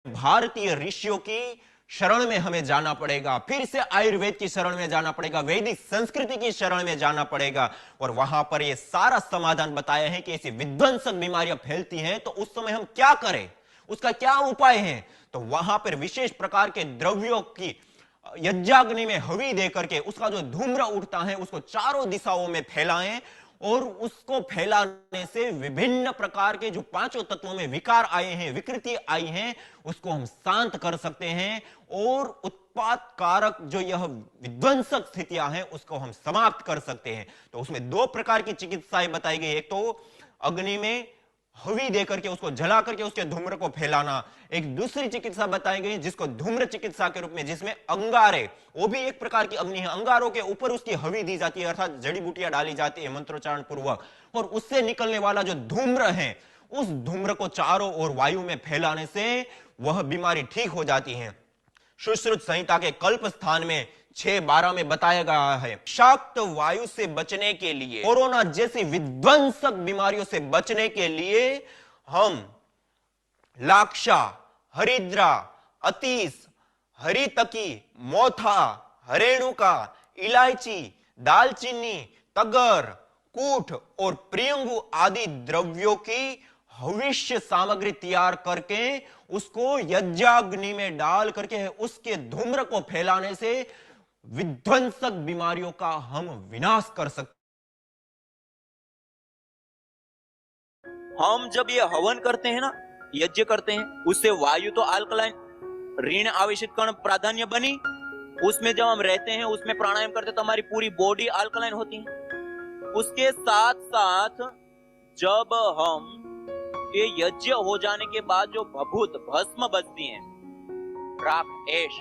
भारतीय ऋषियों की शरण में हमें जाना पड़ेगा, फिर से आयुर्वेद की शरण में जाना पड़ेगा, वैदिक संस्कृति की शरण में जाना पड़ेगा। और वहां पर यह सारा समाधान बताया है कि ऐसी विध्वंसक बीमारियां फैलती हैं तो उस समय हम क्या करें, उसका क्या उपाय है। तो वहां पर विशेष प्रकार के द्रव्यों की यज्ञाग्नि में हवि देकर के उसका जो धूम्र उठता है उसको चारों दिशाओं में फैलाएं, और उसको फैलाने से विभिन्न प्रकार के जो पांचों तत्वों में विकार आए हैं, विकृति आई है, उसको हम शांत कर सकते हैं। और उत्पाद कारक जो यह विध्वंसक स्थितियां हैं उसको हम समाप्त कर सकते हैं। तो उसमें दो प्रकार की चिकित्साएं बताई गई, एक तो अग्नि में हवी देकर के उसको जला करके उसके धूम्र को फैलाना, एक दूसरी चिकित्सा बताई गई जिसको धूम्र चिकित्सा के रूप में, जिसमें अंगारे, वो भी एक प्रकार की अग्नि है, अंगारों के ऊपर उसकी हवी दी जाती है, अर्थात जड़ी बूटियां डाली जाती है मंत्रोच्चारण पूर्वक, और उससे निकलने वाला जो धूम्र है उस धूम्र को चारों ओर वायु में फैलाने से वह बीमारी ठीक हो जाती है। सुश्रुत संहिता के कल्प स्थान में 6:12 में बताया गया है, विषाक्त वायु से बचने के लिए, कोरोना जैसी विध्वंसक बीमारियों से बचने के लिए हम लाक्षा, हरिद्रा, अतीस, हरितकी, मोथा, हरेणुका, इलायची, दालचीनी, तगर, कूठ और प्रियंगु आदि द्रव्यों की भविष्य सामग्री तैयार करके उसको यज्ञाग्नि में डाल करके उसके धूम्र को फैलाने से विध्वंसक बीमारियों का हम विनाश कर सकते। हम जब ये हवन करते हैं ना, यज्ञ करते हैं, उससे वायु तो अल्कलाइन ऋण आवेशित कण प्राधान्य बनी, उसमें जब हम रहते हैं उसमें प्राणायाम करते हैं तो हमारी पूरी बॉडी अल्कलाइन होती है। उसके साथ साथ जब हम ये यज्ञ हो जाने के बाद जो भभूत भस्म बचती है, राख, ऐश,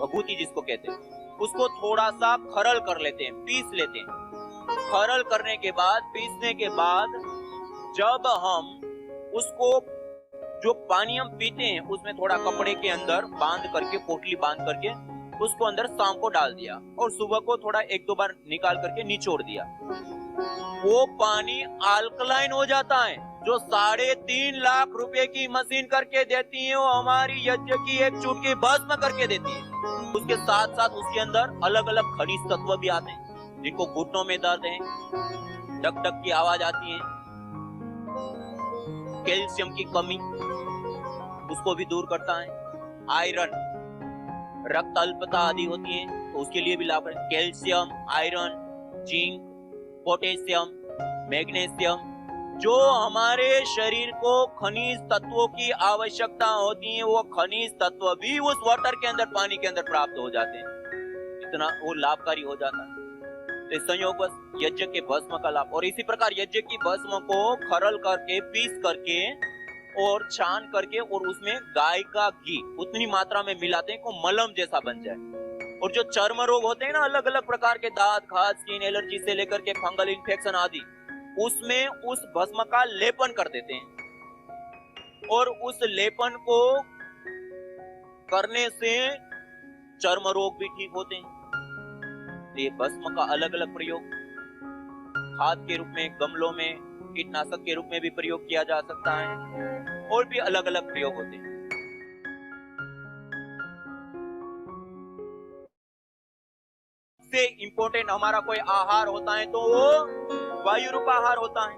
भभूति जिसको कहते हैं, उसको थोड़ा सा खरल कर लेते हैं, पीस लेते हैं। खरल करने के बाद, पीसने के बाद जब हम उसको, जो पानी हम पीते हैं उसमें थोड़ा कपड़े के अंदर बांध करके, पोटली बांध करके उसको अंदर शाम को डाल दिया और सुबह को थोड़ा 1-2 बार निकाल करके निचोड़ दिया, वो पानी अल्कलाइन हो जाता है। जो 3.5 लाख रुपए की मशीन करके देती है वो हमारी यज्ञ की एक चुटकी भस्म करके देती है। उसके साथ साथ उसके अंदर अलग अलग खनिज तत्व भी आते हैं, जिनको घुटनों में दर्द है, डक डक की आवाज आती है, कैल्शियम की कमी उसको भी दूर करता है, आयरन, रक्त अल्पता आदि होती है तो उसके लिए भी लाभ है। Calcium, iron, zinc, potassium, magnesium, जो हमारे शरीर को खनिज तत्वों की आवश्यकता होती है, वो खनिज तत्व भी उस वाटर के अंदर, पानी के अंदर प्राप्त हो जाते हैं। इतना वो लाभकारी हो जाता है। तो संयोग बस यज्ञ के भस्म का लाभ। और इसी प्रकार यज्ञ की भस्म को खरल करके, पीस करके और छान करके और उसमें गाय का घी उतनी मात्रा में मिलाते हैं को मलम जैसा बन जाए। और जो चर्म रोग होते हैं ना, अलग अलग प्रकार के, दांत, खाज, स्किन एलर्जी से लेकर के फंगल इन्फेक्शन आदि, उसमें उस भस्म का लेपन कर देते हैं। और उस लेपन को करने से चर्म रोग भी ठीक होते हैं। तो ये भस्म का अलग अलग प्रयोग, खाद के रूप में, गमलों में, कीटनाशक के रूप में भी प्रयोग किया जा सकता है, और भी अलग अलग प्रयोग होते हैं। से इंपॉर्टेंट हमारा कोई आहार होता है तो वो वायु रूप आहार होता है।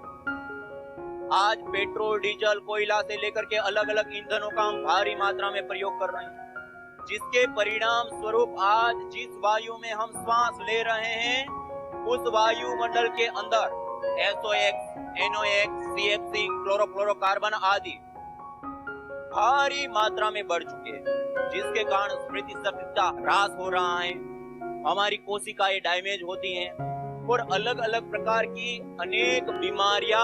आज पेट्रोल, डीजल, कोयला से लेकर के अलग अलग ईंधनों का हम भारी मात्रा में प्रयोग कर रहे हैं, जिसके परिणाम स्वरूप आज जिस वायु में हम श्वास ले रहे हैं उस वायुमंडल के अंदर SOx, NOx, CFC, क्लोरोफ्लोरोकार्बन आदि भारी मात्रा में बढ़ चुके हैं, जिसके कारण स्मृति शक्ति ह्रास हो रहा है, हमारी कोशिकाएं डैमेज होती हैं और अलग अलग प्रकार की अनेक बीमारियां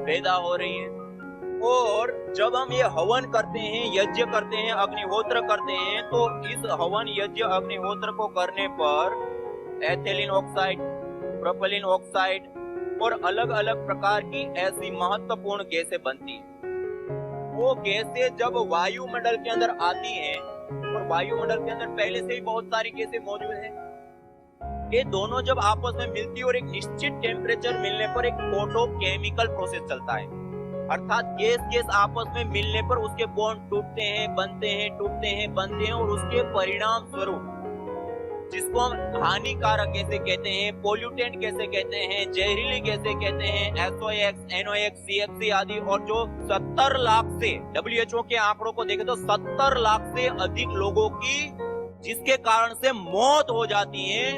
पैदा हो रही हैं। और जब हम ये हवन करते हैं, यज्ञ करते हैं, अग्निहोत्र करते हैं, तो इस हवन, यज्ञ, अग्निहोत्र को करने पर एथिलीन ऑक्साइड, प्रोपेलिन ऑक्साइड और अलग अलग प्रकार की ऐसी महत्वपूर्ण गैसें बनती हैं। वो गैसें जब वायुमंडल के अंदर आती हैं, और वायुमंडल के अंदर पहले से ही बहुत सारी गैसें मौजूद हैं, ये दोनों जब आपस में मिलती है और एक निश्चित टेम्परेचर मिलने पर एक फोटोकेमिकल प्रोसेस चलता है। अर्थात गैस गैस आपस में मिलने पर उसके बॉन्ड टूटते हैं, बनते हैं, टूटते हैं, बनते हैं, और उसके परिणाम स्वरूप जिसको हम हानिकारक कैसे कहते हैं, पोल्यूटेंट कैसे कहते हैं, जहरीली कैसे कहते हैं, SOx, NOx, CFC आदि, और जो 70 लाख से, WHO के आंकड़ों को देखें तो 70 लाख से अधिक लोगों की जिसके कारण से मौत हो जाती है,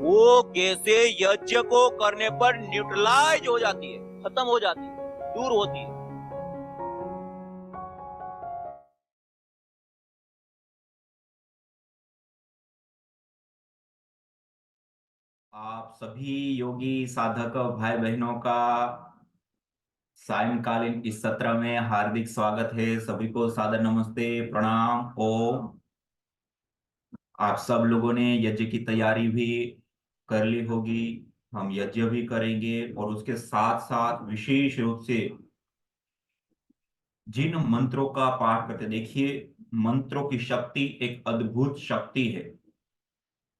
वो कैसे यज्ञ को करने पर न्यूट्रलाइज हो जाती है, खत्म हो जाती है, दूर होती है। आप सभी योगी साधक भाई बहनों का सायंकालीन इस सत्र में हार्दिक स्वागत है। सभी को सादर नमस्ते, प्रणाम। ओम। आप सब लोगों ने यज्ञ की तैयारी भी कर ली होगी। हम यज्ञ भी करेंगे और उसके साथ साथ विशेष रूप से जिन मंत्रों का पाठ करते, देखिए मंत्रों की शक्ति एक अद्भुत शक्ति है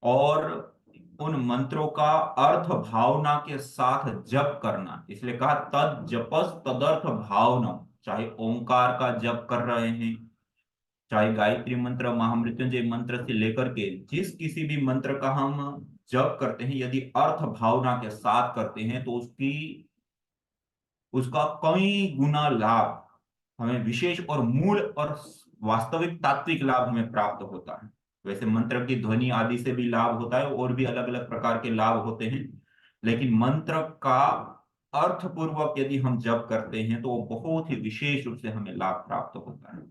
और उन मंत्रों का अर्थ भावना के साथ जप करना, इसलिए कहा तद जपस तदर्थ भावना। चाहे ओंकार का जप कर रहे हैं, चाहे गायत्री मंत्र, महामृत्युंजय मंत्र से लेकर के जिस किसी भी मंत्र का हम जप करते हैं, यदि अर्थ भावना के साथ करते हैं तो उसका कई गुना लाभ हमें विशेष और मूल और वास्तविक तात्विक लाभ हमें प्राप्त होता है। वैसे मंत्र की ध्वनि आदि से भी लाभ होता है और भी अलग अलग प्रकार के लाभ होते हैं, लेकिन मंत्र का अर्थपूर्वक यदि हम जप करते हैं तो वो बहुत ही विशेष रूप से हमें लाभ प्राप्त होता है।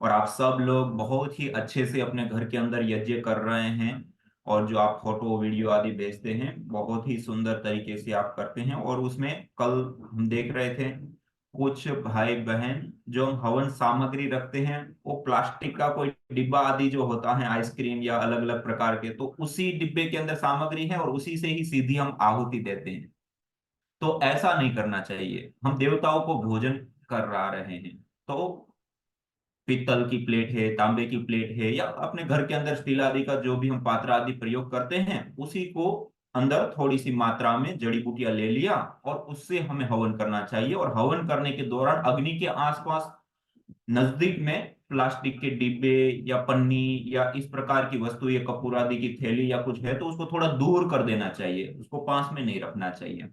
और आप सब लोग बहुत ही अच्छे से अपने घर के अंदर यज्ञ कर रहे हैं और जो आप फोटो वीडियो आदि भेजते हैं बहुत ही सुंदर तरीके से आप करते हैं। और उसमें कल हम देख रहे थे कुछ भाई बहन जो हवन सामग्री रखते हैं, वो प्लास्टिक का कोई डिब्बा आदि जो होता है आइसक्रीम या अलग अलग प्रकार के, तो उसी डिब्बे के अंदर सामग्री है और उसी से ही सीधी हम आहुति देते हैं। तो ऐसा नहीं करना चाहिए। हम देवताओं को भोजन कर रहे हैं तो पीतल की प्लेट है, तांबे की प्लेट है, या अपने घर के अंदर स्टील आदि का जो भी हम पात्र आदि प्रयोग करते हैं, उसी को अंदर थोड़ी सी मात्रा में जड़ी बूटियां ले लिया और उससे हमें हवन करना चाहिए। और हवन करने के दौरान अग्नि के आसपास नजदीक में प्लास्टिक के डिब्बे या पन्नी या इस प्रकार की वस्तु या कपूर आदि की थैली या कुछ है तो उसको थोड़ा दूर कर देना चाहिए, उसको पास में नहीं रखना चाहिए।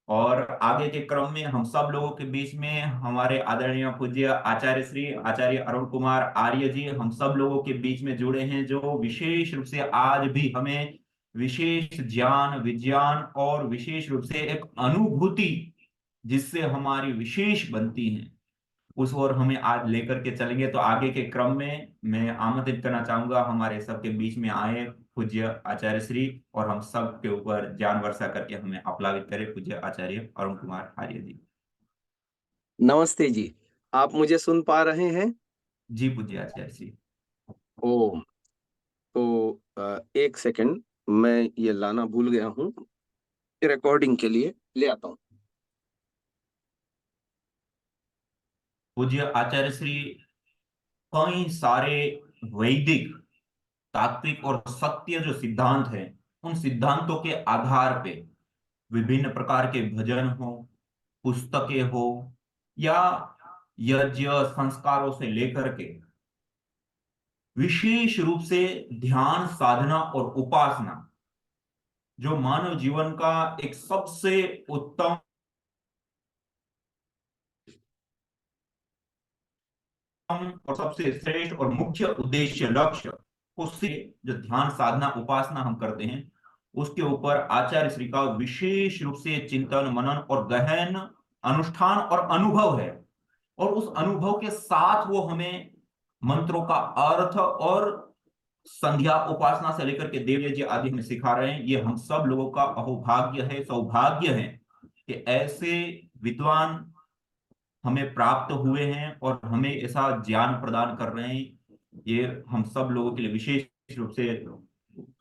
और आगे के क्रम में हम सब लोगों के बीच में हमारे आदरणीय पूज्य आचार्य श्री आचार्य अरुण कुमार आर्य जी हम सब लोगों के बीच में जुड़े हैं, जो विशेष रूप से आज भी हमें विशेष ज्ञान विज्ञान और विशेष रूप से एक अनुभूति जिससे हमारी विशेष बनती है, उस ओर हमें आज लेकर के चलेंगे। तो आगे के क्रम में मैं आमंत्रित करना चाहूंगा हमारे सबके बीच में आए पूज्य आचार्य श्री और हम सब के ऊपर ज्ञान वर्षा करके हमें आप्लावित करें पूज्य आचार्य अरुण कुमार आर्य जी। नमस्ते जी, आप मुझे सुन पा रहे हैं? जी पूज्य आचार्य श्री। ओम। तो एक सेकंड, मैं ये लाना भूल गया हूँ, रिकॉर्डिंग के लिए ले आता हूँ। पूज्य आचार्य श्री कई सारे वैदिक तात्विक और सत्य जो सिद्धांत हैं, उन सिद्धांतों के आधार पे विभिन्न प्रकार के भजन हो, पुस्तकें हो या यज्ञ संस्कारों से लेकर के विशेष रूप से ध्यान साधना और उपासना, जो मानव जीवन का एक सबसे उत्तम और सबसे श्रेष्ठ और मुख्य उद्देश्य लक्ष्य, उससे जो ध्यान साधना उपासना हम करते हैं उसके ऊपर आचार्य श्री का विशेष रूप से चिंतन मनन और गहन अनुष्ठान और अनुभव है। और उस अनुभव के साथ वो हमें मंत्रों का अर्थ और संध्या उपासना से लेकर के देव यज्ञ आदि हमें सिखा रहे हैं। ये हम सब लोगों का अहोभाग्य है, सौभाग्य है कि ऐसे विद्वान हमें प्राप्त हुए हैं और हमें ऐसा ज्ञान प्रदान कर रहे हैं। ये हम सब लोगों के लिए विशेष रूप से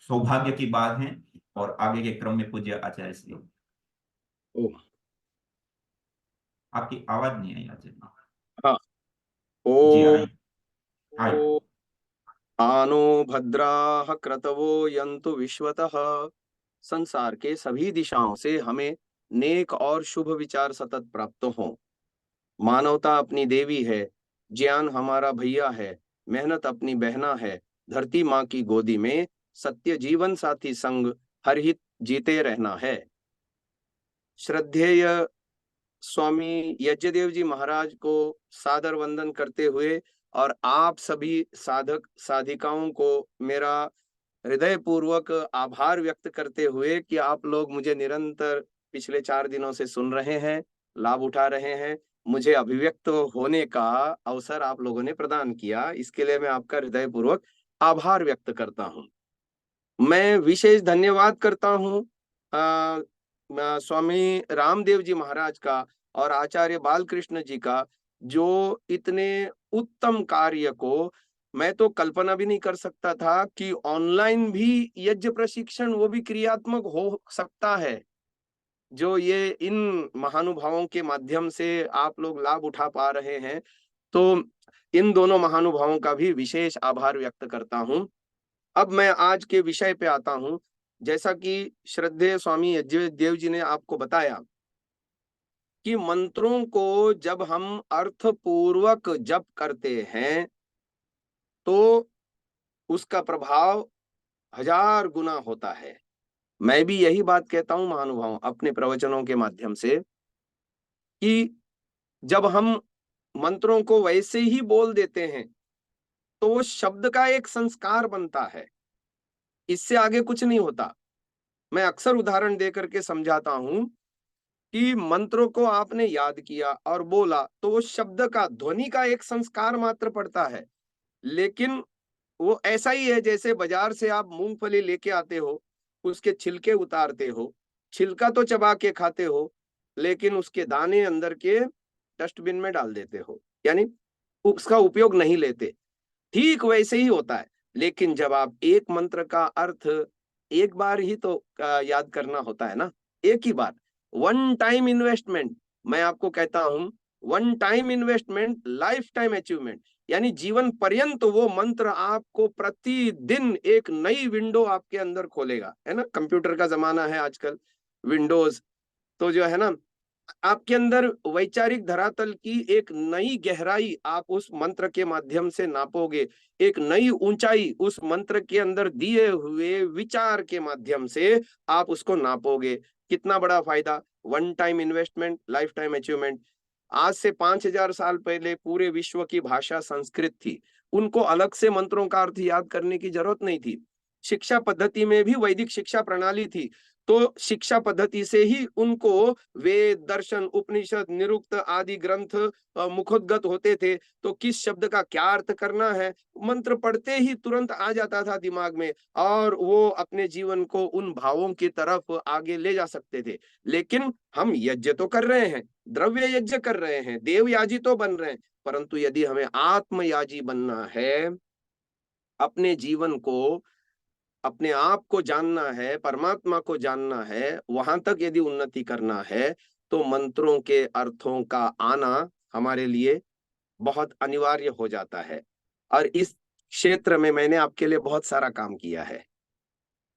सौभाग्य की बात है। और आगे के क्रम में पूज्य आचार्य श्री। ओम। आपकी आवाज नहीं आई आचार्य। हाँ। जी ओम। आई। आनो भद्राः क्रतवो यन्तु विश्वतः। संसार के सभी दिशाओं से हमें नेक और शुभ विचार सतत प्राप्त हों। मानवता अपनी देवी है, ज्ञान हमारा भैया है, मेहनत अपनी बहना है, धरती माँ की गोदी में सत्य जीवन साथी संग हर हित जीते रहना है। श्रद्धेय स्वामी यज्ञदेव जी महाराज को सादर वंदन करते हुए और आप सभी साधक साधिकाओं को मेरा हृदय पूर्वक आभार व्यक्त करते हुए कि आप लोग मुझे निरंतर पिछले 4 दिनों से सुन रहे हैं, लाभ उठा रहे हैं, मुझे अभिव्यक्त होने का अवसर आप लोगों ने प्रदान किया, इसके लिए मैं आपका हृदय पूर्वक आभार व्यक्त करता हूँ। मैं विशेष धन्यवाद करता हूँ स्वामी रामदेव जी महाराज का और आचार्य बालकृष्ण जी का, जो इतने उत्तम कार्य को, मैं तो कल्पना भी नहीं कर सकता था कि ऑनलाइन भी यज्ञ प्रशिक्षण वो भी क्रियात्मक हो सकता है। जो ये इन महानुभावों के माध्यम से आप लोग लाभ उठा पा रहे हैं, तो इन दोनों महानुभावों का भी विशेष आभार व्यक्त करता हूँ। अब मैं आज के विषय पे आता हूँ। जैसा कि श्रद्धेय स्वामी यज्ञदेव जी ने आपको बताया कि मंत्रों को जब हम अर्थपूर्वक जप करते हैं तो उसका प्रभाव 1000 गुना होता है। मैं भी यही बात कहता हूं महानुभाव अपने प्रवचनों के माध्यम से कि जब हम मंत्रों को वैसे ही बोल देते हैं तो वो शब्द का एक संस्कार बनता है, इससे आगे कुछ नहीं होता। मैं अक्सर उदाहरण दे करके समझाता हूं कि मंत्रों को आपने याद किया और बोला तो वो शब्द का, ध्वनि का एक संस्कार मात्र पड़ता है, लेकिन वो ऐसा ही है जैसे बाजार से आप मूंगफली लेके आते हो, उसके छिलके उतारते हो, छिलका तो चबा के खाते हो लेकिन उसके दाने अंदर के डस्टबिन में डाल देते हो, यानी उसका उपयोग नहीं लेते। ठीक वैसे ही होता है। लेकिन जब आप एक मंत्र का अर्थ एक बार ही तो याद करना होता है ना, एक ही बार, वन टाइम इन्वेस्टमेंट, मैं आपको कहता हूं one time investment life time achievement, यानी जीवन पर्यंत वो मंत्र आपको प्रतिदिन एक नई विंडो आपके अंदर खोलेगा, है ना। कंप्यूटर का जमाना है आजकल, विंडोज, तो जो है ना आपके अंदर वैचारिक धरातल की एक नई गहराई आप उस मंत्र के माध्यम से नापोगे, एक नई ऊंचाई उस मंत्र के अंदर दिए हुए विचार के माध्यम से आप उसको नापोगे। कितना बड़ा फायदा, one time investment life time achievement. आज से 5000 साल पहले पूरे विश्व की भाषा संस्कृत थी, उनको अलग से मंत्रों का अर्थ याद करने की जरूरत नहीं थी। शिक्षा पद्धति में भी वैदिक शिक्षा प्रणाली थी, तो शिक्षा पद्धति से ही उनको वेद दर्शन उपनिषद निरुक्त आदि ग्रंथ मुखोद्गत होते थे। तो किस शब्द का क्या अर्थ करना है, मंत्र पढ़ते ही तुरंत आ जाता था दिमाग में, और वो अपने जीवन को उन भावों की तरफ आगे ले जा सकते थे। लेकिन हम यज्ञ तो कर रहे हैं, द्रव्य यज्ञ कर रहे हैं, देवयाजी तो बन रहे हैं, परंतु यदि हमें आत्मयाजी बनना है, अपने जीवन को, अपने आप को जानना है, परमात्मा को जानना है, वहां तक यदि उन्नति करना है, तो मंत्रों के अर्थों का आना हमारे लिए बहुत अनिवार्य हो जाता है। और इस क्षेत्र में मैंने आपके लिए बहुत सारा काम किया है।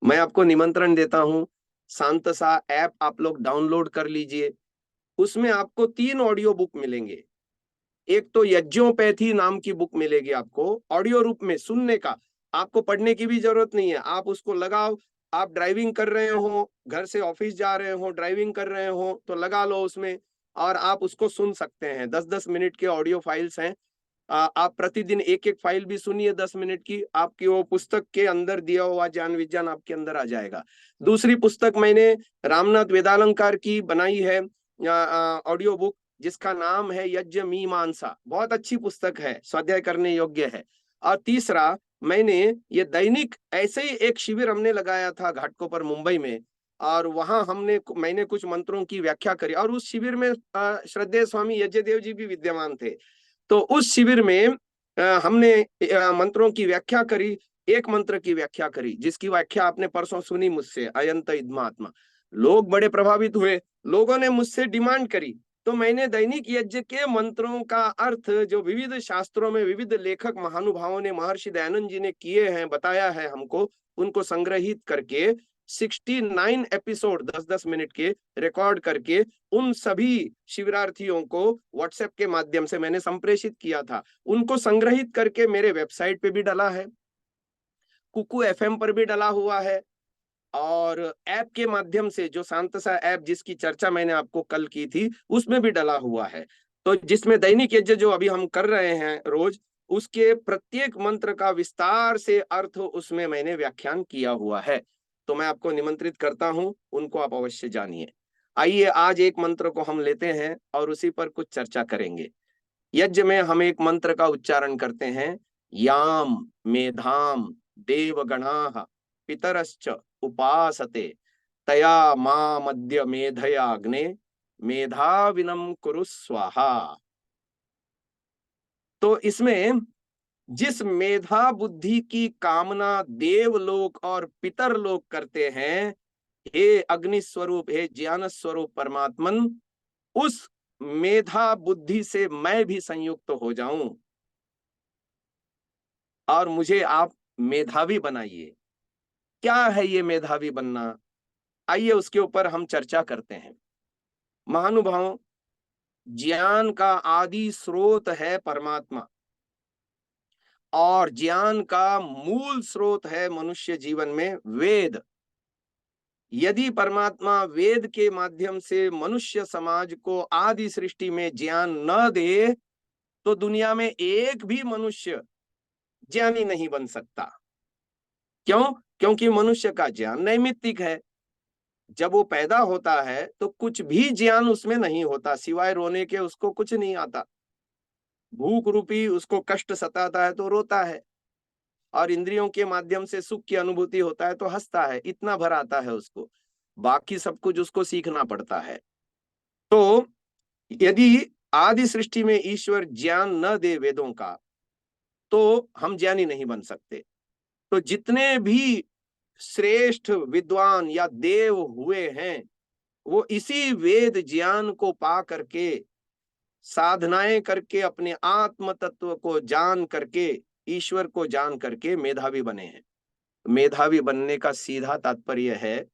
मैं आपको निमंत्रण देता हूं, शांतसा ऐप आप लोग डाउनलोड कर लीजिए। उसमें आपको 3 ऑडियो बुक मिलेंगे। एक तो यज्ञोपैथी नाम की बुक मिलेगी आपको ऑडियो रूप में सुनने का, आपको पढ़ने की भी जरूरत नहीं है। आप उसको लगाओ, आप ड्राइविंग कर रहे हो, घर से ऑफिस जा रहे हो, ड्राइविंग कर रहे हो, तो लगा लो उसमें और आप उसको सुन सकते हैं। 10-10 मिनट के ऑडियो फाइल्स हैं। आप प्रतिदिन एक एक फाइल भी सुनिए 10 मिनट की, आपकी वो पुस्तक के अंदर दिया हुआ ज्ञान विज्ञान आपके अंदर आ जाएगा। दूसरी पुस्तक मैंने रामनाथ वेदालंकार की बनाई है ऑडियो बुक, जिसका नाम है यज्ञ मीमांसा, बहुत अच्छी पुस्तक है, स्वाध्याय करने योग्य है। और तीसरा मैंने ये दैनिक, ऐसे ही एक शिविर हमने लगाया था घाटकोपर मुंबई में, और वहां मैंने कुछ मंत्रों की व्याख्या करी, और उस शिविर में श्रद्धेय स्वामी यज्ञदेव जी भी विद्यमान थे। तो उस शिविर में हमने मंत्रों की व्याख्या करी, एक मंत्र की व्याख्या करी जिसकी व्याख्या आपने परसों सुनी मुझसे, अयंत इद्मात्मा। लोग बड़े प्रभावित हुए, लोगों ने मुझसे डिमांड करी, तो मैंने दैनिक यज्ञ के मंत्रों का अर्थ जो विविध शास्त्रों में विविध लेखक महानुभावों ने, महर्षि दयानंद जी ने किए हैं, बताया है हमको, उनको संग्रहित करके 69 एपिसोड 10-10 मिनट के रिकॉर्ड करके उन सभी शिविरार्थियों को व्हाट्सएप के माध्यम से मैंने संप्रेषित किया था। उनको संग्रहित करके मेरे वेबसाइट पे भी डला है, कुकू एफएम पर भी डला हुआ है, और ऐप के माध्यम से जो शांतसा ऐप जिसकी चर्चा मैंने आपको कल की थी उसमें भी डला हुआ है। तो जिसमें दैनिक यज्ञ जो अभी हम कर रहे हैं रोज, उसके प्रत्येक मंत्र का विस्तार से अर्थ उसमें मैंने व्याख्यान किया हुआ है। तो मैं आपको निमंत्रित करता हूं, उनको आप अवश्य जानिए। आइए आज एक मंत्र को हम लेते हैं और उसी पर कुछ चर्चा करेंगे। यज्ञ में हम एक मंत्र का उच्चारण करते हैं, याम मेधाम देवगणाः पितरश्च उपासते तया मामद्य मेधया अग्ने मेधाविनम कुरु स्वाहा। तो इसमें जिस मेधा बुद्धि की कामना देवलोक और पितर लोक करते हैं, हे अग्नि स्वरूप, हे ज्ञान स्वरूप परमात्मन, उस मेधा बुद्धि से मैं भी संयुक्त हो जाऊं और मुझे आप मेधावी बनाइए। क्या है ये मेधावी बनना? आइए उसके ऊपर हम चर्चा करते हैं। महानुभावों, ज्ञान का आदि स्रोत है परमात्मा, और ज्ञान का मूल स्रोत है मनुष्य जीवन में वेद। यदि परमात्मा वेद के माध्यम से मनुष्य समाज को आदि सृष्टि में ज्ञान न दे तो दुनिया में एक भी मनुष्य ज्ञानी नहीं बन सकता। क्यों? क्योंकि मनुष्य का ज्ञान नैमित्तिक है। जब वो पैदा होता है तो कुछ भी ज्ञान उसमें नहीं होता, सिवाय रोने के उसको कुछ नहीं आता। भूख रूपी उसको कष्ट सताता है तो रोता है, और इंद्रियों के माध्यम से सुख की अनुभूति होता है तो हंसता है। इतना भर आता है उसको, बाकी सब कुछ उसको सीखना पड़ता है। तो यदि आदि सृष्टि में ईश्वर ज्ञान न दे वेदों का, तो हम ज्ञानी नहीं बन सकते। तो जितने भी श्रेष्ठ विद्वान या देव हुए हैं, वो इसी वेद ज्ञान को पा करके, साधनाएं करके, अपने आत्म तत्व को जान करके, ईश्वर को जान करके मेधावी बने हैं। मेधावी बनने का सीधा तात्पर्य है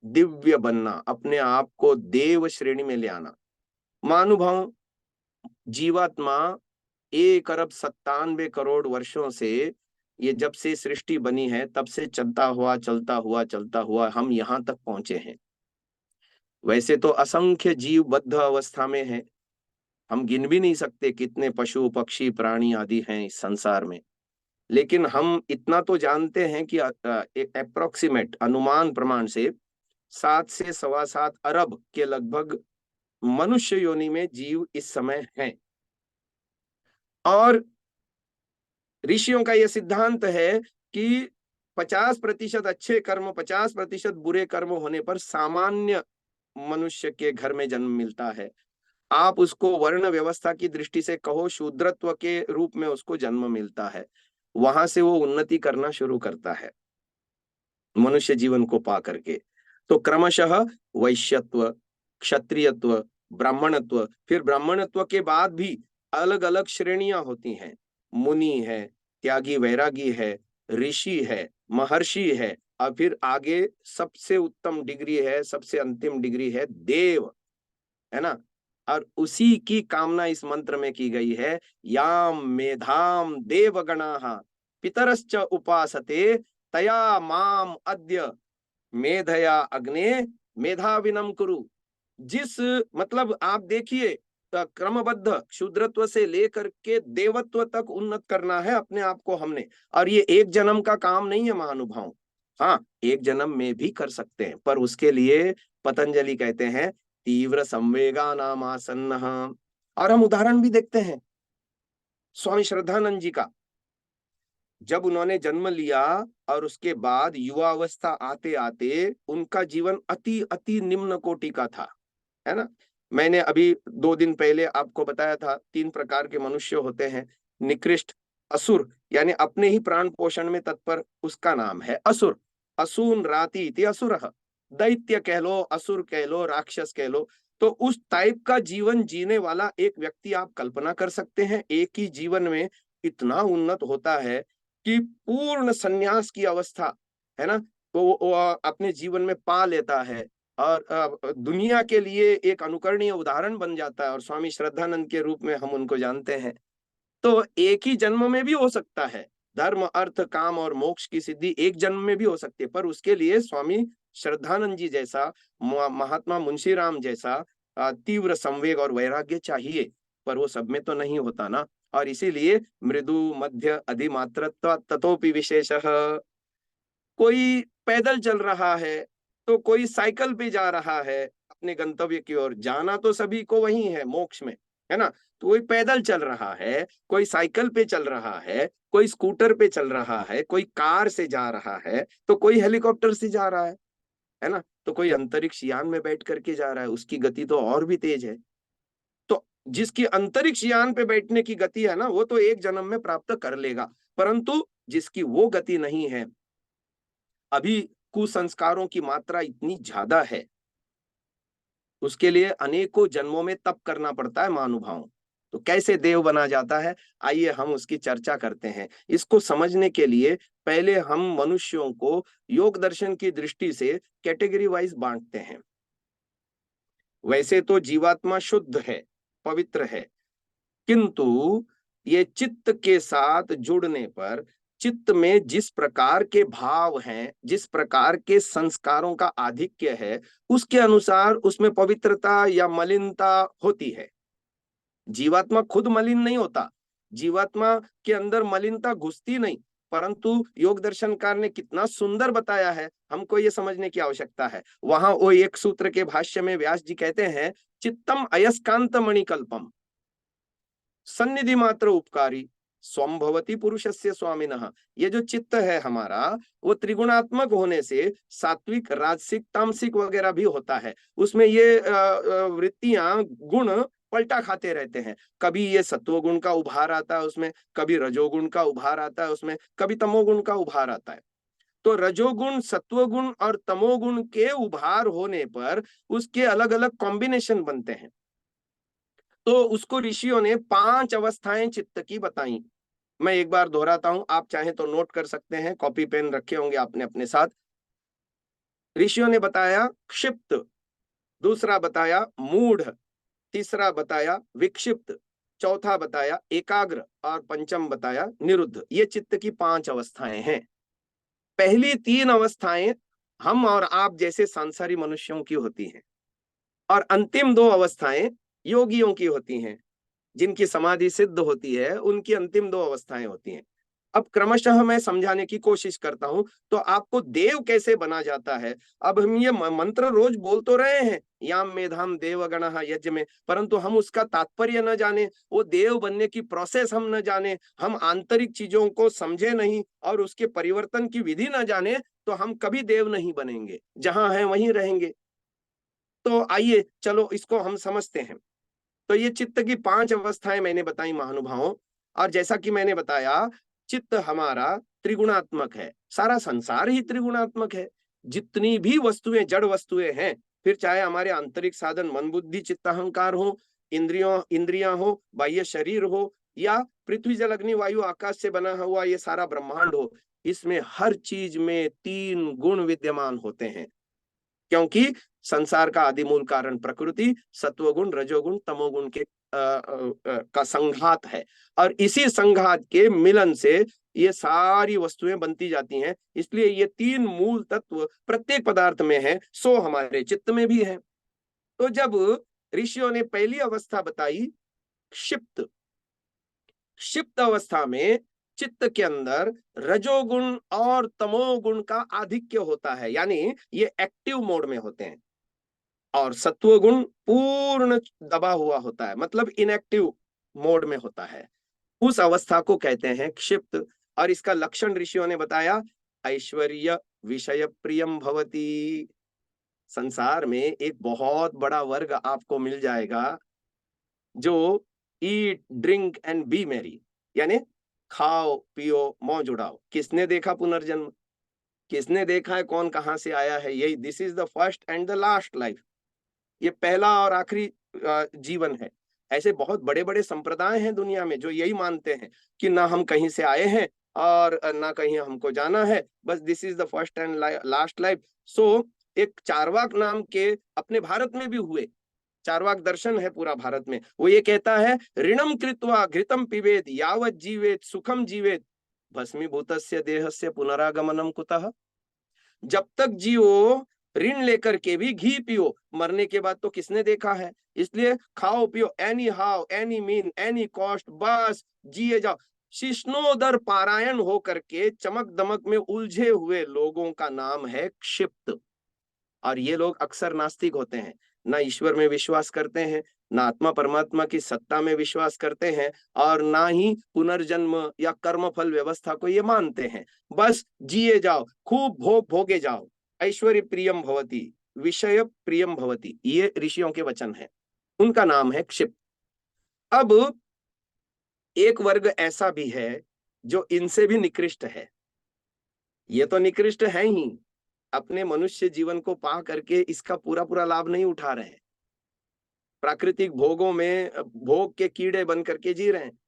दिव्य बनना, अपने आप को देव श्रेणी में ले आना। महानुभाव, जीवात्मा 1 अरब 97 करोड़ वर्षों से, ये जब से सृष्टि बनी है तब से चलता हुआ हम यहाँ तक पहुंचे हैं। वैसे तो असंख्य जीव बद्ध अवस्था में है, हम गिन भी नहीं सकते कितने पशु पक्षी प्राणी आदि हैं इस संसार में। लेकिन हम इतना तो जानते हैं कि एक अप्रोक्सीमेट अनुमान प्रमाण से 7 से 7.25 अरब के लगभग मनुष्य योनि में जीव इस समय हैं। और ऋषियों का यह सिद्धांत है कि 50% अच्छे कर्म, 50% बुरे कर्म होने पर सामान्य मनुष्य के घर में जन्म मिलता है। आप उसको वर्ण व्यवस्था की दृष्टि से कहो, शूद्रत्व के रूप में उसको जन्म मिलता है। वहां से वो उन्नति करना शुरू करता है मनुष्य जीवन को पा करके। तो क्रमशः वैश्यत्व, क्षत्रियत्व, ब्राह्मणत्व, फिर ब्राह्मणत्व के बाद भी अलग अलग श्रेणियां होती हैं। मुनि है, त्यागी वैरागी है, ऋषि है, महर्षि है, और फिर आगे सबसे उत्तम डिग्री है, सबसे अंतिम डिग्री है देव, है ना। और उसी की कामना इस मंत्र में की गई है, याम मेधाम देवगणाः पितरश्च उपासते तया माम अद्य मेधया अग्ने मेधाविनम कुरु। जिस, मतलब आप देखिए, क्रमबद्ध शूद्रत्व से लेकर के देवत्व तक उन्नत करना है अपने आप को हमने। और ये एक जन्म का काम नहीं है महानुभाव। हाँ, एक जन्म में भी कर सकते हैं, पर उसके लिए पतंजलि कहते हैं तीव्र संवेगा नाम आसन्नः। और हम उदाहरण भी देखते हैं स्वामी श्रद्धानंद जी का। जब उन्होंने जन्म लिया और उसके बाद युवावस्था आते आते उनका जीवन अति अति निम्न कोटि का था, है ना। मैंने अभी 2 दिन पहले आपको बताया था 3 प्रकार के मनुष्य होते हैं। निकृष्ट, असुर, यानी अपने ही प्राण पोषण में तत्पर, उसका नाम है असुर। असून राति इति असुरः। दैत्य कह लो, असुर कह लो, राक्षस कह लो। तो उस टाइप का जीवन जीने वाला एक व्यक्ति आप कल्पना कर सकते हैं, एक ही जीवन में इतना उन्नत होता है कि पूर्ण संन्यास की अवस्था, है ना, वो अपने जीवन में पा लेता है और दुनिया के लिए एक अनुकरणीय उदाहरण बन जाता है, और स्वामी श्रद्धानंद के रूप में हम उनको जानते हैं। तो एक ही जन्म में भी हो सकता है, धर्म अर्थ काम और मोक्ष की सिद्धि एक जन्म में भी हो सकती है, पर उसके लिए स्वामी श्रद्धानंद जी जैसा, महात्मा मुंशीराम जैसा तीव्र संवेग और वैराग्य चाहिए, पर वो सब में तो नहीं होता ना। और इसीलिए मृदु मध्य अधिमात्रत्व ततोपि विशेषः, कोई पैदल चल रहा है तो कोई साइकिल पे जा रहा है अपने गंतव्य की ओर, जाना तो सभी को वही है मोक्ष में, है ना। तो कोई पैदल चल रहा है, कोई साइकिल पे चल रहा है, कोई स्कूटर पे चल रहा है, कोई कार से जा रहा है, तो कोई हेलीकॉप्टर से जा रहा है ना, तो कोई अंतरिक्ष यान में बैठ करके जा रहा है, उसकी गति तो और भी तेज है। तो जिसकी अंतरिक्ष यान पे बैठने की गति है ना, वो तो एक जन्म में प्राप्त कर लेगा, परंतु जिसकी वो गति नहीं है, अभी कुसंस्कारों की मात्रा इतनी ज्यादा है, उसके लिए अनेकों जन्मों में तप करना पड़ता है महानुभावों। तो कैसे देव बना जाता है, आइए हम उसकी चर्चा करते हैं। इसको समझने के लिए पहले हम मनुष्यों को योग दर्शन की दृष्टि से कैटेगरी वाइज बांटते हैं। वैसे तो जीवात्मा शुद्ध है, पवित्र है, किंतु ये चित्त के साथ जुड़ने पर चित्त में जिस प्रकार के भाव हैं, जिस प्रकार के संस्कारों का आधिक्य है, उसके अनुसार उसमें पवित्रता या मलिनता होती है। जीवात्मा खुद मलिन नहीं होता, जीवात्मा के अंदर मलिनता घुसती नहीं, परंतु योग दर्शनकार ने कितना सुंदर बताया है, हमको ये समझने की आवश्यकता है। वहां वो एक सूत्र के भाष्य में व्यास जी कहते हैं, चित्तम अयस्कांत मणिकल्पम सन्निधि मात्र उपकारी स्वंभवती पुरुषस्य स्वामिनः। ये जो चित्त है हमारा, वो त्रिगुणात्मक होने से सात्विक राजसिक तामसिक वगैरह भी होता है, उसमें ये वृत्तियां गुण पलटा खाते रहते हैं। कभी ये सत्वगुण का उभार आता है उसमें, कभी रजोगुण का उभार आता है उसमें, कभी तमोगुण का उभार आता है। तो रजोगुण सत्वगुण और तमोगुण के उभार होने पर उसके अलग अलग कॉम्बिनेशन बनते हैं। तो उसको ऋषियों ने 5 अवस्थाएं चित्त की बताई। मैं एक बार दोहराता हूं, आप चाहें तो नोट कर सकते हैं, कॉपी पेन रखे होंगे आपने अपने साथ। ऋषियों ने बताया क्षिप्त, दूसरा बताया मूढ़, तीसरा बताया विक्षिप्त, चौथा बताया एकाग्र और पंचम बताया निरुद्ध। ये चित्त की 5 अवस्थाएं हैं। पहली 3 अवस्थाएं हम और आप जैसे सांसारी मनुष्यों की होती हैं, और अंतिम 2 अवस्थाएं योगियों की होती हैं। जिनकी समाधि सिद्ध होती है उनकी अंतिम 2 अवस्थाएं होती हैं। अब क्रमशः मैं समझाने की कोशिश करता हूं, तो आपको देव कैसे बना जाता है। अब हम ये मंत्र रोज बोल तो रहे हैं, याम मेधाम देवगणः यज्ञ में, परंतु हम उसका तात्पर्य न जाने, वो देव बनने की प्रोसेस हम न जाने, हम आंतरिक चीजों को समझे नहीं और उसके परिवर्तन की विधि न जाने, तो हम कभी देव नहीं बनेंगे, जहां हैं वहीं रहेंगे। तो आइए चलो इसको हम समझते हैं। तो ये चित्त की 5 अवस्थाएं मैंने बताई महानुभावों, और जैसा कि मैंने बताया चित्त हमारा त्रिगुणात्मक है, सारा संसार ही त्रिगुणात्मक है। जितनी भी वस्तुएं जड़ वस्तुएं हैं, फिर चाहे हमारे आंतरिक साधन मन बुद्धि चित्त अहंकार हो, इंद्रियां हो, बाह्य शरीर हो, या पृथ्वी जल अग्नि वायु आकाश से बना हुआ ये सारा ब्रह्मांड हो, इसमें हर चीज में 3 गुण विद्यमान होते हैं। क्योंकि संसार का आदि मूल कारण प्रकृति सत्वगुण रजोगुण तमोगुण के का संघात है, और इसी संघात के मिलन से ये सारी वस्तुएं बनती जाती हैं। इसलिए ये 3 मूल तत्व प्रत्येक पदार्थ में है, सो हमारे चित्त में भी है। तो जब ऋषियों ने पहली अवस्था बताई क्षिप्त, क्षिप्त अवस्था में चित्त के अंदर रजोगुण और तमोगुण का आधिक्य होता है, यानी ये एक्टिव मोड में होते हैं, और सत्वगुण पूर्ण दबा हुआ होता है, मतलब इनएक्टिव मोड में होता है। उस अवस्था को कहते हैं क्षिप्त, और इसका लक्षण ऋषियों ने बताया ऐश्वर्य विषय प्रियम भवती। संसार में एक बहुत बड़ा वर्ग आपको मिल जाएगा जो eat drink and B Mary, यानी खाओ पियो मौज उड़ाओ। किसने देखा पुनर्जन्म, किसने देखा है कौन कहां से आया है, यही this is the first and the last life, ये पहला और आखिरी जीवन है। ऐसे बहुत बड़े बड़े संप्रदाय हैं दुनिया में जो यही मानते हैं कि ना हम कहीं से आए हैं और ना कहीं हमको जाना है, बस this is the first and last life. So एक चार्वाक नाम के अपने भारत में भी हुए, चार्वाक दर्शन है पूरा भारत में, वो ये कहता है ऋणम कृत्वा घृतम पिबेत यावत जीवेत सुखम जीवेत भस्मीभूतस्य देहस्य पुनरागमनम कुतः। जब तक जियो ऋण लेकर के भी घी पियो, मरने के बाद तो किसने देखा है। इसलिए खाओ पियो any how any mean any cost, बस जिए जाओ। शिष्णोदर पारायण हो करके चमक दमक में उलझे हुए लोगों का नाम है क्षिप्त। और ये लोग अक्सर नास्तिक होते हैं, ना ईश्वर में विश्वास करते हैं, ना आत्मा परमात्मा की सत्ता में विश्वास करते हैं, और ना ही पुनर्जन्म या कर्मफल व्यवस्था को ये मानते हैं। बस जिए जाओ, खूब भोग भोगे जाओ, ऐश्वर्य प्रियम भवती विषय प्रियम भवती, ये ऋषियों के वचन है। उनका नाम है क्षिप्त। अब एक वर्ग ऐसा भी है जो इनसे भी निकृष्ट है। ये तो निकृष्ट है ही, अपने मनुष्य जीवन को पा करके इसका पूरा पूरा लाभ नहीं उठा रहे हैं, प्राकृतिक भोगों में भोग के कीड़े बन करके जी रहे हैं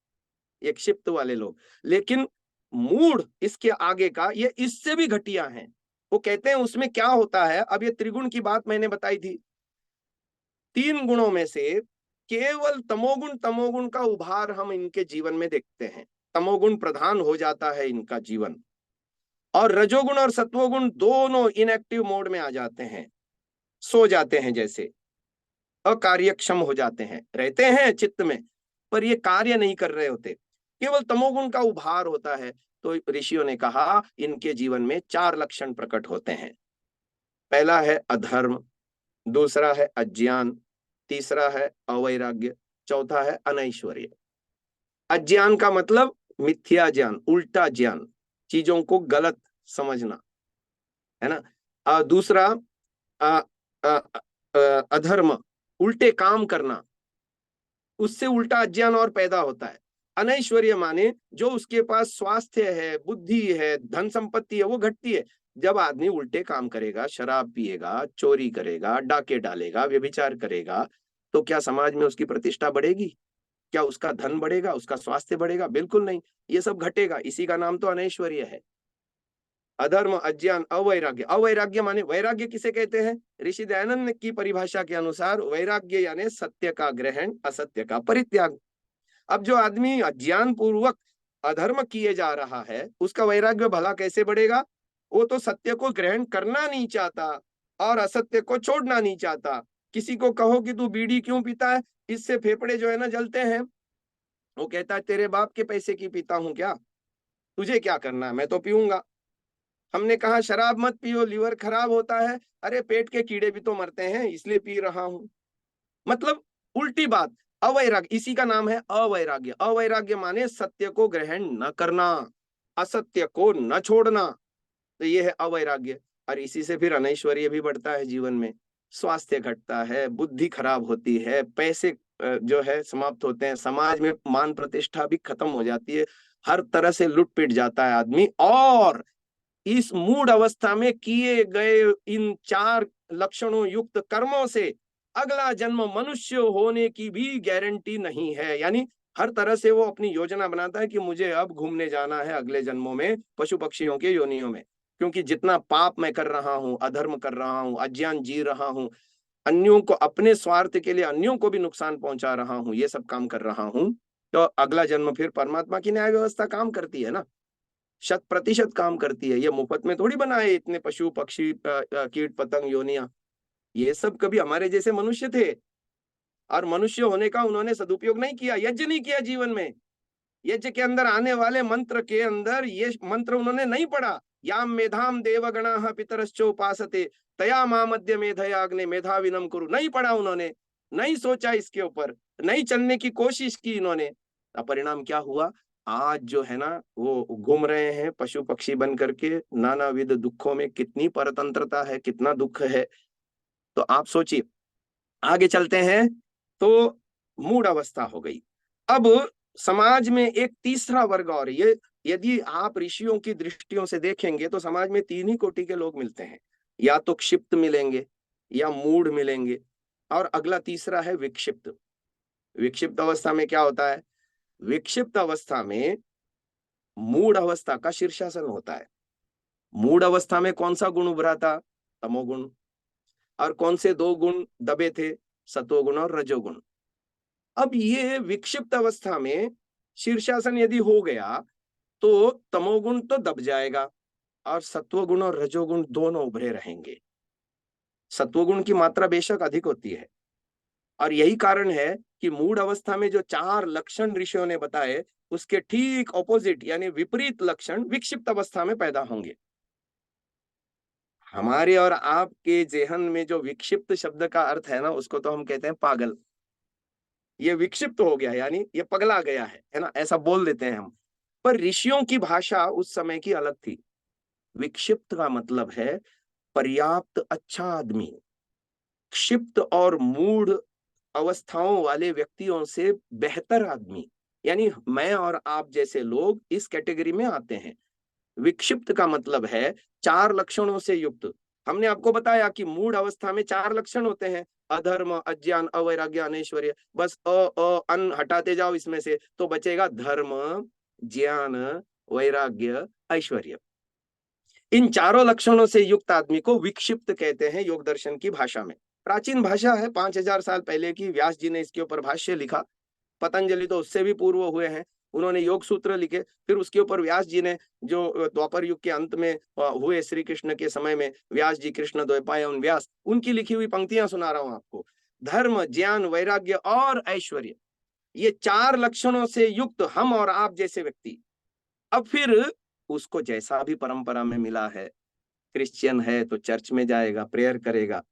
ये क्षिप्त वाले लोग। लेकिन मूढ़ इसके आगे का ये इससे भी घटिया हैं। वो कहते हैं उसमें क्या होता है, अब ये त्रिगुण की बात मैंने बताई थी, 3 गुणों में से केवल तमोगुण का उभार हम इनके जीवन में देखते हैं। तमोगुण प्रधान हो जाता है इनका जीवन, और रजोगुण और सत्वोगुण दोनों इनएक्टिव मोड में आ जाते हैं, सो जाते हैं, जैसे अकार्यक्षम हो जाते हैं, रहते हैं चित्त में पर ये कार्य नहीं कर रहे होते, केवल तमोगुण का उभार होता है। तो ऋषियों ने कहा इनके जीवन में 4 लक्षण प्रकट होते हैं। पहला है अधर्म, दूसरा है अज्ञान, तीसरा है अवैराग्य, चौथा है अनैश्वर्य। अज्ञान का मतलब मिथ्या ज्ञान, उल्टा ज्ञान, चीजों को गलत समझना, है ना। दूसरा अधर्म, उल्टे काम करना, उससे उल्टा अज्ञान और पैदा होता है। अनैश्वर्य माने जो उसके पास स्वास्थ्य है, बुद्धि है, धन संपत्ति है, वो घटती है जब आदमी उल्टे काम करेगा, शराब पिएगा, चोरी करेगा, डाके डालेगा, व्यभिचार करेगा। तो क्या समाज में उसकी प्रतिष्ठा बढ़ेगी? क्या उसका धन बढ़ेगा, उसका स्वास्थ्य बढ़ेगा? बिल्कुल नहीं, ये सब घटेगा। इसी का नाम तो अनैश्वर्य है। अधर्म, अज्ञान, अवैराग्य। अवैराग्य माने, वैराग्य किसे कहते हैं? ऋषि दयानंद की परिभाषा के अनुसार वैराग्य यानी सत्य का ग्रहण, असत्य का परित्याग। अब जो आदमी अज्ञान पूर्वक अधर्म किए जा रहा है उसका वैराग्य भला कैसे बढ़ेगा? वो तो सत्य को ग्रहण करना नहीं चाहता और असत्य को छोड़ना नहीं चाहता। किसी को कहो कि तू बीड़ी क्यों पीता है, इससे फेफड़े जो है ना जलते हैं, वो कहता है तेरे बाप के पैसे की पीता हूं क्या, तुझे क्या करना है, मैं तो पीऊंगा। हमने कहा शराब मत पियो, लीवर खराब होता है, अरे पेट के कीड़े भी तो मरते हैं इसलिए पी रहा हूं। मतलब उल्टी बात। अवैराग्य, इसी का नाम है अवैराग्य। अवैराग्य माने सत्य को ग्रहण न करना, असत्य को न छोड़ना, तो ये है अवैराग्य। और इसी से फिर अनैश्वर्य भी बढ़ता है जीवन में, स्वास्थ्य घटता है, बुद्धि खराब होती है, पैसे जो है समाप्त होते हैं, समाज में मान प्रतिष्ठा भी खत्म हो जाती है, हर तरह से लुट पिट जाता है आदमी। और इस मूढ़ अवस्था में किए गए इन 4 लक्षणों युक्त कर्मों से अगला जन्म मनुष्य होने की भी गारंटी नहीं है। यानी हर तरह से वो अपनी योजना बनाता है कि मुझे अब घूमने जाना है अगले जन्मों में पशु पक्षियों के योनियों में, क्योंकि जितना पाप मैं कर रहा हूं, अधर्म कर रहा हूं, अज्ञान जी रहा हूं, अन्यों को अपने स्वार्थ के लिए अन्यों को भी नुकसान पहुंचा रहा हूं, ये सब काम कर रहा हूं, तो अगला जन्म फिर परमात्मा की न्याय व्यवस्था काम करती है ना, 100% काम करती है। ये मुफ्त में थोड़ी बनाए इतने पशु पक्षी कीट पतंग योनियां, ये सब कभी हमारे जैसे मनुष्य थे और मनुष्य होने का उन्होंने सदुपयोग नहीं किया, यज्ञ नहीं किया जीवन में। यज्ञ के अंदर आने वाले मंत्र के अंदर ये मंत्र उन्होंने नहीं पढ़ा, याम मेधाम देवगणाः पितरश्चोपासते तया मामद्य मेधयाग्ने मेधाविनम कुरु, नहीं पढ़ा उन्होंने, नहीं सोचा इसके ऊपर, नहीं चलने की कोशिश की इन्होंने। परिणाम क्या हुआ? आज जो है ना वो घूम रहे हैं पशु पक्षी बन करके नानाविध दुखों में, कितनी परतंत्रता है, कितना दुख है। तो आप सोचिए, आगे चलते हैं तो मूढ़ अवस्था हो गई। अब समाज में एक तीसरा वर्ग और, ये यदि आप ऋषियों की दृष्टियों से देखेंगे तो समाज में 3 ही कोटि के लोग मिलते हैं, या तो क्षिप्त मिलेंगे या मूढ़ मिलेंगे, और अगला तीसरा है विक्षिप्त। विक्षिप्त अवस्था में क्या होता है? विक्षिप्त अवस्था में मूढ़ अवस्था का शीर्षासन होता है। मूढ़ अवस्था में कौन सा गुण उभरा था? तमोगुण। और कौन से दो गुण दबे थे? सत्वगुण और रजोगुण। अब ये विक्षिप्त अवस्था में शीर्षासन यदि हो गया तो तमोगुण तो दब जाएगा और सत्वगुण और रजोगुण दोनों उभरे रहेंगे। सत्वगुण की मात्रा बेशक अधिक होती है और यही कारण है कि मूढ़ अवस्था में जो 4 लक्षण ऋषियों ने बताए उसके ठीक ऑपोजिट यानी विपरीत लक्षण विक्षिप्त अवस्था में पैदा होंगे। हमारे और आपके जेहन में जो विक्षिप्त शब्द का अर्थ है ना, उसको तो हम कहते हैं पागल। ये विक्षिप्त हो गया यानी ये पगला गया है ना, ऐसा बोल देते हैं हम। पर ऋषियों की भाषा उस समय की अलग थी। विक्षिप्त का मतलब है पर्याप्त अच्छा आदमी। क्षिप्त और मूढ़ अवस्थाओं वाले व्यक्तियों से बेहतर आदमी, यानी मैं और आप जैसे लोग इस कैटेगरी में आते हैं। विक्षिप्त का मतलब है 4 लक्षणों से युक्त। हमने आपको बताया कि मूढ़ अवस्था में 4 लक्षण होते हैं, अधर्म, अज्ञान, अवैराग्य, अनैश्वर्य। बस अन हटाते जाओ इसमें से तो बचेगा धर्म, ज्ञान, वैराग्य, ऐश्वर्य। इन चारों लक्षणों से युक्त आदमी को विक्षिप्त कहते हैं योग दर्शन की भाषा में। प्राचीन भाषा है, 5000 साल पहले की। व्यास जी ने इसके ऊपर भाष्य लिखा। पतंजलि तो उससे भी पूर्व हुए हैं, उन्होंने योग सूत्र लिखे। फिर उसके ऊपर व्यास जी ने, जो द्वापर युग के अंत में हुए श्री कृष्ण के समय में, व्यास जी, कृष्ण द्वैपायन व्यास, उनकी लिखी हुई पंक्तियां सुना रहा हूं आपको। धर्म, ज्ञान, वैराग्य और ऐश्वर्य, ये 4 लक्षणों से युक्त हम और आप जैसे व्यक्ति। अब फिर उसको जैसा भी परंपरा में मिला है, क्रिश्चियन है तो चर्च में जाएगा, प्रेयर करेगा।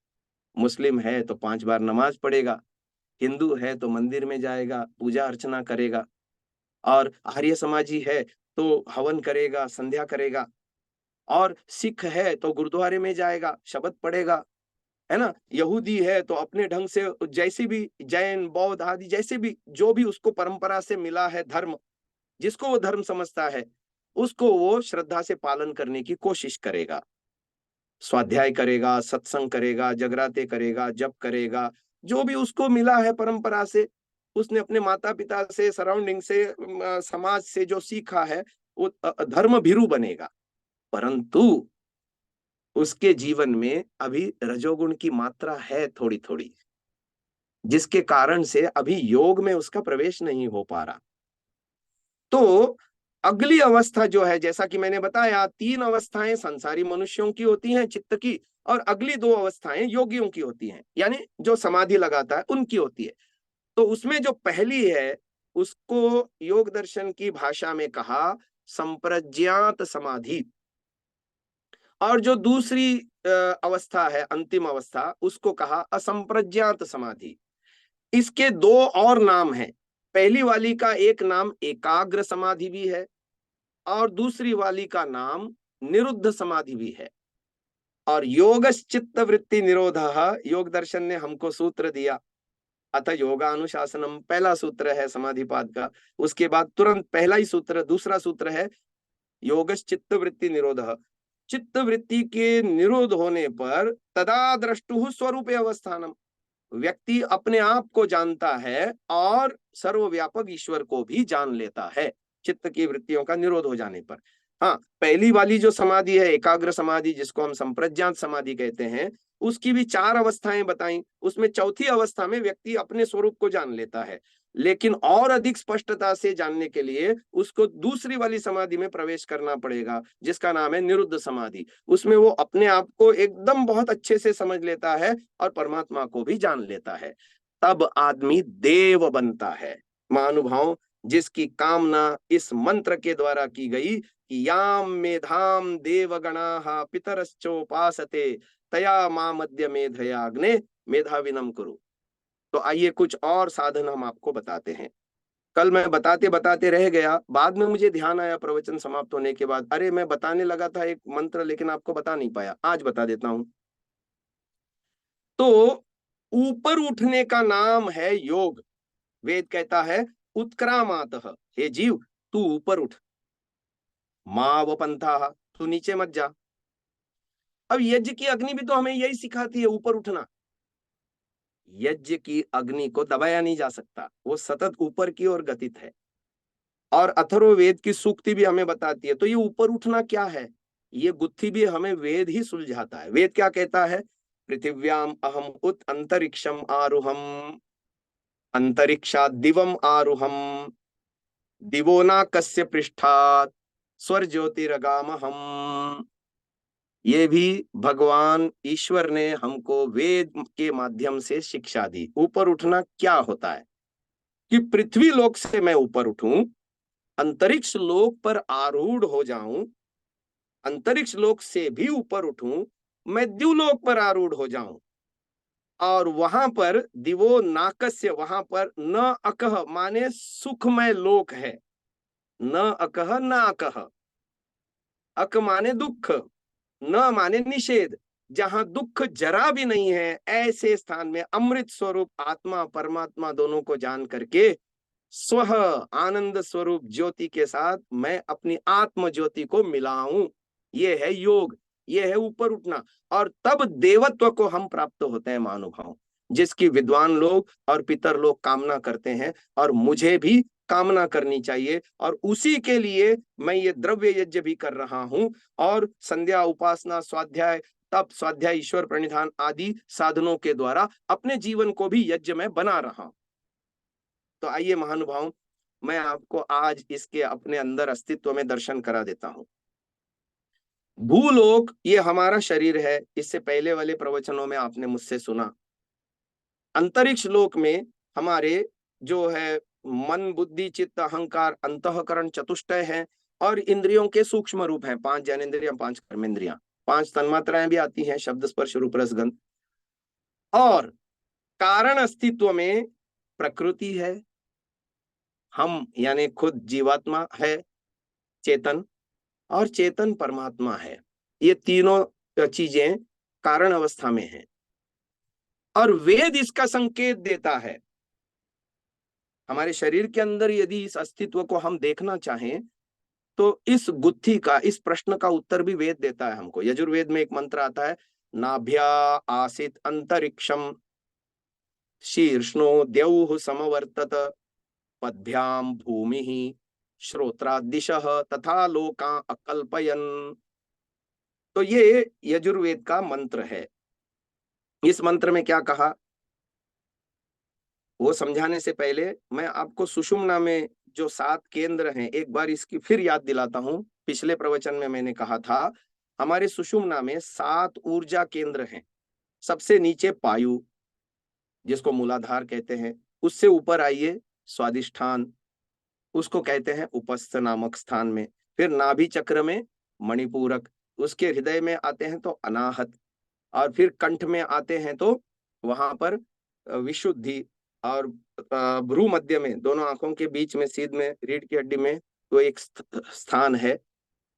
मुस्लिम है तो 5 बार नमाज पढ़ेगा। हिंदू है तो मंदिर में जाएगा, पूजा अर्चना करेगा। और आर्य समाजी है तो हवन करेगा, संध्या करेगा। और सिख है तो गुरुद्वारे में जाएगा, शब्द पढ़ेगा, है ना। यहूदी है तो अपने ढंग से, जैसे भी, जैन, बौद्ध आदि जैसे भी, जो भी उसको परंपरा से मिला है धर्म, जिसको वो धर्म समझता है, उसको वो श्रद्धा से पालन करने की कोशिश करेगा। स्वाध्याय करेगा, सत्संग करेगा, जगराते करेगा, जप करेगा, जो भी उसको मिला है परंपरा से, उसने अपने माता पिता से, सराउंडिंग से, समाज से जो सीखा है, वो धर्म भीरू बनेगा। परंतु उसके जीवन में अभी रजोगुण की मात्रा है थोड़ी थोड़ी, जिसके कारण से अभी योग में उसका प्रवेश नहीं हो पा रहा। तो अगली अवस्था जो है, जैसा कि मैंने बताया, 3 अवस्थाएं संसारी मनुष्यों की होती हैं चित्त की, और अगली 2 अवस्थाएं योगियों की होती हैं, यानी जो समाधि लगाता है उनकी होती है। तो उसमें जो पहली है उसको योग दर्शन की भाषा में कहा संप्रज्ञात समाधि, और जो दूसरी अवस्था है, अंतिम अवस्था, उसको कहा असंप्रज्ञात समाधि। इसके 2 और नाम हैं। पहली वाली का एक नाम एकाग्र समाधि भी है और दूसरी वाली का नाम निरुद्ध समाधि भी है। और योगश्चित्त वृत्ति निरोधः, योग दर्शन ने हमको सूत्र दिया। अथ योगानुशासनम पहला सूत्र है समाधिपाद का। उसके बाद तुरंत पहला ही सूत्र, दूसरा सूत्र है योगश्चित्त वृत्ति निरोधः। चित्त वृत्ति के निरोध होने पर तदा द्रष्टुः स्वरूपे अवस्थानम, व्यक्ति अपने आप को जानता है और सर्वव्यापक ईश्वर को भी जान लेता है चित्त की वृत्तियों का निरोध हो जाने पर। हाँ, पहली वाली जो समाधि है एकाग्र समाधि, जिसको हम संप्रज्ञात समाधि कहते हैं, उसकी भी 4 अवस्थाएं बताई। उसमें चौथी अवस्था में व्यक्ति अपने स्वरूप को जान लेता है, लेकिन और अधिक स्पष्टता से जानने के लिए उसको दूसरी वाली समाधि में प्रवेश करना पड़ेगा, जिसका नाम है निरुद्ध समाधि। उसमें वो अपने आप को एकदम बहुत अच्छे से समझ लेता है और परमात्मा को भी जान लेता है। तब आदमी देव बनता है। महानुभाव, जिसकी कामना इस मंत्र के द्वारा की गई कि याम मेधाम देवगणाः पितरश्चोपासते तया मामद्य मेधयाग्ने मेधाविनम कुरु। तो आइए कुछ और साधन हम आपको बताते हैं। कल मैं बताते बताते रह गया, बाद में मुझे ध्यान आया प्रवचन समाप्त होने के बाद, अरे मैं बताने लगा था एक मंत्र लेकिन आपको बता नहीं पाया, आज बता देता हूं। तो ऊपर उठने का नाम है योग। वेद कहता है उत्क्रामातः, हे जीव तू ऊपर उठ, माव पंथाः, तू नीचे मत जा। अब यज्ञ की अग्नि भी तो हमें यही सिखाती है, ऊपर उठना। यज्ञ की अग्नि को दबाया नहीं जा सकता, वो सतत ऊपर की ओर गतित है। और अथर्ववेद की सूक्ति भी हमें बताती है। तो ये ऊपर उठना क्या है, ये गुत्थी भी हमें वेद ही सुलझाता है। वेद क्या कहता है, पृथिव्याम अहम उत अंतरिक्षम आरुहम अंतरिक्षात् दिवम आरुहम दिवो नाकस्य पृष्ठात् स्वर ज्योतिरगामहम। ये भी भगवान ईश्वर ने हमको वेद के माध्यम से शिक्षा दी। ऊपर उठना क्या होता है कि पृथ्वी लोक से मैं ऊपर उठूं, अंतरिक्ष लोक पर आरूढ़ हो जाऊं, अंतरिक्ष लोक से भी ऊपर उठूं, मैं द्युलोक पर आरूढ़ हो जाऊं, और वहां पर दिवो नाकस्य, वहां पर न अकह माने सुखमय लोक है, न अकह न अकह, अक माने दुख, न माने निषेध, जहां दुख जरा भी नहीं है, ऐसे स्थान में अमृत स्वरूप आत्मा परमात्मा दोनों को जान करके स्व आनंद स्वरूप ज्योति के साथ मैं अपनी आत्म ज्योति को मिलाऊं। ये है योग, ये है ऊपर उठना। और तब देवत्व को हम प्राप्त होते हैं महानुभाव, जिसकी विद्वान लोग और पितर लोग कामना करते हैं, और मुझे भी कामना करनी चाहिए। और उसी के लिए मैं ये द्रव्य यज्ञ भी कर रहा हूं, और संध्या उपासना स्वाध्याय तप स्वाध्याय ईश्वर प्रणिधान आदि साधनों के द्वारा अपने जीवन को भी यज्ञ में बना रहा हूं। तो आइए महानुभाव, मैं आपको आज इसके अपने अंदर अस्तित्व में दर्शन करा देता हूं। भूलोक ये हमारा शरीर है, इससे पहले वाले प्रवचनों में आपने मुझसे सुना। अंतरिक्ष लोक में हमारे जो है मन बुद्धि चित्त अहंकार अंतःकरण चतुष्टय है, और इंद्रियों के सूक्ष्म रूप हैं, 5 ज्ञानेंद्रियां 5 कर्मेंद्रियां, 5 तन्मात्राएं भी आती हैं, शब्द स्पर्श रूप रस गंध। और कारण अस्तित्व में प्रकृति है, हम यानी खुद जीवात्मा है चेतन, और चेतन परमात्मा है। ये तीनों चीजें कारण अवस्था में हैं, और वेद इसका संकेत देता है। हमारे शरीर के अंदर यदि इस अस्तित्व को हम देखना चाहें, तो इस गुत्थी का, इस प्रश्न का उत्तर भी वेद देता है हमको। यजुर्वेद में एक मंत्र आता है, नाभ्या आसित अंतरिक्षम शीर्ष्णो द्यौः समवर्तत पद्भ्याम भूमि श्रोत्रादिशः तथा लोका अकल्पयन्। तो ये यजुर्वेद का मंत्र है। इस मंत्र में क्या कहा, वो समझाने से पहले मैं आपको सुषुम्ना में जो 7 केंद्र हैं, एक बार इसकी फिर याद दिलाता हूं। पिछले प्रवचन में मैंने कहा था, हमारे सुषुम्ना में 7 ऊर्जा केंद्र हैं। सबसे नीचे पायु, जिसको मूलाधार कहते हैं, उससे ऊपर आइए स्वादिष्ठान, उसको कहते हैं उपस्थ नामक स्थान में। फिर नाभि चक्र में मणिपूरक, उसके हृदय में आते हैं तो अनाहत, और फिर कंठ में आते हैं तो वहां पर विशुद्धि, और भ्रू मध्य में, दोनों आंखों के बीच में सीध में रीढ़ की हड्डी में तो एक स्थान है,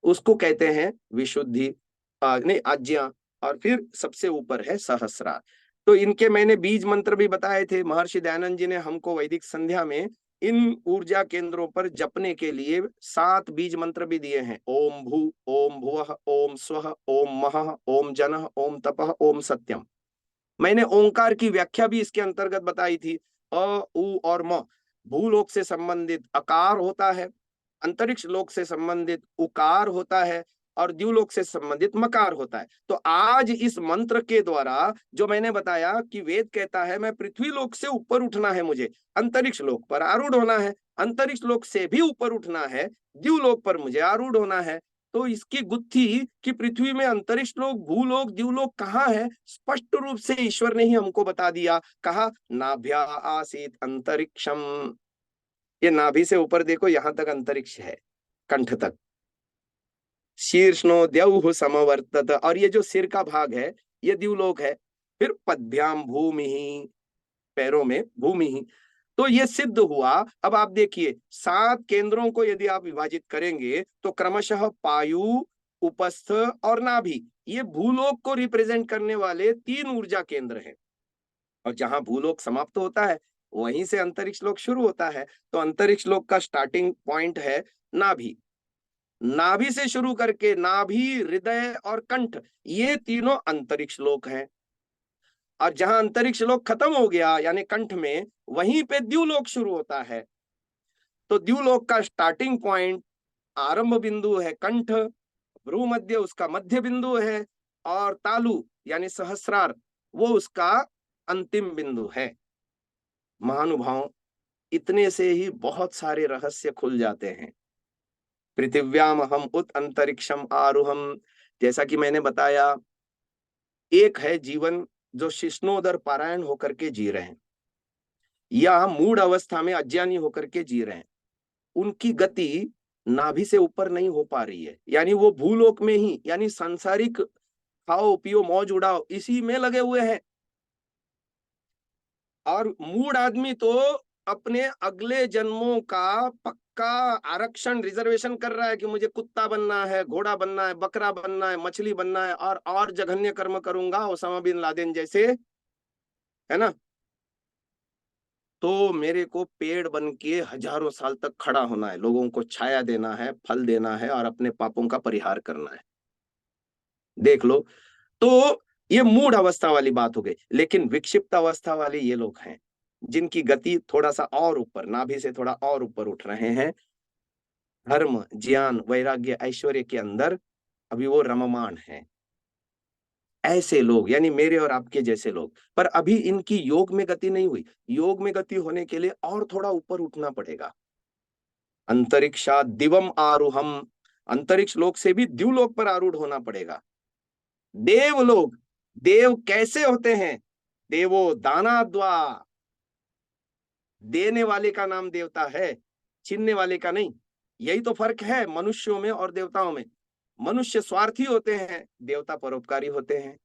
उसको कहते हैं विशुद्धि, नहीं आज्ञा। और फिर सबसे ऊपर है सहस्रार। तो इनके मैंने बीज मंत्र भी बताए थे। महर्षि दयानंद जी ने हमको वैदिक संध्या में इन ऊर्जा केंद्रों पर जपने के लिए 7 बीज मंत्र भी दिए हैं। ओम भू, ओम भुवः, ओम स्वः, ओम महः, ओम जनः, ओम तपः, ओम सत्यम। मैंने ओंकार की व्याख्या भी इसके अंतर्गत बताई थी। अ उ और म, भूलोक से संबंधित अकार होता है, अंतरिक्ष लोक से संबंधित उकार होता है, और द्युलोक से संबंधित मकार होता है। तो आज इस मंत्र के द्वारा जो मैंने बताया कि वेद कहता है मैं पृथ्वी लोक से ऊपर उठना है, मुझे अंतरिक्ष लोक पर आरूढ़ होना है, अंतरिक्ष लोक से भी ऊपर उठना है, द्युलोक पर मुझे आरूढ़ होना है। तो इसकी गुत्थी कि पृथ्वी में अंतरिक्ष लोक भूलोक द्युलोक कहाँ है, स्पष्ट रूप से ईश्वर ने ही हमको बता दिया। कहा नाभ्या आसीत अंतरिक्षम, ये नाभि से ऊपर देखो, यहां तक अंतरिक्ष है, कंठ तक। शीर्ष्णो द्यौः समवर्तत, और ये जो सिर का भाग है ये द्युलोक है। फिर पद्भ्याम भूमि, पैरों में भूमि। तो ये सिद्ध हुआ। अब आप देखिए 7 केंद्रों को यदि आप विभाजित करेंगे तो क्रमशः पायु, उपस्थ और नाभि, ये भूलोक को रिप्रेजेंट करने वाले 3 ऊर्जा केंद्र हैं। और जहां भूलोक समाप्त होता है वहीं से अंतरिक्ष लोक शुरू होता है। तो अंतरिक्ष लोक का स्टार्टिंग पॉइंट है नाभि। नाभि से शुरू करके नाभि, हृदय और कंठ, ये तीनों अंतरिक्ष लोक हैं। और जहां अंतरिक्ष लोक खत्म हो गया यानी कंठ में, वहीं पे द्युलोक शुरू होता है। तो द्युलोक का स्टार्टिंग पॉइंट, आरंभ बिंदु है कंठ, भ्रू मध्य उसका मध्य बिंदु है, और तालु यानी सहस्रार वो उसका अंतिम बिंदु है। महानुभाव, इतने से ही बहुत सारे रहस्य खुल जाते हैं। पृथिव्याम हम उत अंतरिक्षम आरुहम, जैसा कि मैंने बताया, एक है जीवन जो शिष्णोदर पारायण होकर के जी रहे हैं या मूढ़ अवस्था में अज्ञानी होकर के जी रहे हैं। उनकी गति नाभि से ऊपर नहीं हो पा रही है, यानी वो भूलोक में ही, यानी सांसारिक खाओ पियो मौज उड़ाओ इसी में लगे हुए हैं। और मूढ़ आदमी तो अपने अगले जन्मों का पक्का आरक्षण रिजर्वेशन कर रहा है कि मुझे कुत्ता बनना है, घोड़ा बनना है, बकरा बनना है, मछली बनना है, और जघन्य कर्म करूंगा ओसामा बिन लादेन जैसे, है ना। तो मेरे को पेड़ बन के हजारों साल तक खड़ा होना है, लोगों को छाया देना है, फल देना है, और अपने पापों का परिहार करना है। देख लो, तो ये मूढ़ अवस्था वाली बात हो गई। लेकिन विक्षिप्त अवस्था वाले ये लोग हैं जिनकी गति थोड़ा सा और ऊपर, नाभि से थोड़ा और ऊपर उठ रहे हैं। धर्म, ज्ञान, वैराग्य, ऐश्वर्य के अंदर अभी वो रममाण हैं। ऐसे लोग यानी मेरे और आपके जैसे लोग, पर अभी इनकी योग में गति नहीं हुई। योग में गति होने के लिए और थोड़ा ऊपर उठना पड़ेगा। अंतरिक्षा दिवम आरूहम, अंतरिक्ष लोक से भी द्युलोक पर आरूढ़ होना पड़ेगा। देवलोक, देव कैसे होते हैं? देवो दानाद्वा, देने वाले का नाम देवता है, छीनने वाले का नहीं। यही तो फर्क है मनुष्यों में और देवताओं में। मनुष्य स्वार्थी होते हैं, देवता परोपकारी होते हैं।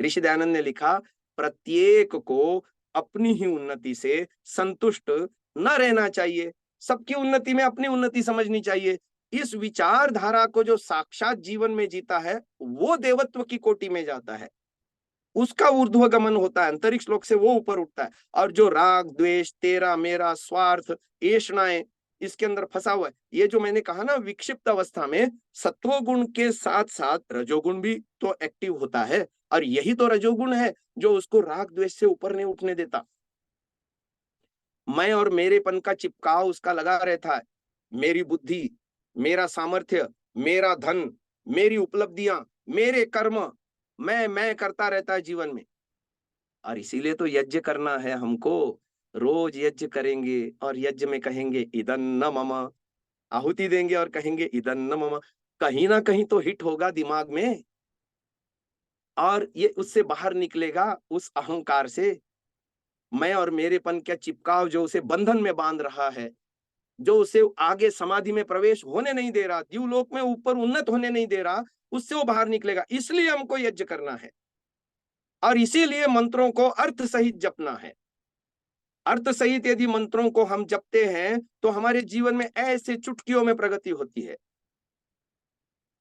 ऋषि दयानंद ने लिखा, प्रत्येक को अपनी ही उन्नति से संतुष्ट न रहना चाहिए, सबकी उन्नति में अपनी उन्नति समझनी चाहिए। इस विचारधारा को जो साक्षात जीवन में जीता है वो देवत्व की कोटि में जाता है, उसका ऊर्ध्व गमन होता है, अंतरिक्ष लोक से वो ऊपर उठता है। और जो राग द्वेष, तेरा मेरा, स्वार्थ, ऐषणाएं इसके अंदर फंसा हुआ है, ये जो मैंने कहा ना, विक्षिप्त अवस्था में सत्वगुण के साथ साथ रजोगुण भी तो एक्टिव होता है, और यही तो रजोगुण है जो उसको राग द्वेष से ऊपर नहीं उठने देता। मैं और मेरेपन का चिपकाव उसका लगा रहता है। मेरी बुद्धि, मेरा सामर्थ्य, मेरा धन, मेरी उपलब्धियां, मेरे कर्म, मैं करता रहता है जीवन में। और इसीलिए तो यज्ञ करना है हमको। रोज यज्ञ करेंगे और यज्ञ में कहेंगे इदन्न मम, आहुति देंगे और कहेंगे इदन्न मम। कहीं ना कहीं तो हिट होगा दिमाग में, और ये उससे बाहर निकलेगा उस अहंकार से। मैं और मेरेपन का चिपकाव जो उसे बंधन में बांध रहा है, जो उसे आगे समाधि में प्रवेश होने नहीं दे रहा, द्युलोक में ऊपर उन्नत होने नहीं दे रहा, उससे वो बाहर निकलेगा। इसलिए हमको यज्ञ करना है, और इसीलिए मंत्रों को अर्थ सहित जपना है। अर्थ सहित यदि मंत्रों को हम जपते हैं तो हमारे जीवन में ऐसे चुटकियों में प्रगति होती है।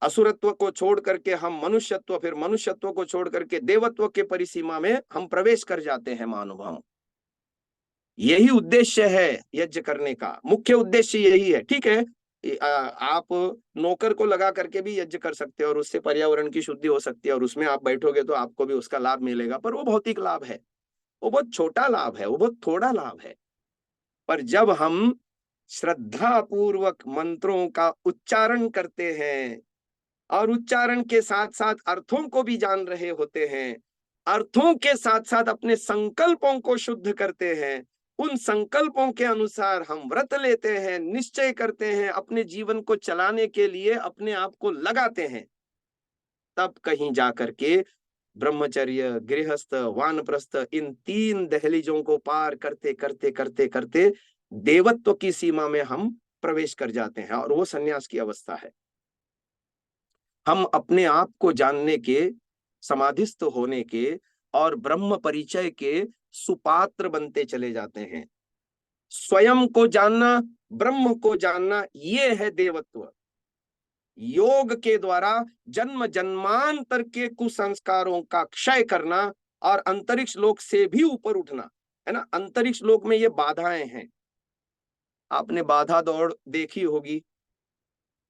असुरत्व को छोड़ करके हम मनुष्यत्व, फिर मनुष्यत्व को छोड़ करके देवत्व के परिसीमा में हम प्रवेश कर जाते हैं महानुभाव। यही उद्देश्य है यज्ञ करने का, मुख्य उद्देश्य यही है। ठीक है, आप नौकर को लगा करके भी यज्ञ कर सकते हो और उससे पर्यावरण की शुद्धि हो सकती है, और उसमें आप बैठोगे तो आपको भी उसका लाभ मिलेगा, पर वो भौतिक लाभ है, वो बहुत छोटा लाभ है, वो बहुत थोड़ा लाभ है। पर जब हम श्रद्धा पूर्वक मंत्रों का उच्चारण करते हैं और उच्चारण के साथ साथ अर्थों को भी जान रहे होते हैं, अर्थों के साथ साथ अपने संकल्पों को शुद्ध करते हैं, उन संकल्पों के अनुसार हम व्रत लेते हैं, निश्चय करते हैं, अपने जीवन को चलाने के लिए अपने आप को लगाते हैं, तब कहीं जाकर के ब्रह्मचर्य, गृहस्थ, वानप्रस्थ, इन 3 दहलीजों को पार करते करते करते करते देवत्व की सीमा में हम प्रवेश कर जाते हैं, और वो संन्यास की अवस्था है। हम अपने आप को जानने के, समाधिस्थ होने के और ब्रह्म परिचय के सुपात्र बनते चले जाते हैं। स्वयं को जानना, ब्रह्म को जानना, ये है देवत्व। योग के द्वारा जन्म जन्मांतर के कुसंस्कारों का क्षय करना और अंतरिक्ष लोक से भी ऊपर उठना, है ना। अंतरिक्ष लोक में ये बाधाएं हैं। आपने बाधा दौड़ देखी होगी,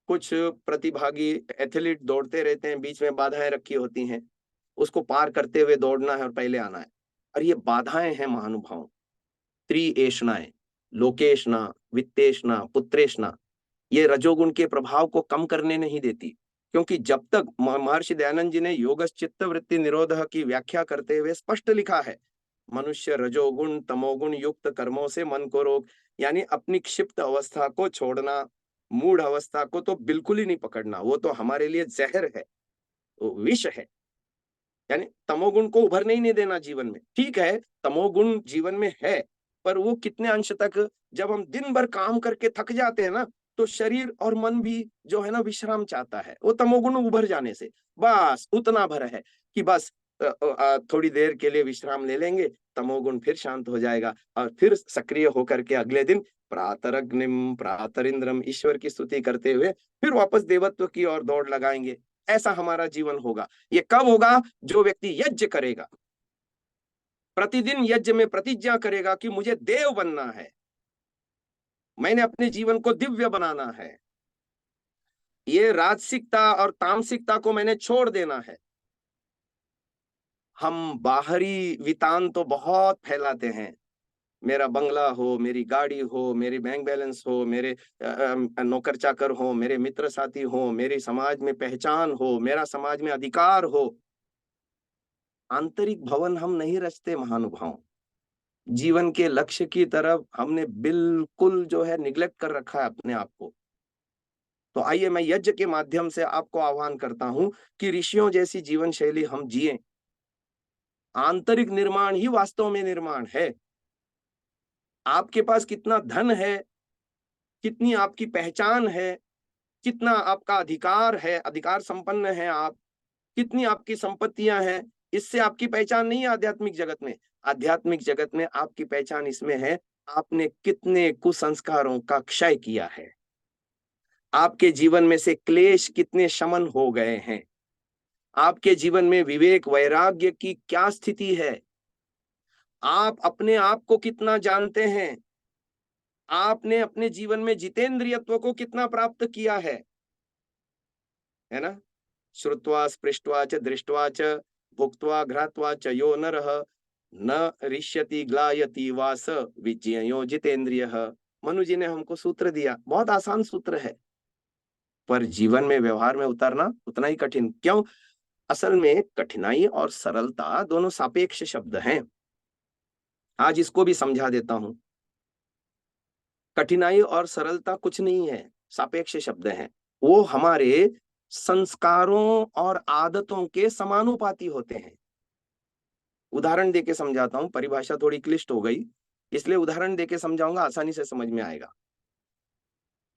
कुछ प्रतिभागी एथलीट दौड़ते रहते हैं, बीच में बाधाएं रखी होती हैं, उसको पार करते हुए दौड़ना है और पहले आना है। और ये बाधाएं हैं महानुभाव, त्रिएषणाएं, लोकेशना, वित्तेशना, पुत्रेशना, ये रजोगुण के प्रभाव को कम करने नहीं देती। क्योंकि जब तक महर्षि दयानंद जी ने योगश्चित्त वृत्ति निरोधः की व्याख्या करते हुए स्पष्ट लिखा है, मनुष्य रजोगुण तमोगुण युक्त कर्मों से मन को रोक, यानी अपनी क्षिप्त अवस्था को छोड़ना, मूढ़ अवस्था को तो बिल्कुल ही नहीं पकड़ना, वो तो हमारे लिए जहर है, वो विष है। यानी तमोगुण को उभरने ही नहीं देना जीवन में। ठीक है, तमोगुण जीवन में है, पर वो कितने अंश तक, जब हम दिन भर काम करके थक जाते हैं ना, तो शरीर और मन भी जो है ना विश्राम चाहता है, वो तमोगुण उभर जाने से बस उतना भर है कि बस थोड़ी देर के लिए विश्राम ले लेंगे, तमोगुण फिर शांत हो जाएगा और फिर सक्रिय होकर के अगले दिन प्रातरग्निम प्रातरिंद्रम ईश्वर की स्तुति करते हुए फिर वापस देवत्व की ओर दौड़ लगाएंगे। ऐसा हमारा जीवन होगा। ये कब होगा? जो व्यक्ति यज्ञ करेगा, प्रतिदिन यज्ञ में प्रतिज्ञा करेगा कि मुझे देव बनना है, मैंने अपने जीवन को दिव्य बनाना है, ये राजसिकता और तामसिकता को मैंने छोड़ देना है। हम बाहरी वितान तो बहुत फैलाते हैं, मेरा बंगला हो, मेरी गाड़ी हो, मेरी बैंक बैलेंस हो, मेरे नौकर चाकर हो, मेरे मित्र साथी हो, मेरी समाज में पहचान हो, मेरा समाज में अधिकार हो। आंतरिक भवन हम नहीं रचते महानुभाव। जीवन के लक्ष्य की तरफ हमने बिल्कुल जो है निग्लेक्ट कर रखा है अपने आप को। तो आइए मैं यज्ञ के माध्यम से आपको आह्वान करता हूं कि ऋषियों जैसी जीवन शैली हम जिए। आंतरिक निर्माण ही वास्तव में निर्माण है। आपके पास कितना धन है, कितनी आपकी पहचान है, कितना आपका अधिकार है, अधिकार संपन्न है आप, कितनी आपकी संपत्तियां हैं, इससे आपकी पहचान नहीं है आध्यात्मिक जगत में। आध्यात्मिक जगत में आपकी पहचान इसमें है, आपने कितने कुसंस्कारों का क्षय किया है, आपके जीवन में से क्लेश कितने शमन हो गए हैं, आपके जीवन में विवेक वैराग्य की क्या स्थिति है, आप अपने आप को कितना जानते हैं, आपने अपने जीवन में जितेंद्रियत्व को कितना प्राप्त किया है ना? श्रुत्वा स्पृष्ट्वा च दृष्ट्वा च भुक्त्वा घ्रात्वा च यो नरः न रिष्यति ग्लायति वास विज्ञेयो जितेंद्रियः। मनु जी ने हमको सूत्र दिया, बहुत आसान सूत्र है, पर जीवन में व्यवहार में उतारना उतना ही कठिन। क्यों? असल में कठिनाई और सरलता दोनों सापेक्ष शब्द हैं। आज इसको भी समझा देता हूं। कठिनाई और सरलता कुछ नहीं है, सापेक्ष शब्द हैं। वो हमारे संस्कारों और आदतों के समानुपाती होते हैं। उदाहरण देके समझाता हूं, परिभाषा थोड़ी क्लिष्ट हो गई, इसलिए उदाहरण देके समझाऊंगा, आसानी से समझ में आएगा।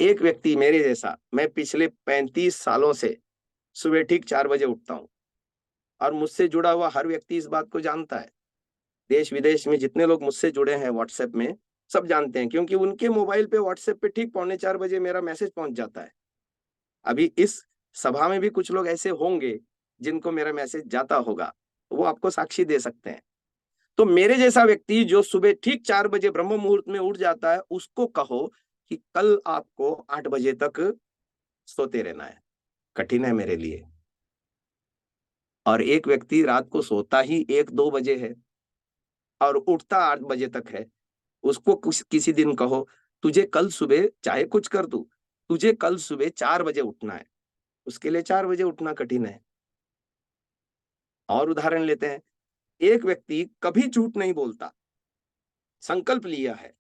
एक व्यक्ति मेरे जैसा, मैं पिछले 35 सालों से सुबह ठीक 4 बजे उठता हूं और मुझसे जुड़ा हुआ हर व्यक्ति इस बात को जानता है। देश विदेश में जितने लोग मुझसे जुड़े हैं व्हाट्सएप में, सब जानते हैं, क्योंकि उनके मोबाइल पे व्हाट्सएप पे ठीक 3:45 बजे मेरा मैसेज पहुंच जाता है। अभी इस सभा में भी कुछ लोग ऐसे होंगे जिनको मेरा मैसेज जाता होगा, वो आपको साक्षी दे सकते हैं। तो मेरे जैसा व्यक्ति जो सुबह ठीक 4 बजे ब्रह्म मुहूर्त में उठ जाता है, उसको कहो कि कल आपको 8 बजे तक सोते रहना है, कठिन है मेरे लिए। और एक व्यक्ति रात को सोता ही 1-2 बजे है और उठता 8 बजे तक है, उसको किसी दिन कहो तुझे कल सुबह चाहे कुछ कर तू, तुझे कल सुबह 4 बजे उठना है, उसके लिए 4 बजे उठना कठिन है। और उदाहरण लेते हैं, एक व्यक्ति कभी झूठ नहीं बोलता, संकल्प लिया है,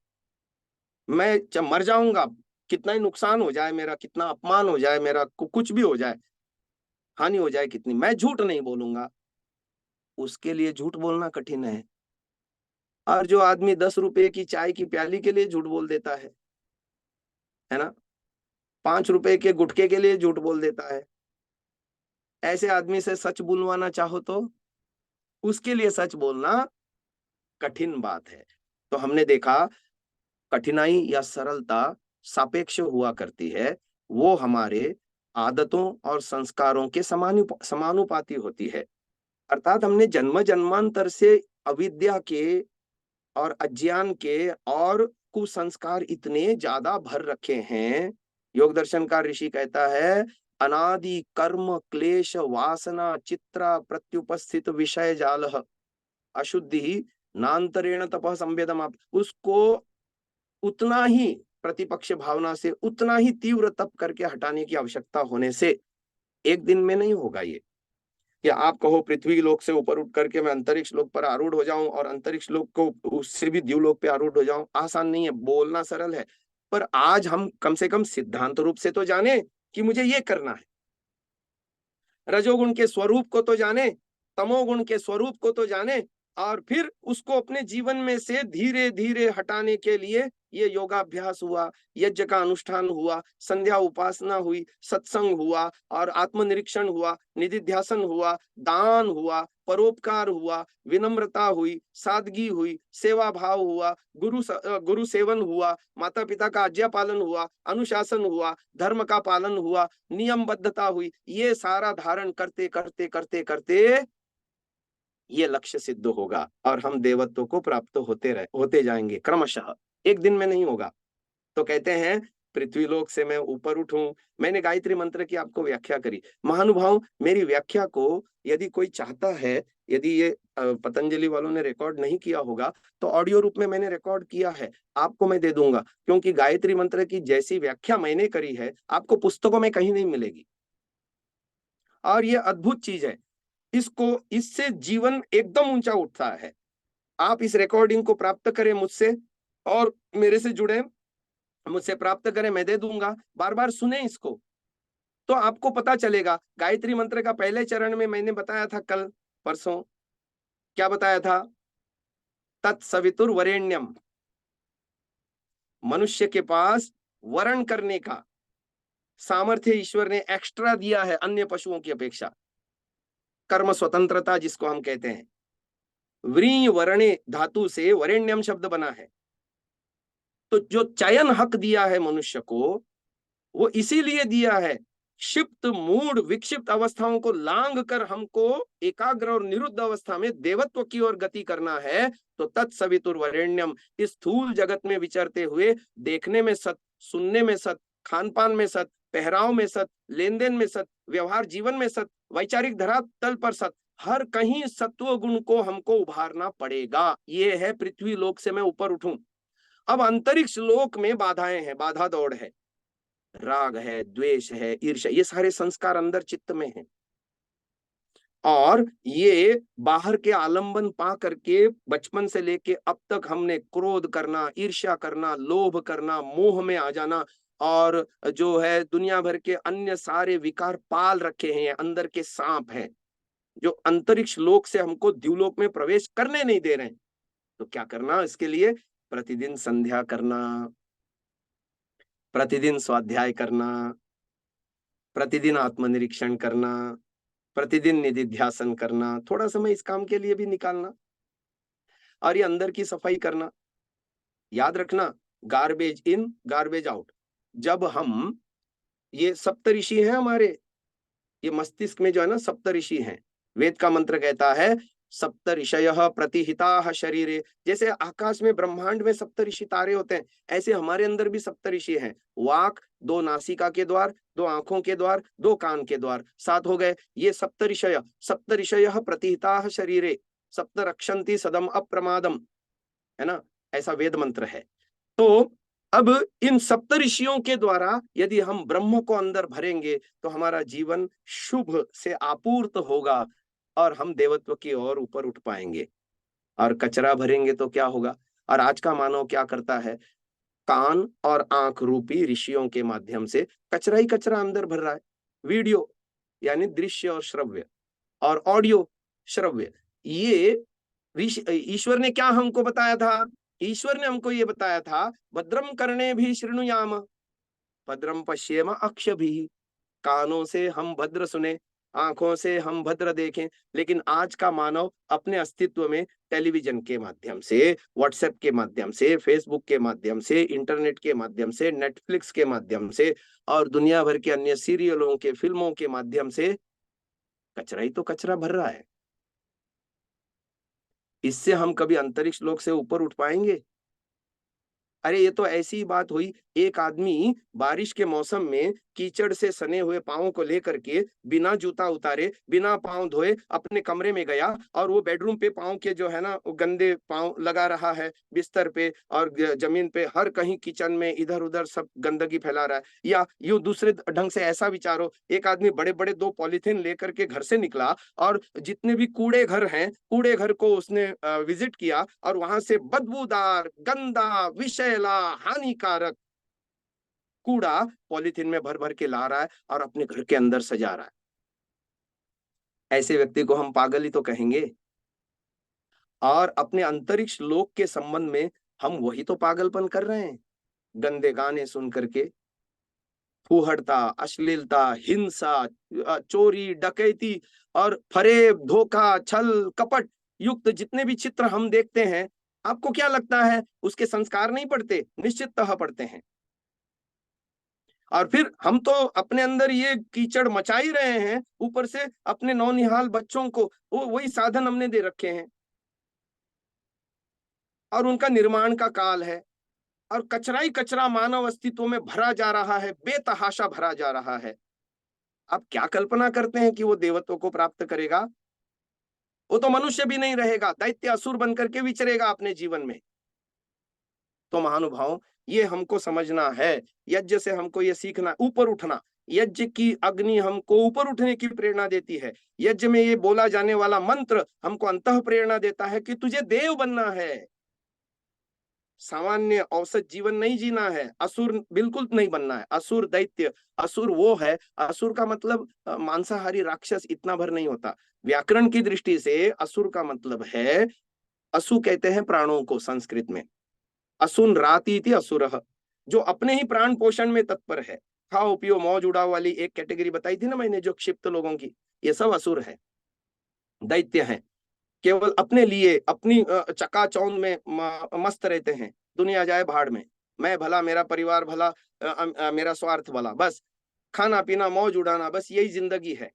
मैं जब मर जाऊंगा, कितना ही नुकसान हो जाए मेरा, कितना अपमान हो जाए मेरा, कुछ भी हो जाए, हानि हो जाए कितनी, मैं झूठ नहीं बोलूंगा, उसके लिए झूठ बोलना कठिन है। और जो आदमी 10 रुपए की चाय की प्याली के लिए झूठ बोल देता है ना, 5 रुपए के गुटखे के लिए झूठ बोल देता है, ऐसे आदमी से सच बुलवाना चाहो तो उसके लिए सच बोलना कठिन बात है। तो हमने देखा कठिनाई या सरलता सापेक्ष हुआ करती है, वो हमारे आदतों और संस्कारों के समानुपाती होती है। अर्थात हमने जन्म जन्मांतर से अविद्या के और अज्ञान के और कुसंस्कार इतने ज्यादा भर रखे हैं। योग दर्शन का ऋषि कहता है, अनादि कर्म क्लेश वासना चित्रा प्रत्युपस्थित विषय जाल अशुद्धि नान्तरेण तपः संवेदम। उसको उतना ही प्रतिपक्ष भावना से उतना ही तीव्र तप करके हटाने की आवश्यकता होने से एक दिन में नहीं होगा ये। कि आप कहो पृथ्वी लोक से ऊपर उठ करके मैं अंतरिक्ष लोक पर आरूढ़ हो जाऊं और अंतरिक्ष लोक को उससे भी द्युलोक पे आरूढ़ हो जाऊं, आसान नहीं है। बोलना सरल है, पर आज हम कम से कम सिद्धांत रूप से तो जाने कि मुझे ये करना है। रजोगुण के स्वरूप को तो जाने, तमोगुण के स्वरूप को तो जाने, और फिर उसको अपने जीवन में से धीरे धीरे हटाने के लिए ये योगाभ्यास हुआ, यज्ञ का अनुष्ठान हुआ, संध्या उपासना हुई, सत्संग हुआ और आत्मनिरीक्षण हुआ, निधिध्यासन हुआ, दान हुआ, परोपकार हुआ, विनम्रता हुई, सादगी हुई, सेवा भाव हुआ, गुरु सेवन हुआ, माता पिता का आज्ञा पालन हुआ, अनुशासन हुआ, धर्म का पालन हुआ, नियमबद्धता हुई। ये सारा धारण करते करते करते करते ये लक्ष्य सिद्ध होगा और हम देवत्व को प्राप्त होते जाएंगे क्रमशः, एक दिन में नहीं होगा। तो कहते हैं पृथ्वी लोक से मैं ऊपर उठूं। मैंने गायत्री मंत्र की आपको व्याख्या करी। महानुभाव, मेरी व्याख्या को यदि कोई चाहता है, यदि ये पतंजलि वालों ने रिकॉर्ड नहीं किया होगा तो ऑडियो रूप में मैंने रिकॉर्ड किया है, आपको मैं दे दूंगा, क्योंकि गायत्री मंत्र की जैसी व्याख्या मैंने करी है आपको पुस्तकों में कहीं नहीं मिलेगी। और ये अद्भुत चीज है, इससे जीवन एकदम ऊंचा उठता है। आप इस रिकॉर्डिंग को प्राप्त करें मुझसे और मेरे से जुड़े, मुझसे प्राप्त करें, मैं दे दूंगा। बार बार सुने इसको तो आपको पता चलेगा। गायत्री मंत्र का पहले चरण में मैंने बताया था कल परसों, क्या बताया था? तत्सवितुर्वरेण्यम। मनुष्य के पास वरण करने का सामर्थ्य ईश्वर ने एक्स्ट्रा दिया है अन्य पशुओं की अपेक्षा, कर्म स्वतंत्रता जिसको हम कहते हैं। व्री वर्णे धातु से वरेण्यम शब्द बना है। तो जो चयन हक दिया है मनुष्य को, वो इसीलिए दिया है, क्षिप्त मूड विक्षिप्त अवस्थाओं को लांग कर हमको एकाग्र और निरुद्ध अवस्था में देवत्व की ओर गति करना है। तो तत्सवितुर्वरेण्यम, इस स्थूल जगत में विचरते हुए देखने में सत, सुनने में सत, खान पान में सत, पहराव में सत, लेन देन में सत, व्यवहार जीवन में सत, वैचारिक धरातल पर सत, हर कहीं सत्व गुण को हमको उभारना पड़ेगा। ये है पृथ्वी लोक से मैं ऊपर उठूं। अब अंतरिक्ष लोक में बाधाएं हैं, बाधा दौड़ है, राग है, द्वेष है, ईर्ष्या, ये सारे संस्कार अंदर चित्त में हैं। और ये बाहर के आलंबन पा करके बचपन से लेके अब तक हमने क्रोध करना, ईर्ष्या करना, लोभ करना, मोह में आ जाना और जो है दुनिया भर के अन्य सारे विकार पाल रखे हैं, अंदर के सांप हैं जो अंतरिक्ष लोक से हमको द्युलोक में प्रवेश करने नहीं दे रहे हैं। तो क्या करना इसके लिए? प्रतिदिन संध्या करना, प्रतिदिन स्वाध्याय करना, प्रतिदिन आत्मनिरीक्षण करना, प्रतिदिन निधिध्यासन करना, थोड़ा समय इस काम के लिए भी निकालना, और ये अंदर की सफाई करना। याद रखना, गार्बेज इन गार्बेज आउट। जब हम, ये सप्तऋषि हैं हमारे, ये मस्तिष्क में जो है ना सप्तऋषि हैं। वेद का मंत्र कहता है सप्तऋषयः प्रतिहिताः शरीरे। जैसे आकाश में ब्रह्मांड में सप्तऋषि तारे होते हैं, ऐसे हमारे अंदर भी सप्तऋषि हैं। वाक, 2 नासिका के द्वार, 2 आंखों के द्वार, 2 कान के द्वार, 7 हो गए। ये सप्तऋषयः प्रतिहिताः शरीरे सप्त रक्षन्ति सदम अप्रमादम, है ना, ऐसा वेद मंत्र है। तो अब इन सप्तऋषियों के द्वारा यदि हम ब्रह्म को अंदर भरेंगे तो हमारा जीवन शुभ से आपूर्त होगा और हम देवत्व की ओर ऊपर उठ पाएंगे। और कचरा भरेंगे तो क्या होगा? और आज का मानव क्या करता है? कान और आंख रूपी ऋषियों के माध्यम से कचरा ही कचरा अंदर भर रहा है। वीडियो यानी दृश्य और श्रव्य, और ऑडियो श्रव्य। ये ईश्वर ने क्या हमको बताया था? ईश्वर ने हमको ये बताया था, भद्रम करणे भी शृणुयाम भद्रम पश्येम अक्षभिः। कानों से हम भद्र सुने, आंखों से हम भद्र देखें। लेकिन आज का मानव अपने अस्तित्व में टेलीविजन के माध्यम से, व्हाट्सएप के माध्यम से, फेसबुक के माध्यम से, इंटरनेट के माध्यम से, नेटफ्लिक्स के माध्यम से और दुनिया भर के अन्य सीरियलों के, फिल्मों के माध्यम से कचरा ही तो कचरा भर रहा है। इससे हम कभी अंतरिक्ष लोक से ऊपर उठ पाएंगे? अरे ये तो ऐसी बात हुई, एक आदमी बारिश के मौसम में कीचड़ से सने हुए पांवों को लेकर के बिना जूता उतारे, बिना पांव धोए अपने कमरे में गया, और वो बेडरूम पे पांव के जो है ना वो गंदे पांव लगा रहा है, बिस्तर पे और जमीन पे, हर कहीं किचन में इधर उधर सब गंदगी फैला रहा है। या यूं दूसरे ढंग से ऐसा विचारो, एक आदमी बड़े बड़े 2 पॉलीथीन लेकर के घर से निकला, और जितने भी कूड़े घर हैं, कूड़े घर को उसने विजिट किया, और वहां से बदबूदार, गंदा, विषैला, हानिकारक कूड़ा पॉलीथीन में भर भर के ला रहा है और अपने घर के अंदर सजा रहा है। ऐसे व्यक्ति को हम पागल ही तो कहेंगे। और अपने अंतरिक्ष लोक के संबंध में हम वही तो पागलपन कर रहे हैं, गंदे गाने सुन करके, फूहड़ता, अश्लीलता, हिंसा, चोरी, डकैती और फरेब, धोखा, छल, कपट युक्त जितने भी चित्र हम देखते हैं, आपको क्या लगता है उसके संस्कार नहीं पड़ते? निश्चिततः पड़ते हैं। और फिर हम तो अपने अंदर ये कीचड़ मचा ही रहे हैं, ऊपर से अपने नौनिहाल बच्चों को वही साधन हमने दे रखे हैं, और उनका निर्माण का काल है, और कचरा ही कचरा मानव अस्तित्व में भरा जा रहा है, बेतहाशा भरा जा रहा है। आप क्या कल्पना करते हैं कि वो देवत्व को प्राप्त करेगा? वो तो मनुष्य भी नहीं रहेगा, दैत्य असुर बनकर के विचरेगा अपने जीवन में। तो महानुभाव, ये हमको समझना है, यज्ञ से हमको ये सीखना, ऊपर उठना। यज्ञ की अग्नि हमको ऊपर उठने की प्रेरणा देती है। यज्ञ में ये बोला जाने वाला मंत्र हमको अंतः प्रेरणा देता है कि तुझे देव बनना है, सामान्य औसत जीवन नहीं जीना है, असुर बिल्कुल नहीं बनना है। असुर, दैत्य, असुर वो है, असुर का मतलब मांसाहारी राक्षस इतना भर नहीं होता। व्याकरण की दृष्टि से असुर का मतलब है, असु कहते हैं प्राणों को संस्कृत में, असुन राती थी असुरः, जो अपने ही प्राण पोषण में तत्पर है। खाओ पियो मौज उड़ाओ वाली एक कैटेगरी बताई थी ना मैंने, जो क्षिप्त लोगों की, ये सब असुर है, दैत्य हैं। केवल अपने लिए, अपनी चकाचौंध में मस्त रहते हैं, दुनिया जाए भाड़ में, मैं भला, मेरा परिवार भला, मेरा स्वार्थ भला, बस खाना पीना मौज उड़ाना, बस यही जिंदगी है।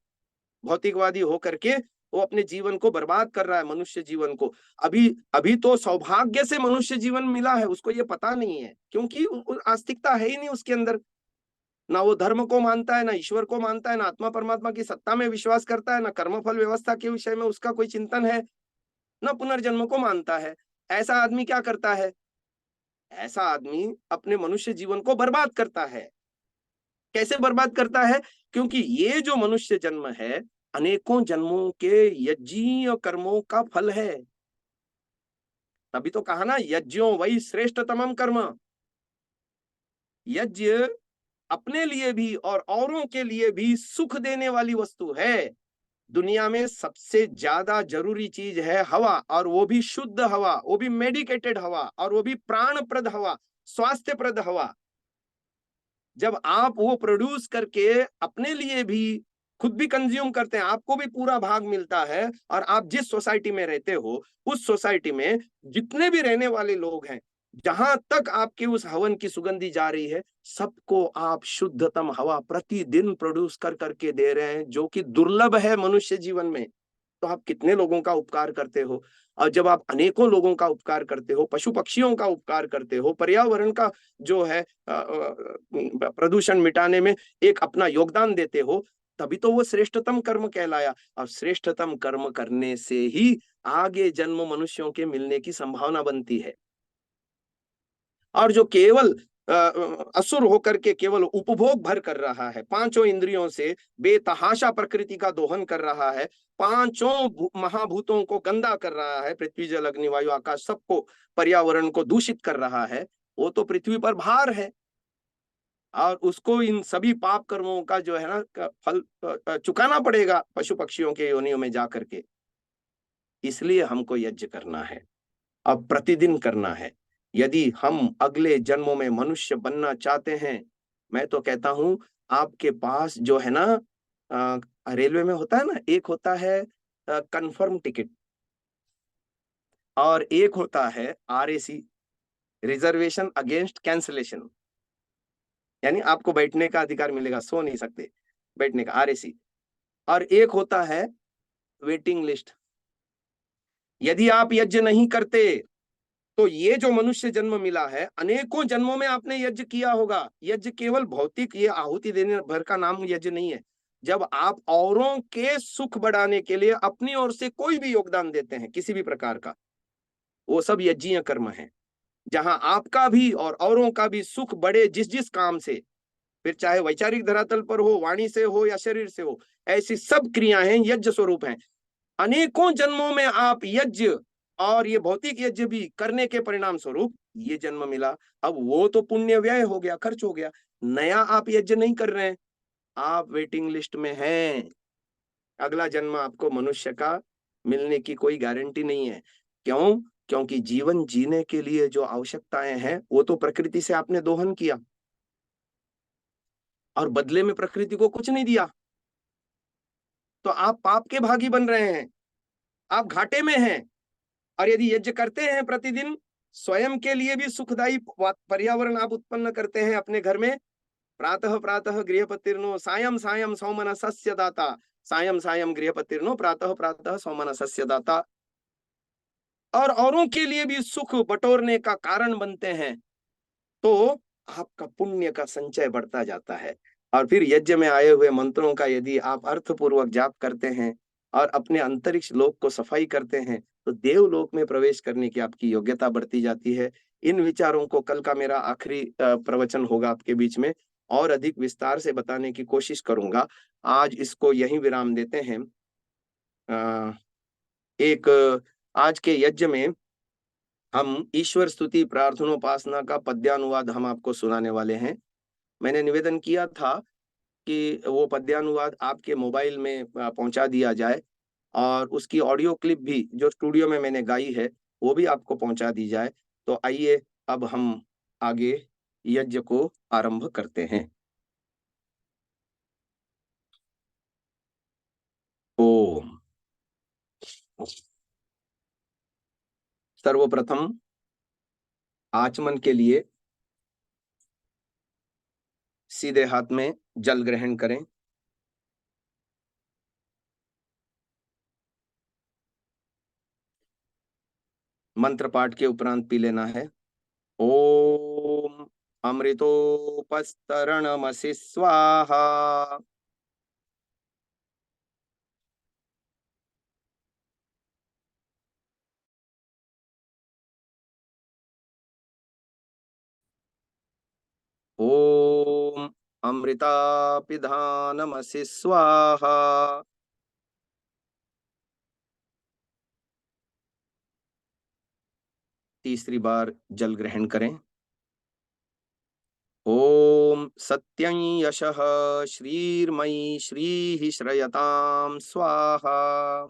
भौतिकवादी होकर के वो अपने जीवन को बर्बाद कर रहा है, मनुष्य जीवन को। अभी अभी तो सौभाग्य से मनुष्य जीवन मिला है, उसको ये पता नहीं है, क्योंकि आस्तिकता है ही नहीं उसके अंदर। ना वो धर्म को मानता है, ना ईश्वर को मानता है, ना आत्मा परमात्मा की सत्ता में विश्वास करता है, ना कर्मफल व्यवस्था के विषय में उसका कोई चिंतन है, ना पुनर्जन्म को मानता है। ऐसा आदमी क्या करता है? ऐसा आदमी अपने मनुष्य जीवन को बर्बाद करता है। कैसे बर्बाद करता है? क्योंकि ये जो मनुष्य जन्म है, अनेकों जन्मों के यज्ञीय कर्मों का फल है। तभी तो कहा ना, यज्ञों वही श्रेष्ठतमम कर्म। यज्ञ अपने लिए भी और औरों के लिए भी सुख देने वाली वस्तु है। दुनिया में सबसे ज्यादा जरूरी चीज है हवा, और वो भी शुद्ध हवा, वो भी मेडिकेटेड हवा, और वो भी प्राणप्रद हवा, स्वास्थ्यप्रद हवा। जब आप वो प्रोड्यूस करके अपने लिए भी खुद भी कंज्यूम करते हैं, आपको भी पूरा भाग मिलता है, और आप जिस सोसाइटी में रहते हो उस सोसाइटी में जितने भी रहने वाले लोग हैं, जहां तक आपके उस हवन की सुगंधी जा रही है, सबको आप शुद्धतम हवा प्रतिदिन प्रोड्यूस कर करके दे रहे हैं, जो कि दुर्लभ है मनुष्य जीवन में। तो आप कितने लोगों का उपकार करते हो। और जब आप अनेकों लोगों का उपकार करते हो, पशु पक्षियों का उपकार करते हो, पर्यावरण का जो है प्रदूषण मिटाने में एक अपना योगदान देते हो, तभी तो वो श्रेष्ठतम कर्म कहलाया। और श्रेष्ठतम कर्म करने से ही आगे जन्म मनुष्यों के मिलने की संभावना बनती है। और जो केवल असुर होकर के केवल उपभोग भर कर रहा है, पांचों इंद्रियों से बेतहाशा प्रकृति का दोहन कर रहा है, पांचों महाभूतों को गंदा कर रहा है, पृथ्वी जल अग्नि वायु आकाश सबको, पर्यावरण को दूषित कर रहा है, वो तो पृथ्वी पर भार है। और उसको इन सभी पाप कर्मों का जो है ना फल चुकाना पड़ेगा पशु पक्षियों के योनियों में जा करके। इसलिए हमको यज्ञ करना है, अब प्रतिदिन करना है। यदि हम अगले जन्मों में मनुष्य बनना चाहते हैं, मैं तो कहता हूं आपके पास जो है ना, रेलवे में होता है ना, एक होता है कंफर्म टिकट, और एक होता है आरएसी, रिजर्वेशन अगेंस्ट कैंसलेशन, यानी आपको बैठने का अधिकार मिलेगा, सो नहीं सकते, बैठने का, आरएसी। और एक होता है वेटिंग लिस्ट। यदि आप यज्ञ नहीं करते तो ये जो मनुष्य जन्म मिला है, अनेकों जन्मों में आपने यज्ञ किया होगा। यज्ञ केवल भौतिक ये आहुति देने भर का नाम यज्ञ नहीं है। जब आप औरों के सुख बढ़ाने के लिए अपनी ओर से कोई भी योगदान देते हैं किसी भी प्रकार का, वो सब यज्ञीय कर्म है, जहां आपका भी और औरों का भी सुख बढ़े जिस जिस काम से, फिर चाहे वैचारिक धरातल पर हो, वाणी से हो या शरीर से हो, ऐसी सब क्रियाएं यज्ञ स्वरूप हैं। अनेकों जन्मों में आप यज्ञ और ये भौतिक यज्ञ भी करने के परिणाम स्वरूप ये जन्म मिला। अब वो तो पुण्य व्यय हो गया, खर्च हो गया। नया आप यज्ञ नहीं कर रहे हैं, आप वेटिंग लिस्ट में हैं। अगला जन्म आपको मनुष्य का मिलने की कोई गारंटी नहीं है। क्यों? क्योंकि जीवन जीने के लिए जो आवश्यकताएं हैं वो तो प्रकृति से आपने दोहन किया और बदले में प्रकृति को कुछ नहीं दिया। तो आप पाप के भागी बन रहे हैं, आप घाटे में हैं। और यदि यज्ञ करते हैं प्रतिदिन, स्वयं के लिए भी सुखदायी पर्यावरण आप उत्पन्न करते हैं अपने घर में। प्रातः प्रातः गृहपतिर्नो सायं सायं सौमनसस्य दाता, सायं सायं गृहपतिर्नो प्रातः प्रातः सौमनसस्य दाता, और औरों के लिए भी सुख बटोरने का कारण बनते हैं, तो आपका पुण्य का संचय बढ़ता जाता है। और फिर यज्ञ में आए हुए मंत्रों का यदि आप अर्थपूर्वक जाप करते हैं और अपने अंतरिक्ष लोक को सफाई करते हैं, तो देवलोक में प्रवेश करने की आपकी योग्यता बढ़ती जाती है। इन विचारों को कल का मेरा आखिरी प्रवचन होगा आपके बीच में, और अधिक विस्तार से बताने की कोशिश करूंगा। आज इसको यहीं विराम देते हैं। एक आज के यज्ञ में हम ईश्वर स्तुति प्रार्थनोपासना का पद्यानुवाद हम आपको सुनाने वाले हैं। मैंने निवेदन किया था कि वो पद्यानुवाद आपके मोबाइल में पहुंचा दिया जाए, और उसकी ऑडियो क्लिप भी जो स्टूडियो में मैंने गाई है वो भी आपको पहुंचा दी जाए। तो आइए अब हम आगे यज्ञ को आरंभ करते हैं। ओम। सर्वप्रथम आचमन के लिए सीधे हाथ में जल ग्रहण करें। मंत्र पाठ के उपरांत पी लेना है। ओम अमृतोपस्तरणमसि स्वाहा। ओम अमृतापिधानमसि स्वाहा। तीसरी बार जल ग्रहण करें। ओम सत्यं यशः श्रीर्मयी श्रीः श्रयतां स्वाहा।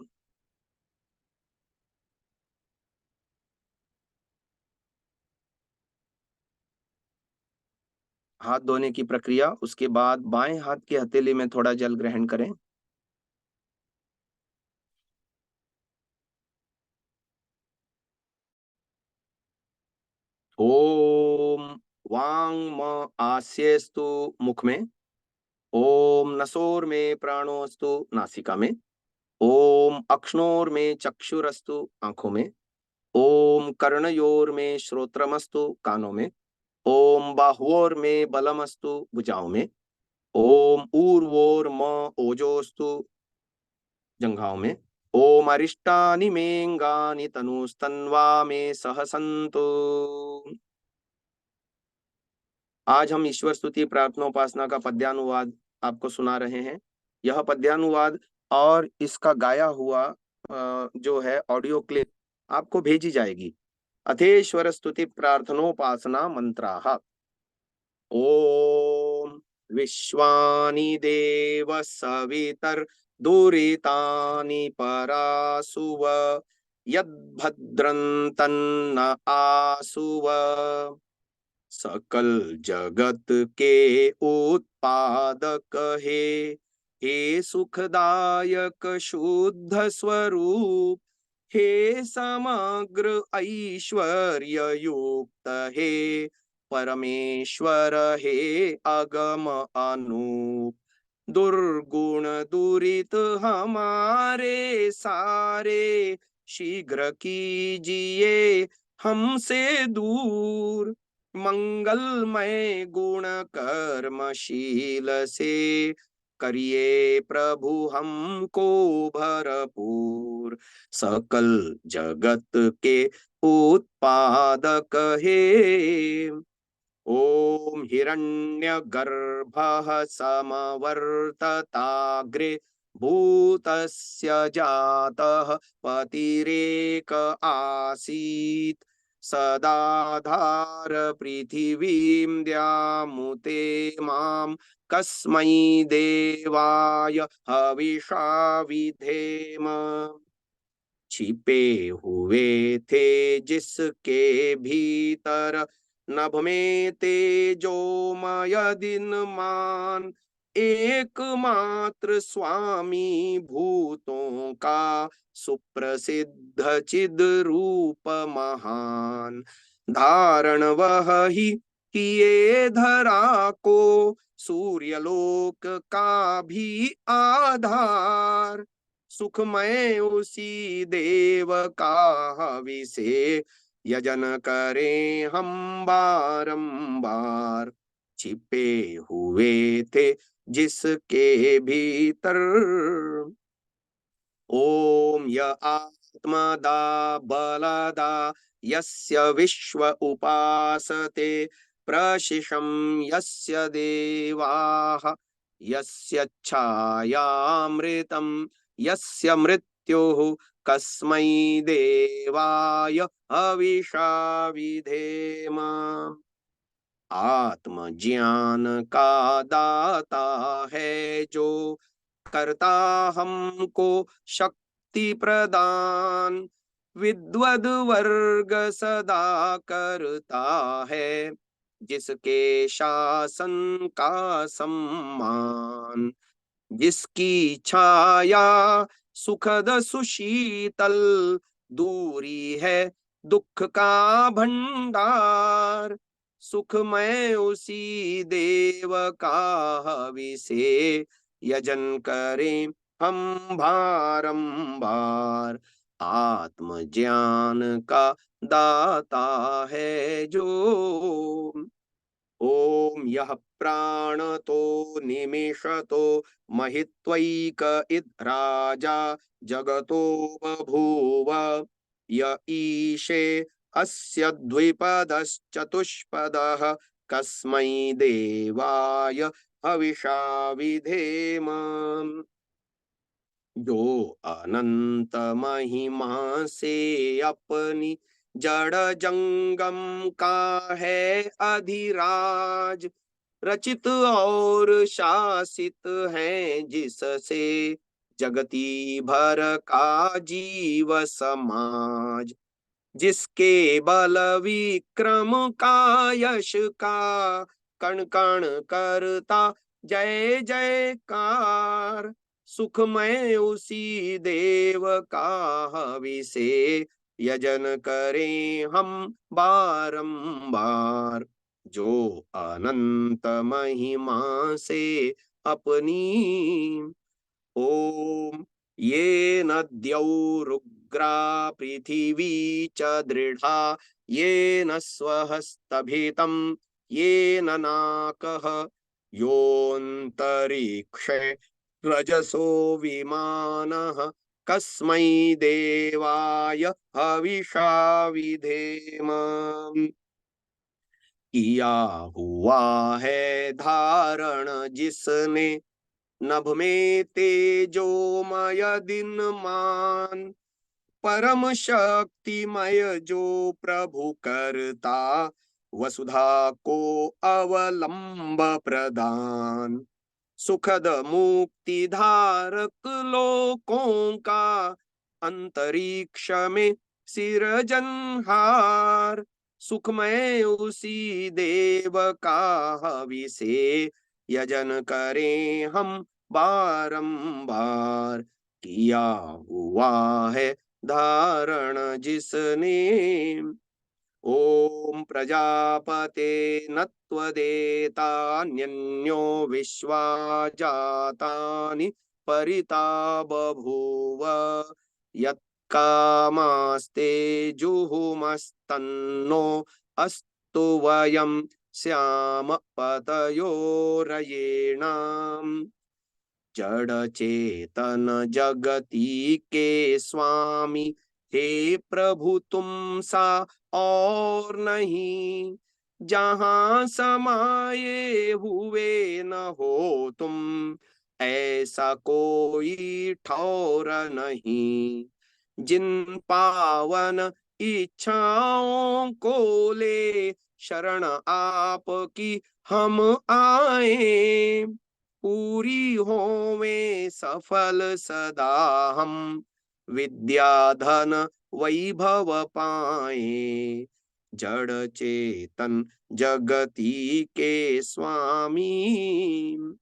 हाथ धोने की प्रक्रिया, उसके बाद बाएं हाथ के हथेली में थोड़ा जल ग्रहण करें। ओम वांग म आस्येस्तु मुख में। ओम नसोर में प्राणोस्तु नासिका में। ओम अक्ष्णोर में चक्षुरस्तु आंखों में। ओम कर्णयोर में श्रोत्रमस्तु कानों में। ओम बाहुओर में बलमस्तु भुजाओं में। ओम ऊर्वोर म ओजोस्तु जंघाओं में। ओम अरिष्टानि मेंगानि तनुस्तन्वा में सहसंतु। आज हम ईश्वर स्तुति प्रार्थनोपासना का पद्यानुवाद आपको सुना रहे हैं। यह पद्यानुवाद और इसका गाया हुआ जो है ऑडियो क्लिप आपको भेजी जाएगी। अथेश्वर स्तुति प्रार्थनोपासना मंत्राः। ओम विश्वानि देव सवितर दुरितानि परासुव यद्भद्रन्तन्न आसुव। सकल जगत के उत्पादक हे सुखदायक शुद्ध स्वरूप, हे समग्र ऐश्वर्य युक्त, हे परमेश्वर, हे अगम अनूप। दुर्गुण दुरित हमारे सारे शीघ्र कीजिए, हमसे दूर। मंगलमय गुण कर्मशील से करिए प्रभु हमको भरपूर। सकल जगत के उत्पादक हे, ओम हिरण्यगर्भः समवर्तताग्रे भूतस्य जातः पतिरेक आसीत्। सदाधार पृथिवीं द्यामुते मां कस्मै देवाय हविषा विधेम। छिपे हुए थे जिसके भीतर नभ में तेजोमय दिनमान। एकमात्र स्वामी भूतों का सुप्रसिद्ध चिद रूप महान। धारण वह ही किए धरा को सूर्यलोक का भी आधार। सुखमय उसी देव का हविसे यजन करें हम बारंबार। छिपे हुए थे जिसके भीतर ओम य आत्मदा बलदा यस्य विश्व उपासते प्रशिशं यस्य देवाः यस्य छायामृतं यस्य मृत्युः कस्मै देवाय हविषा विधेम। आत्मज्ञान का दाता है जो करता हमको शक्ति प्रदान। विद्वद वर्ग सदा करता है जिसके शासन का सम्मान। जिसकी छाया सुखद सुशीतल दूरी है दुख का भंडार। सुखमय उसी देव का हविसे यजन करें हम बारंबार। आत्म ज्ञान का दाता है जो ओम यह प्राण तो निमिषतो महित्वैक इद राजा जगतो बभूव। य ईशे अस्य द्विपदश्चतुष्पदः कस्मै देवाय हविषा विधेम। जो अनंत महिमा से अपनी जड़ जंगम का है अधिराज। रचित और शासित है जिससे जगती भर का जीव समाज। जिसके बल विक्रम का यश का कण कण करता जय जयकार। सुखमय उसी देव का हविसे यजन करें हम बारंबार। जो अनंत महिमा से अपनी ओम ये नद्यौरुग्रा पृथिवी च दृढ़ा ये न स्वहस्तभितं ये न नाकः योऽन्तरिक्षे रजसो विमानः कस्मै देवाय हविषा विधेम। किया हुआ है धारण जिसने नभ में तेजोमय दिनमान। परम शक्तिमय जो प्रभु करता वसुधा को अवलंब प्रदान। सुखद मुक्ति धारक लोकों का अंतरिक्ष में सिरजनहार। सुखमय उसी देव का हविसे यजन करें हम बारंबार। किया हुआ है धारण जिसने ओम प्रजापते नत्वदेतान्यो विश्वा जातानि परिता बभूव। यत् कामास्ते जुहुमस्तन्नो अस्तु वयं श्याम पतयोरयेणाम्। जड़ चेतन जगती के स्वामी, हे प्रभु तुम सा और नहीं। जहां समाये हुए न हो तुम, ऐसा कोई ठौर नहीं। जिन पावन इच्छाओं को ले शरण आपकी हम आए, पूरी होवे सफल सदा हम, विद्या धन वैभव पाए। जड़ चेतन जगती के स्वामी,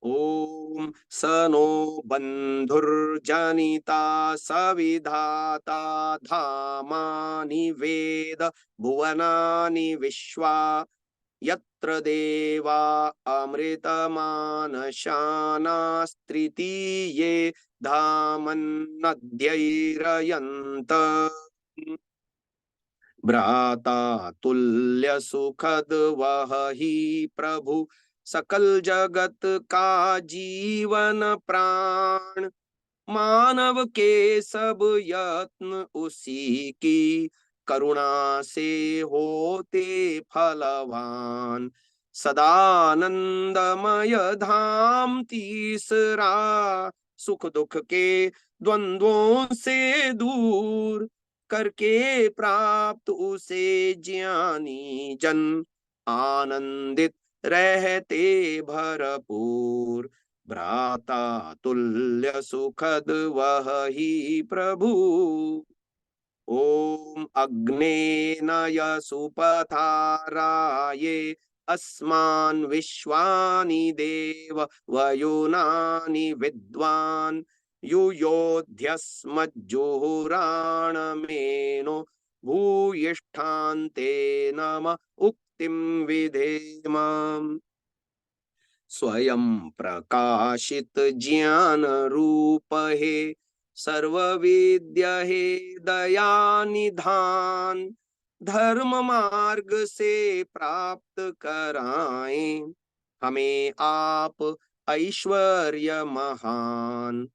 ओम सनो बंधुर्जनिता सविधाता धामानि वेद भुवनानि विश्वा, यत्र देवा अमृतमानशानास्त्रितीये धामन्नद्यैरयन्त। भ्राता तुल्य सुखद वह ही प्रभु, सकल जगत का जीवन प्राण। मानव के सब यत्न उसी की करुणा से होते फलवान। सदानंदमय धाम तीसरा, सुख दुख के द्वंद्वों से दूर करके प्राप्त उसे ज्ञानी जन, आनंदित रहते भरपूर। भ्राता तुल्य सुखद वह ही प्रभु, ओम अग्नेनय सुपथाराये अस्मान् विश्वानि देव वयुनानि विद्वान्। युयोध्यस्मज्जुहुराणमेनो भूयिष्ठान्ते नम उक्तिं विधेम। स्वयं प्रकाशित ज्ञान रूप है सर्ववेद्य है दया निधान। धर्म मार्ग से प्राप्त कराएं हमें आप ऐश्वर्य महान।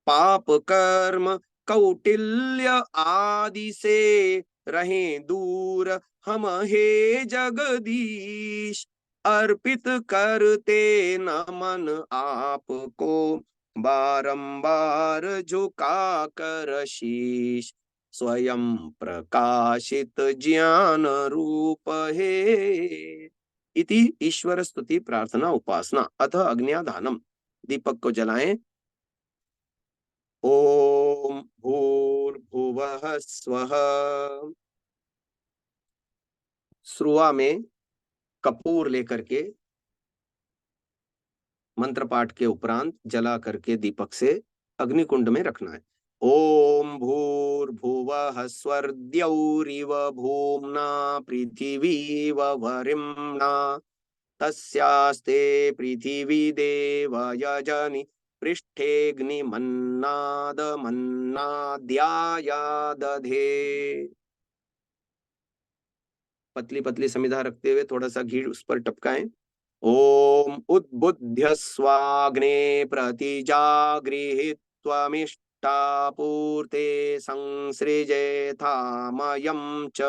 पाप कर्म कौटिल्य आदि से रहें दूर हम हे जगदीश। अर्पित करते नमन आपको बारंबार झुका कर शीश। स्वयं प्रकाशित ज्ञान रूप है। इति ईश्वर स्तुति प्रार्थना उपासना। अतः अग्न्याधानम, दीपक को जलाएं। ओम भूर्भुवः स्वः। श्रुआ में कपूर लेकर के मंत्र पाठ के उपरांत जला करके दीपक से अग्निकुंड में रखना है। ओम भूर्भुवः स्वर्द्यौरिव भूम्ना पृथिवीव वरिम्णा, तस्यास्ते पृथिवी देव यजनि पृष्ठेऽग्निमन्नाद मन्नाद्याया दधे। पतली पतली समिधा रखते हुए थोड़ा सा घी उस पर टपकाएं। ओम उद्बुद्ध्य स्वाग्ने प्रतिजागृहीत्वमिष्टापूर्ते संसृजेथामयं च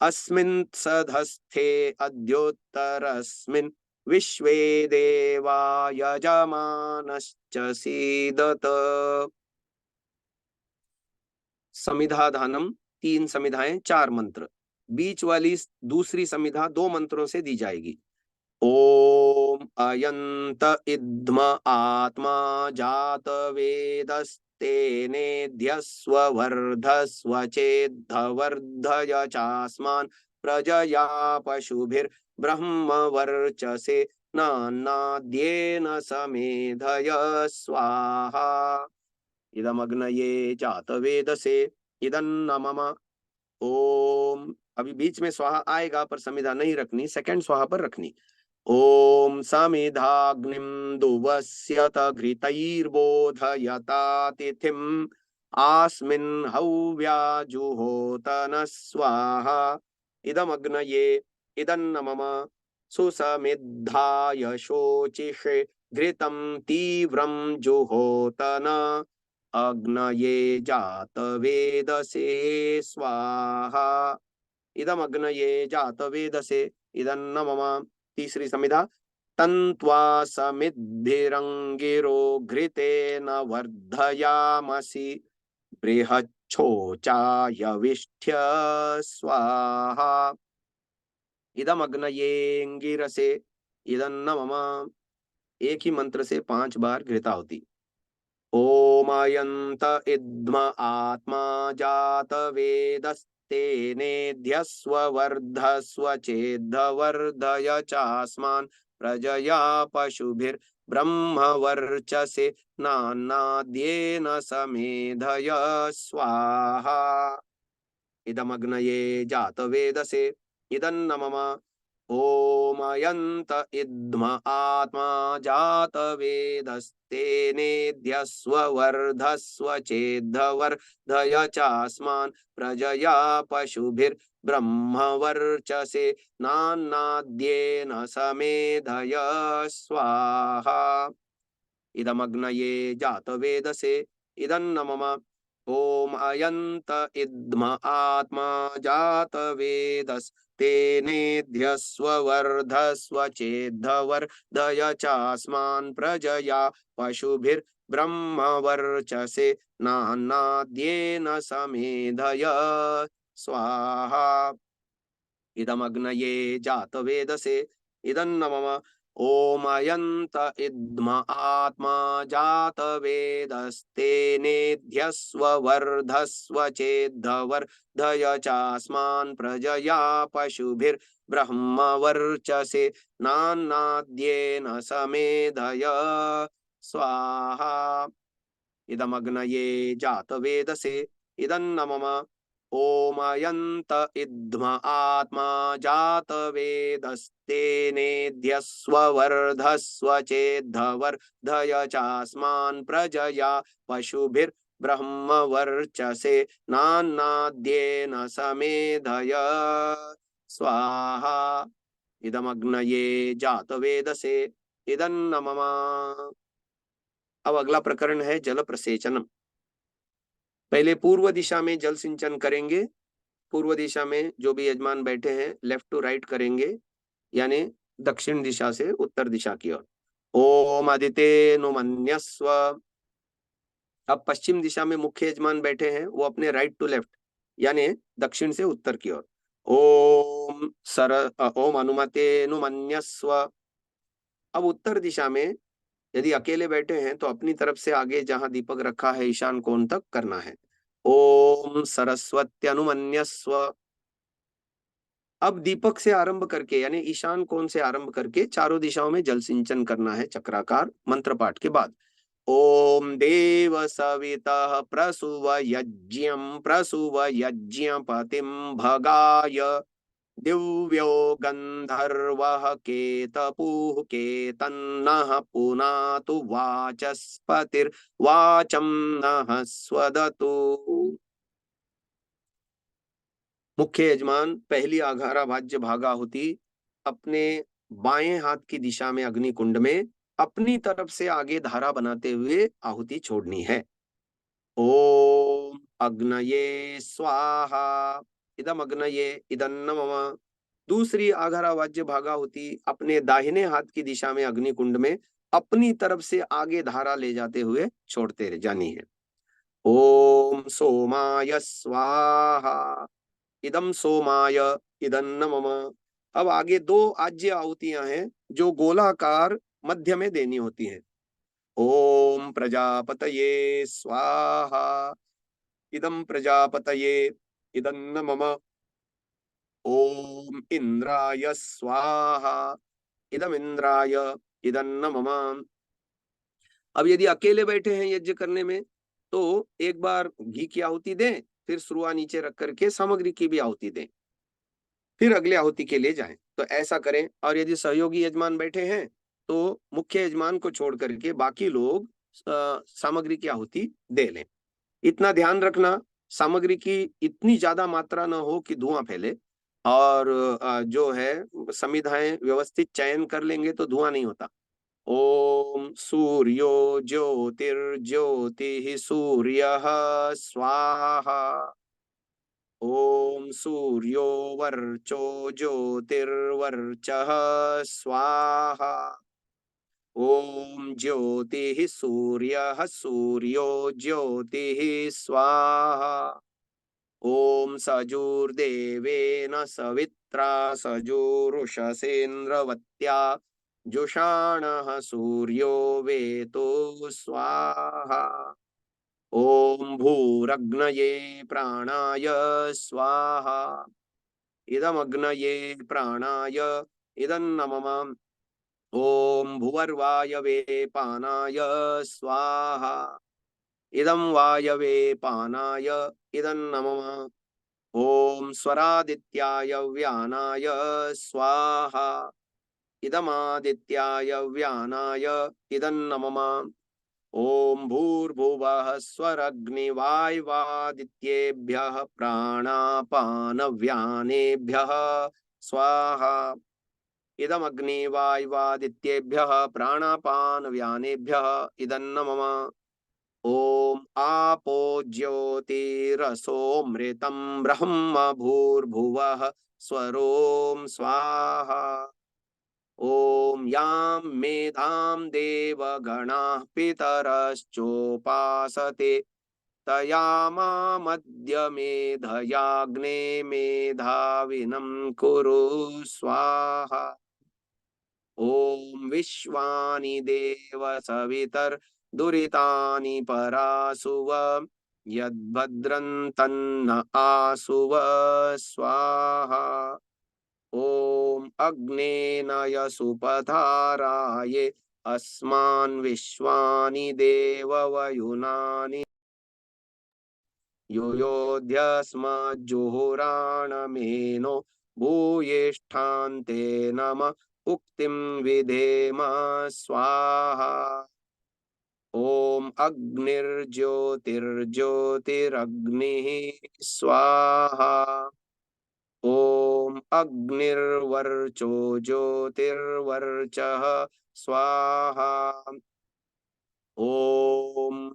अस्मिन् सधस्थे अद्योत्तरस्मिन् विश्वे देवा यजमानश्च सीदत। समिधा दानम 3 समिधाएं 4 मंत्र। बीच वाली दूसरी समिधा 2 मंत्रों से दी जाएगी। ओम अयंत इद्म आत्मा जात वेदस्तेनेध्यस्व वर्धस्व चेद्धवर्धय चास्मान् प्रजया पशुभिर्ब्रह्म वर्चसे नान्नाद्येन समेधय स्वाहा। इदमग्नये जात वेदसे इदन्न मम। ओम, अभी बीच में स्वाहा आएगा पर समिधा नहीं रखनी, सेकंड स्वाहा पर रखनी। ओम समिधाग्निम दुवस्यत घृतैर्बोधयता तिथिम आस्मिन् हव्या जुहोतन स्वाहा इदमग्नये इदन्न मम सुसमिद्धाय शोचिषे घृतं तीव्रं जुहोतन अग्नये जातवेदसे स्वाहा इदमग्नये जातवेदसे इदन्न मम। तीसरी समिधा तन्त्वा समिद्भिरंगिरो घृतेन वर्धयामसि बृहच्छोचायविष्ठ्य स्वाहा इदमग्नयेऽङ्गिरसे इदन्न मम। एक ही मंत्र से 5 बार घृताहुति। ओम अयंत इद्म आत्मा जात वेदस्तेनेध्यस्व वर्धस्व चेद्धवर्धय चास्मान् प्रजया पशुभिर्ब्रह्म वर्चसे नान्नाद्येन समेधय स्वाहा इदमग्नये जातवेदसे इदन्न मम। ओम अयंत इद्म आत्मा जात वेदस्तेनेध्यस्व वर्धस्व चेद्धवर्धय चास्मान् प्रजया पशुभिर्ब्रह्म वर्चसे नान्नाद्येन समेधय स्वाहा इदमग्नये जातवेदसे इदन्न मम। ओम अयंत इद्म आत्मा जात वेदस्तेनेध्यस्व वर्धस्व चेद्धवर्धय चास्मान् प्रजया पशुभिर्ब्रह्म वर्चसे नान्नाद्येन समेधय स्वाहा इदमग्नये जातवेदसे इदन्न मम। ओम अयंत इद्म आत्मा जात वेदस्तेनेध्यस्व वर्धस्व चेद्धवर्धय चास्मान् प्रजया पशुभिर्ब्रह्म वर्चसे नान्नाद्येन समेधय स्वाहा इदमग्नये जातवेदसे इदन्न मम। ओम अयंत इद्म आत्मा जात वेदस्तेनेध्यस्व वर्धस्व चेद्धवर्धय चास्मान् प्रजया पशुभिर्ब्रह्म वर्चसे नान्नाद्येन समेधय स्वाहा इदमग्नये जातवेदसे इदन्न मम। अब अगला प्रकरण है जल प्रसेचनम। पहले पूर्व दिशा में जल सिंचन करेंगे। पूर्व दिशा में जो भी यजमान बैठे हैं लेफ्ट टू राइट करेंगे, यानी दक्षिण दिशा से उत्तर दिशा की ओर। ओम आदितेनुमन्यस्व। अब पश्चिम दिशा में मुख्य यजमान बैठे हैं, वो अपने राइट टू लेफ्ट यानी दक्षिण से उत्तर की ओर। ओम अनुमतेनुमन्यस्व। अब उत्तर दिशा में यदि अकेले बैठे हैं तो अपनी तरफ से आगे जहां दीपक रखा है ईशान कोण तक करना है। ओम सरस्वत्यनुमन्यस्व। अब दीपक से आरंभ करके यानी ईशान कोण से आरंभ करके चारों दिशाओं में जल सिंचन करना है चक्राकार मंत्र पाठ के बाद। ओम देव सवितः प्रसुव यज्ञपतिं भगाय दिव्यो गंधर्वः केतपुः केतन्नः पुनातु वाचस्पतिर्वाचं नः स्वदतु। मुख्य यजमान पहली आघारा भाज्य भागाहुति अपने बाएं हाथ की दिशा में अग्नि कुंड में अपनी तरफ से आगे धारा बनाते हुए आहुति छोड़नी है। ओम अग्नये स्वाहा इदम अग्नये इदन्न मम। दूसरी आघारा वाज्य भागाहुति अपने दाहिने हाथ की दिशा में अग्नि कुंड में अपनी तरफ से आगे धारा ले जाते हुए छोड़ते जानी है। ओम सोमाय स्वाहा इदम सोमाय इदन्न मम। अब आगे 2 आज्य आहुतियां हैं जो गोलाकार मध्य में देनी होती हैं। ओम प्रजापतये स्वाहा इदम प्रजापतये इदन्न मम। ओम इंद्राय स्वाहा इदम इंद्राय इदन्न मम। अब यदि अकेले बैठे हैं यज्ञ करने में तो एक बार घी की आहुति दें, फिर सुरुआ नीचे रख करके सामग्री की भी आहुति दें, फिर अगले आहुति के लिए जाएं। तो ऐसा करें। और यदि सहयोगी यजमान बैठे हैं तो मुख्य यजमान को छोड़ करके बाकी लोग सामग्री की आहुति दे लें। इतना ध्यान रखना, सामग्री की इतनी ज्यादा मात्रा न हो कि धुआं फैले, और जो है समिधाएं व्यवस्थित चयन कर लेंगे तो धुआं नहीं होता। ओम सूर्यो ज्योतिर्ज्योतिः सूर्यः स्वाहा। ओम सूर्यो वर्चो ज्योतिर्वर्चः स्वाहा। ओम ज्योतिः सूर्यः सूर्यो ज्योतिः स्वाहा। ओम सजुर्देवेन सवित्रा सजुरुषसेन्द्रवत्या जुषाणः सूर्यो वेतो स्वाहा। ओम भूरग्नये प्राणाय स्वाहा। इदमग्नये प्राणाय इदन्नमम। ओम भुवर्वायवे पानाय स्वाहा। इदं वायवे पानाय इदन्नमम। ओम स्वरादित्याय व्यानाय स्वाहा। इदमादित्याय व्यानाय इदन्नमम। ओम भूर्भुवः स्वरग्निवायवादित्येभ्यः प्राणापानव्यानेभ्यः स्वाहा। इदमग्निवायवादित्येभ्यः प्राणापानव्यानेभ्यः इदन्नमम। ओम आपो ज्योतिरसोमृतं ब्रह्म भूर्भुवः स्वरोम स्वाहा। ओम यां मेधां देवगणाः पितरश्चोपासते तयामामद्य मेधयाग्ने मेधाविनं कुरु स्वाहा। ओम विश्वानि देव सवितर्दुरितानि परासुव यद्भद्रं तन्न आसुव स्वाहा। ओम अग्नेनय सुपधाराये अस्मान् विश्वानि देववयुनानि योयोध्यस्मज्जुहुराणमेनो भूयिष्ठान्ते नम उक्तिं विधेम स्वाहा। ओम अग्निर्ज्योतिर्ज्योतिरग्निः स्वाहा। ओम अग्निर्वर्चो ज्योतिर्वर्चः स्वाहा। ओम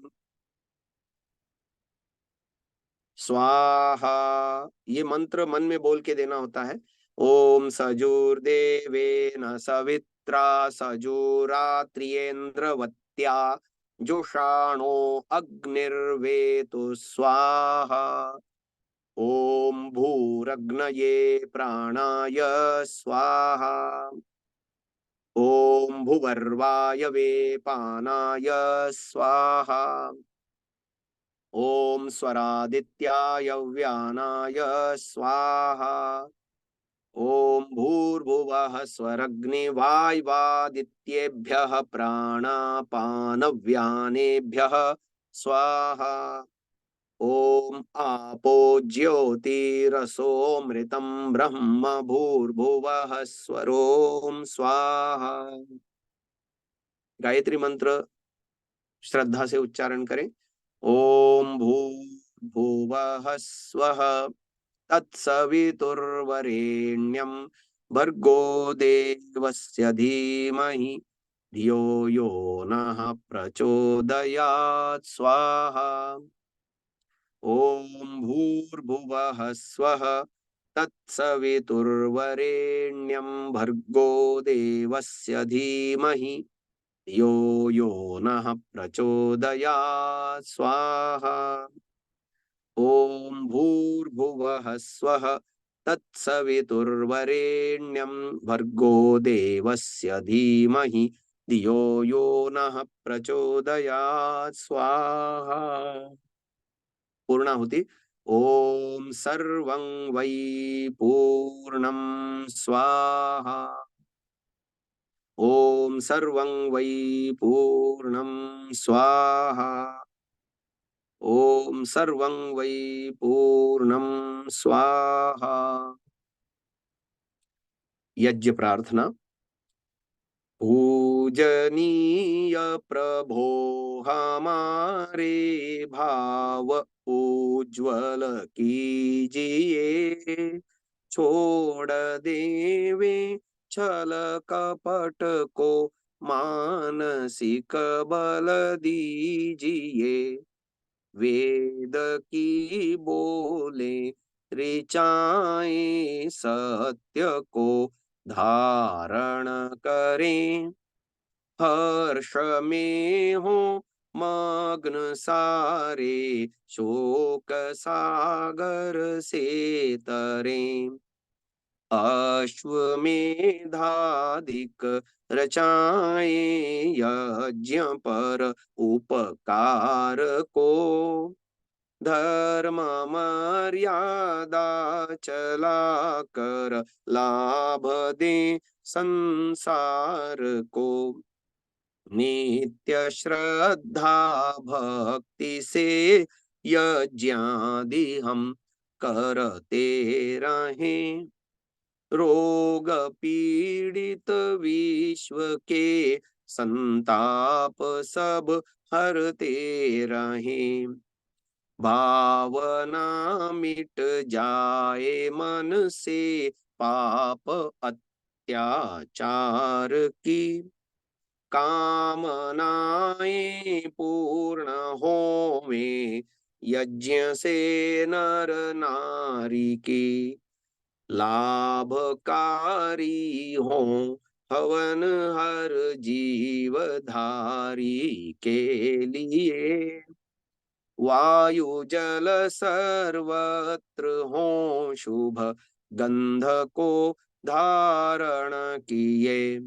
स्वाहा। ये मंत्र मन में बोल के देना होता है। ओम सजुर्देवेन सवित्रा सजुरात्रियेन्द्रवत्या जुषाणो अग्निर्वेतु स्वाहा। ओम भूरग्नये प्राणाय स्वाहा। ओम भुवर्वायवे पानाय स्वाहा। ओम स्वरादित्याय व्यानाय स्वाहा। ओम भूर्भुवः स्वरग्निवायवादित्येभ्यः प्राणापानव्यानेभ्यः स्वाहा। ओम आपो ज्योतिरसोमृतं ब्रह्म भूर्भुवः स्वरोम स्वाहा। गायत्री मंत्र श्रद्धा से उच्चारण करें। ओम भूर्भुवः स्वः तत्सवितुर्वरेण्यं भर्गो देवस्य धीमहि धियो यो नः प्रचोदयात् स्वाहा। ओम भूर्भुवः स्वः तत्सवितुर्वरेण्यं भर्गो देवस्य धीमहि धियो यो नः प्रचोदयात् स्वाहा। ओम भूर्भुवः स्वः तत्सवितुर्वरेण्यं भर्गो देवस्य धीमहि धियो यो नः प्रचोदयात् स्वाहा। पूर्णाहुति। ओम सर्वं वै पूर्णं स्वाहा। ओम सर्वं वै पूर्णं स्वाहा। ओम सर्वं वै पूर्णं स्वाहा। यज्ञ प्रार्थना। पूजनीय प्रभो हमारे भाव उज्ज्वल कीजिए, छोड़ देवे छल कपट को, मानसिक बल दीजिए। वेद की बोले ऋचाएं सत्य को धारण करें, हर्ष में हो मग्न सारे, शोक सागर से तरें। अश्वमेधाधिक रचाएं यज्ञ पर उपकार को, धर्म मर्यादा चला कर लाभ दे संसार को। नित्य श्रद्धा भक्ति से यज्ञादि हम करते रहें, रोग पीड़ित विश्व के संताप सब हरते रहें। भावना मिट जाए मन से, पाप अत्याचार की, कामनाएं पूर्ण होवे यज्ञ से नर नारी की। लाभकारी हो हवन हर जीवधारी के लिए, वायु जल सर्वत्र हो शुभ गंध को धारण किए।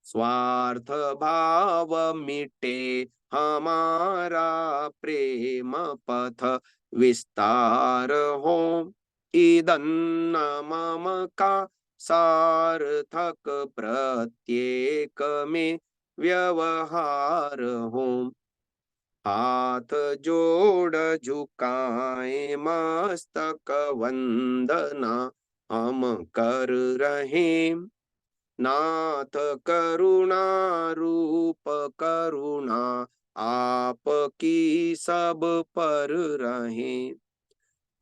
स्वार्थ भाव मिटे हमारा, प्रेम पथ विस्तार हो, इदन्न मम का सार्थक प्रत्येक में व्यवहार हो। हाथ जोड़ झुकाए मस्तक वंदना हम कर रहे, नाथ करुणा रूप करुणा आपकी सब पर रहे।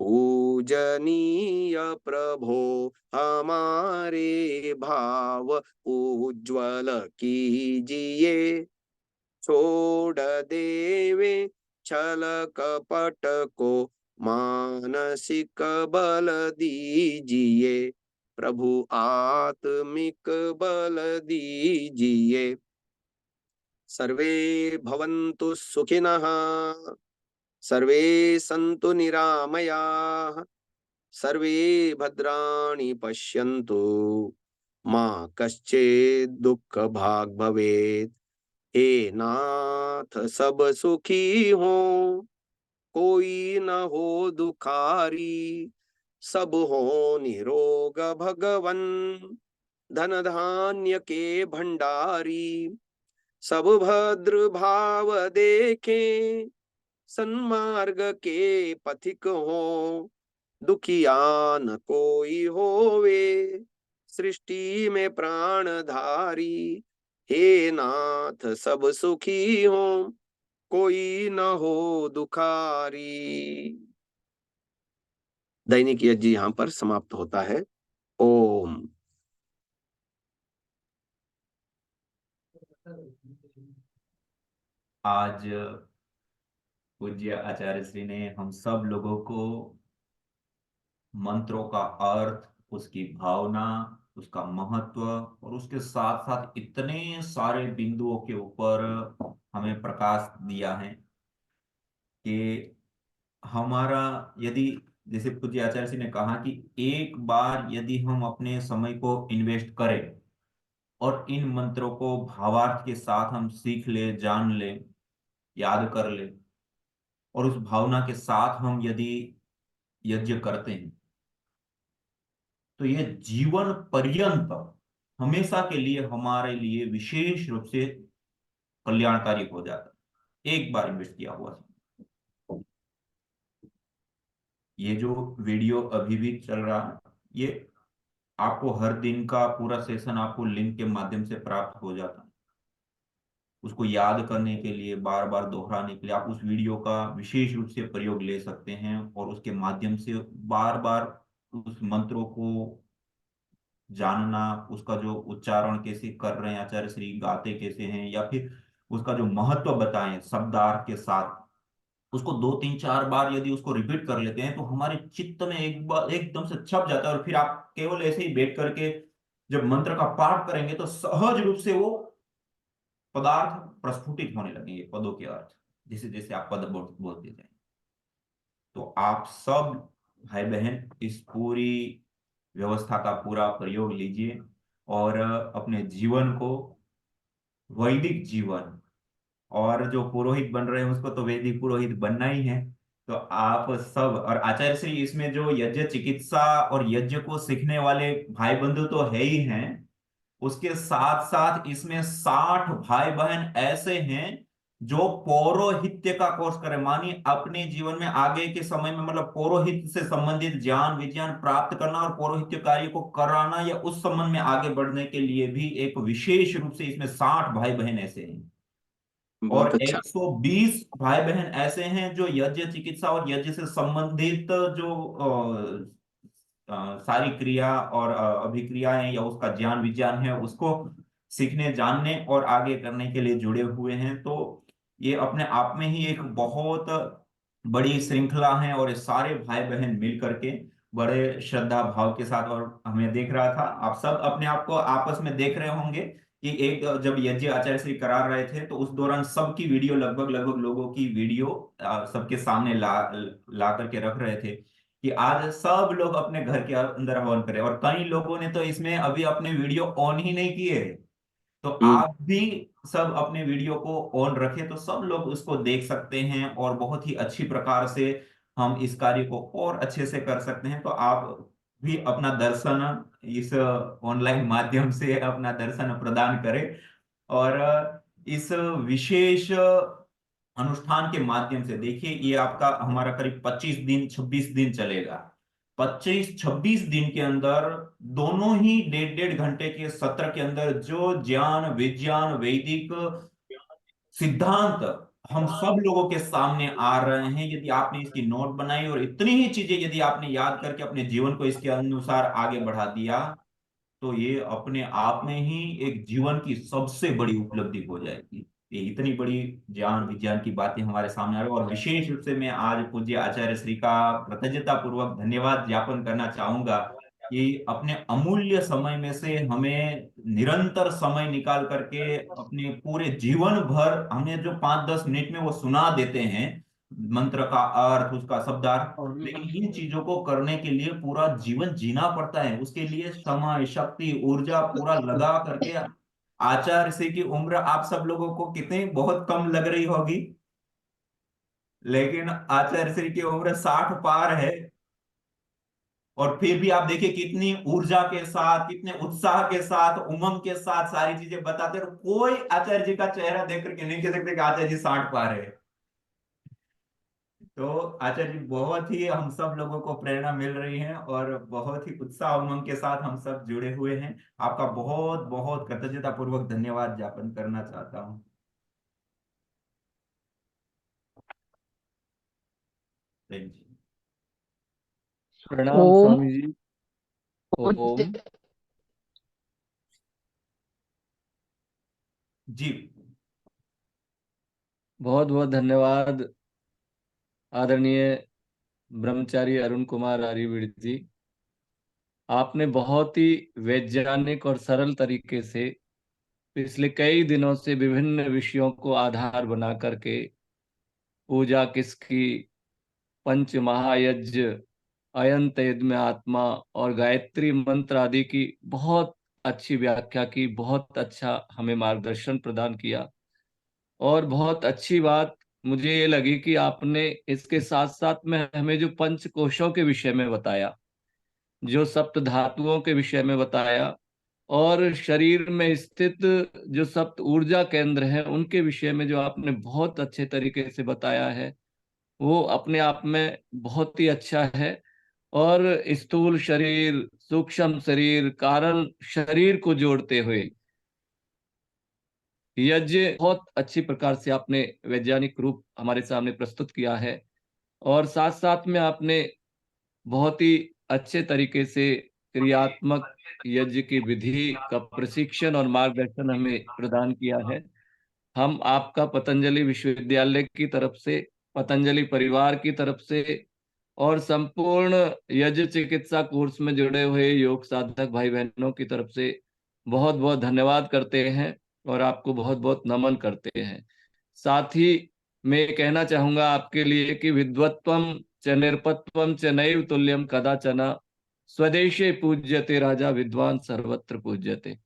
पूजनीय प्रभो हमारे भाव उज्ज्वल कीजिए, छोड़ देवे छल कपट को, मानसिक बल दीजिए। प्रभु आत्मिक बल दीजिए। सर्वे भवन्तु सुखिनः, सर्वे सन्तु निरामयाः, सर्वे भद्राणि पश्यन्तु, मा कश्चित् दुःख भाग् भवेत्। हे नाथ सब सुखी हो, कोई न हो दुखारी, सब हो निरोग भगवन। धन धान्य के भंडारी, सब भद्र भाव देखें, सन्मार्ग के पथिक हो। दुखिया न कोई होवे, सृष्टि में प्राणधारी। हे नाथ सब सुखी हो, कोई न हो दुखारी। दैनिक यज्ञ यहाँ पर समाप्त होता है। ओम। आज पूज्य आचार्य श्री ने हम सब लोगों को मंत्रों का अर्थ, उसकी भावना, उसका महत्व और उसके साथ साथ इतने सारे बिंदुओं के ऊपर हमें प्रकाश दिया है कि हमारा, यदि जैसे पूज्य आचार्य जी ने कहा कि एक बार यदि हम अपने समय को इन्वेस्ट करें और इन मंत्रों को भावार्थ के साथ हम सीख ले, जान ले, याद कर ले और उस भावना के साथ हम यदि यज्ञ करते हैं तो यह जीवन पर्यंत हमेशा के लिए हमारे लिए विशेष रूप से कल्याणकारी हो जाता है, एक बार इन्वेस्ट किया हुआ। ये जो वीडियो अभी भी चल रहा है, ये आपको हर दिन का पूरा सेशन आपको लिंक के माध्यम से प्राप्त हो जाता है। उसको याद करने के लिए, बार बार दोहराने के लिए आप उस वीडियो का विशेष रूप से प्रयोग ले सकते हैं और उसके माध्यम से बार बार उस मंत्रों को जानना, उसका जो उच्चारण कैसे कर रहे हैं आचार्य श्री, गाते कैसे हैं, या फिर उसका जो महत्व बताएं शब्दार्थ के साथ, उसको 2 3 4 बार यदि उसको रिपीट कर लेते हैं तो हमारे चित्त में एक बार एकदम से छप जाता है। और फिर आप केवल ऐसे ही बैठ करके जब मंत्र का पाठ करेंगे तो सहज रूप से वो पदार्थ प्रस्फुटित होने लगेंगे, पदों के अर्थ, जैसे जैसे आप पद बोलते जाएंगे। तो आप सब भाई बहन इस पूरी व्यवस्था का पूरा प्रयोग लीजिए और अपने जीवन को वैदिक जीवन, और जो पुरोहित बन रहे हैं उसको तो वैदिक पुरोहित बनना ही है। तो आप सब, और आचार्य श्री इसमें जो यज्ञ चिकित्सा और यज्ञ को सीखने वाले भाई बंधु तो है ही हैं, उसके साथ साथ इसमें 60 भाई बहन ऐसे हैं जो पौरोहित्य का कोर्स करें। मानिए अपने जीवन में आगे के समय में, मतलब पौरोहित्य से संबंधित ज्ञान विज्ञान प्राप्त करना और पौरोहित्य कार्य को कराना, या उस संबंध में आगे बढ़ने के लिए भी एक विशेष रूप से इसमें 60 भाई बहन ऐसे हैं। बहुत और अच्छा। 120 भाई बहन ऐसे हैं जो यज्ञ चिकित्सा और यज्ञ से संबंधित जो सारी क्रिया और अभिक्रियाएं या उसका ज्ञान विज्ञान है उसको सीखने जानने और आगे करने के लिए जुड़े हुए हैं। तो ये अपने आप में ही एक बहुत बड़ी श्रृंखला है, और ये सारे भाई बहन मिल करके बड़े श्रद्धा भाव के साथ, और हमें देख रहा था आप सब अपने आप को आपस में देख रहे होंगे कि एक जब यज्ञ आचार्य श्री करा रहे थे तो उस दौरान सबकी वीडियो, लगभग लगभग लोगों की वीडियो सबके सामने ला करके रख रहे थे कि आज सब लोग अपने घर के अंदर हवन करें। और कई लोगों ने तो इसमें अभी अपने वीडियो ऑन ही नहीं किए, तो हम्म। आप भी सब अपने वीडियो को ऑन रखें तो सब लोग उसको देख सकते हैं और बहुत ही अच्छी प्रकार से हम इस कार्य को और अच्छे से कर सकते हैं। तो आप भी अपना दर्शन इस ऑनलाइन माध्यम से अपना दर्शन प्रदान करें, और इस विशेष अनुष्ठान के माध्यम से देखिए, ये आपका हमारा करीब 25 दिन 26 दिन चलेगा। 25 26 दिन के अंदर दोनों ही 1.5 1.5 घंटे के सत्र के अंदर जो ज्ञान विज्ञान वैदिक सिद्धांत हम सब लोगों के सामने आ रहे हैं, यदि आपने इसकी नोट बनाई और इतनी ही चीजें यदि आपने याद करके अपने जीवन को इसके अनुसार आगे बढ़ा दिया, तो ये अपने आप में ही एक जीवन की सबसे बड़ी उपलब्धि हो जाएगी। ये इतनी बड़ी ज्ञान विज्ञान की बातें हमारे सामने आ रही है, और विशेष रूप से मैं आज पूज्य आचार्य श्री का कृतज्ञता पूर्वक धन्यवाद ज्ञापन करना चाहूंगा कि अपने अमूल्य समय में से हमें निरंतर समय निकाल करके अपने पूरे जीवन भर हमें जो 5 10 मिनट में वो सुना देते हैं मंत्र का अर्थ, उसका शब्दार्थ, लेकिन इन चीजों को करने के लिए पूरा जीवन जीना पड़ता है। उसके लिए समय शक्ति ऊर्जा पूरा लगा करके, आचार्य श्री की उम्र आप सब लोगों को कितनी बहुत कम लग रही होगी, लेकिन आचार्य श्री की उम्र 60 पार है, और फिर भी आप देखिए कितनी ऊर्जा के साथ, कितने उत्साह के साथ, उमंग के साथ सारी चीजें बताते हैं। कोई आचार्य जी का चेहरा देख करके नहीं कह सकते कि आचार्य जी 60 पार है। तो आचार्य जी बहुत ही हम सब लोगों को प्रेरणा मिल रही है और बहुत ही उत्साह उमंग के साथ हम सब जुड़े हुए हैं। आपका बहुत बहुत कृतज्ञता पूर्वक धन्यवाद ज्ञापन करना चाहता हूँ। Thank you. प्रणाम ओम। स्वामी जी। ओम। जी बहुत बहुत धन्यवाद आदरणीय ब्रह्मचारी अरुण कुमार आर्यवीर जी। आपने बहुत ही वैज्ञानिक और सरल तरीके से पिछले कई दिनों से विभिन्न विषयों को आधार बना करके पूजा किसकी, पंच महायज्ञ, अयंत यज्ञ आत्मा और गायत्री मंत्र आदि की बहुत अच्छी व्याख्या की, बहुत अच्छा हमें मार्गदर्शन प्रदान किया। और बहुत अच्छी बात मुझे ये लगी कि आपने इसके साथ साथ में हमें जो पंच कोशों के विषय में बताया, जो सप्त धातुओं के विषय में बताया, और शरीर में स्थित जो सप्त ऊर्जा केंद्र हैं उनके विषय में जो आपने बहुत अच्छे तरीके से बताया है, वो अपने आप में बहुत ही अच्छा है। और स्थूल शरीर, सूक्ष्म शरीर, कारण शरीर को जोड़ते हुए यज्ञ बहुत अच्छी प्रकार से आपने वैज्ञानिक रूप हमारे सामने प्रस्तुत किया है। और साथ साथ में आपने बहुत ही अच्छे तरीके से क्रियात्मक यज्ञ की विधि का प्रशिक्षण और मार्गदर्शन हमें प्रदान किया है। हम आपका पतंजलि विश्वविद्यालय की तरफ से, पतंजलि परिवार की तरफ से और संपूर्ण यज्ञ चिकित्सा कोर्स में जुड़े हुए योग साधक भाई बहनों की तरफ से बहुत बहुत धन्यवाद करते हैं और आपको बहुत बहुत नमन करते हैं। साथ ही मैं कहना चाहूंगा आपके लिए कि विद्वत्वम च निरपत्वम च नैव तुल्यम कदाचन स्वदेशे पूज्यते राजा विद्वान सर्वत्र पूज्यते।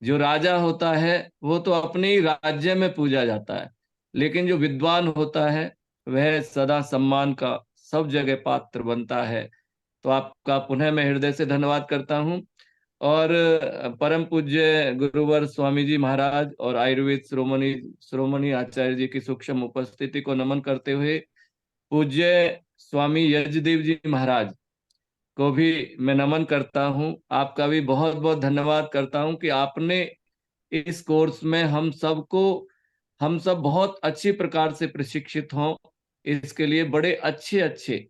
जो राजा होता है वो तो अपने ही राज्य में पूजा जाता है, लेकिन जो विद्वान होता है वह सदा सम्मान का सब जगह पात्र बनता है। तो आपका पुनः मैं हृदय से धन्यवाद करता हूँ। और परम पूज्य गुरुवर स्वामी जी महाराज और आयुर्वेद श्रोमणी आचार्य जी की सूक्ष्म उपस्थिति को नमन करते हुए पूज्य स्वामी यजदेव जी महाराज को भी मैं नमन करता हूँ। आपका भी बहुत बहुत धन्यवाद करता हूँ कि आपने इस कोर्स में हम सब बहुत अच्छी प्रकार से प्रशिक्षित हों। इसके लिए बड़े अच्छे अच्छे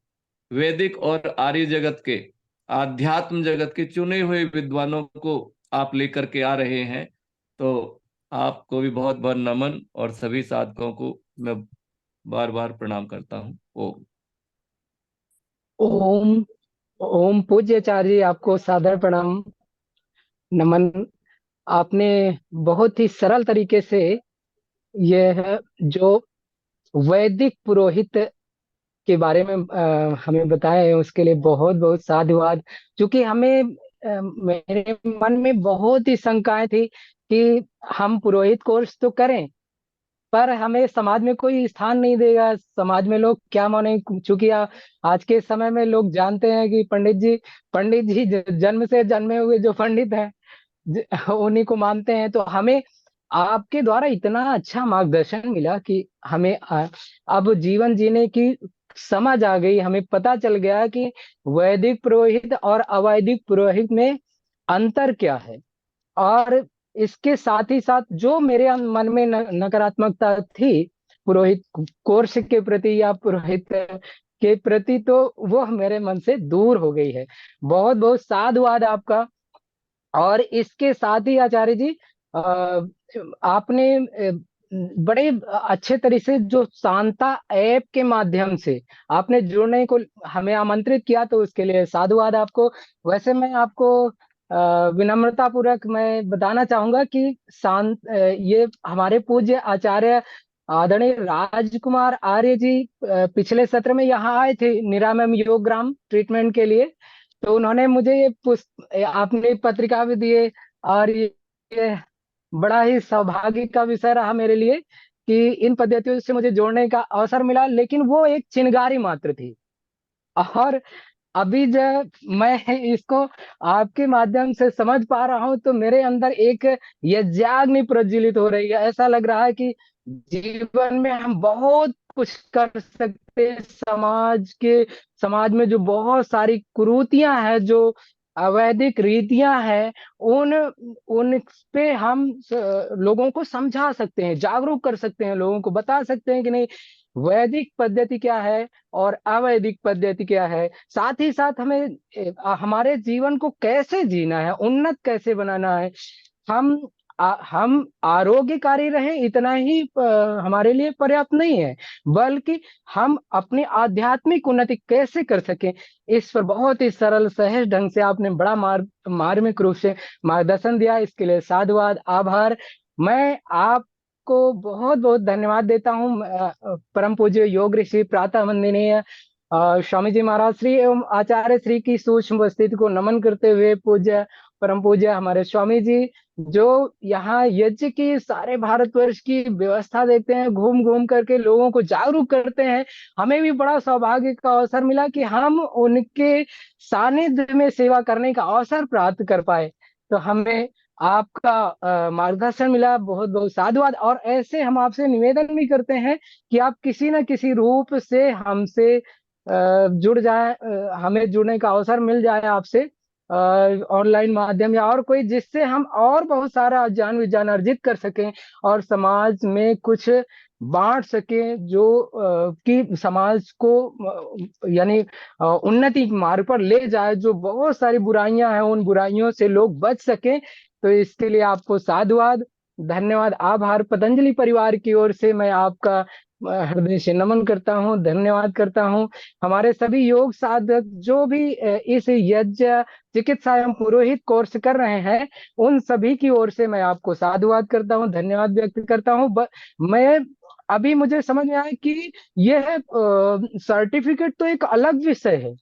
वैदिक और आर्य जगत के, आध्यात्म जगत के चुने हुए विद्वानों को आप लेकर के आ रहे हैं। तो आपको भी बहुत बहुत नमन और सभी साधकों को मैं बार बार प्रणाम करता हूँ। ओम। ओम। ओम पूज्याचार्य जी, आपको सादर प्रणाम, नमन। आपने बहुत ही सरल तरीके से यह जो वैदिक पुरोहित के बारे में हमें बताया है, उसके लिए बहुत बहुत साधुवाद। क्योंकि मेरे मन में बहुत ही शंकाएं थी कि हम पुरोहित कोर्स तो करें, पर हमें समाज में कोई स्थान नहीं देगा, समाज में लोग क्या मानेंगे। चूंकि आज के समय में लोग जानते हैं कि पंडित जी जन्म से जन्मे हुए जो पंडित हैं उन्हीं को मानते हैं। तो हमें आपके द्वारा इतना अच्छा मार्गदर्शन मिला कि हमें अब जीवन जीने की समझ आ गई। हमें पता चल गया कि वैदिक पुरोहित और अवैदिक पुरोहित में अंतर क्या है। और इसके साथ ही साथ जो मेरे मन में नकारात्मकता थी पुरोहित कोर्स के प्रति या पुरोहित के प्रति, तो वो मेरे मन से दूर हो गई है। बहुत बहुत साधुवाद आपका। और इसके साथ ही आचार्य जी, आपने बड़े अच्छे तरीके से जो शांता ऐप के माध्यम से आपने जुड़ने को हमें आमंत्रित किया, तो उसके लिए साधुवाद आपको। वैसे मैं आपको विनम्रता पूर्वक मैं बताना चाहूंगा कि ये हमारे पूज्य आचार्य आदरणीय राजकुमार आर्य जी पिछले सत्र में यहाँ आए थे निरामय योगग्राम ट्रीटमेंट के लिए। तो उन्होंने मुझे आपने पत्रिका भी दिए, और ये बड़ा ही सौभाग्य का विषय रहा मेरे लिए कि इन पद्धतियों से मुझे जोड़ने का अवसर मिला। लेकिन वो एक चिनगारी मात्र थी, और अभी जब मैं इसको आपके माध्यम से समझ पा रहा हूं, तो मेरे अंदर एक यज्ञाग्नि प्रज्वलित हो रही है। ऐसा लग रहा है कि जीवन में हम बहुत कुछ कर सकते हैं। समाज में जो बहुत सारी कुरीतियां हैं, जो अवैधिक रीतियां हैं, उन पे हम लोगों को समझा सकते हैं, जागरूक कर सकते हैं, लोगों को बता सकते हैं कि नहीं, वैदिक पद्धति क्या है और अवैदिक पद्धति क्या है। साथ ही साथ हमें हमारे जीवन को कैसे जीना है, उन्नत कैसे बनाना है। हम आरोग्यकारी रहें, इतना ही हमारे लिए पर्याप्त नहीं है, बल्कि हम अपनी आध्यात्मिक उन्नति कैसे कर सकें, इस पर बहुत ही सरल सहज ढंग से आपने बड़ा मार्मिक रूप से मार्गदर्शन दिया। इसके लिए साधुवाद, आभार। मैं आपको बहुत बहुत धन्यवाद देता हूँ। परम पूज्य योग ऋषि प्रातः वंदनीय स्वामी जी महाराज श्री एवं आचार्य श्री की सूक्ष्म उपस्थिति को नमन करते हुए परम पूज्य हमारे स्वामी जी, जो यहाँ यज्ञ की सारे भारतवर्ष की व्यवस्था देखते हैं, घूम घूम करके लोगों को जागरूक करते हैं। हमें भी बड़ा सौभाग्य का अवसर मिला कि हम उनके सानिध्य में सेवा करने का अवसर प्राप्त कर पाए। तो हमें आपका मार्गदर्शन मिला, बहुत बहुत साधुवाद। और ऐसे हम आपसे निवेदन भी करते हैं कि आप किसी न किसी रूप से हमसे जुड़ जाए, हमें जुड़ने का अवसर मिल जाए आपसे ऑनलाइन माध्यम या और कोई, जिससे हम और बहुत सारा ज्ञान विज्ञान अर्जित कर सकें और समाज में कुछ बांट सकें, जो कि समाज को यानी उन्नति मार्ग पर ले जाए। जो बहुत सारी बुराइयां हैं, उन बुराइयों से लोग बच सकें। तो इसके लिए आपको साधुवाद, धन्यवाद, आभार। पतंजलि परिवार की ओर से मैं आपका हृदय से नमन करता हूँ, धन्यवाद करता हूँ। हमारे सभी योग साधक जो भी इस यज्ञ चिकित्सा एवं पुरोहित कोर्स कर रहे हैं, उन सभी की ओर से मैं आपको साधुवाद करता हूँ, धन्यवाद व्यक्त करता हूँ। मैं अभी मुझे समझ में आया कि यह सर्टिफिकेट तो एक अलग विषय है,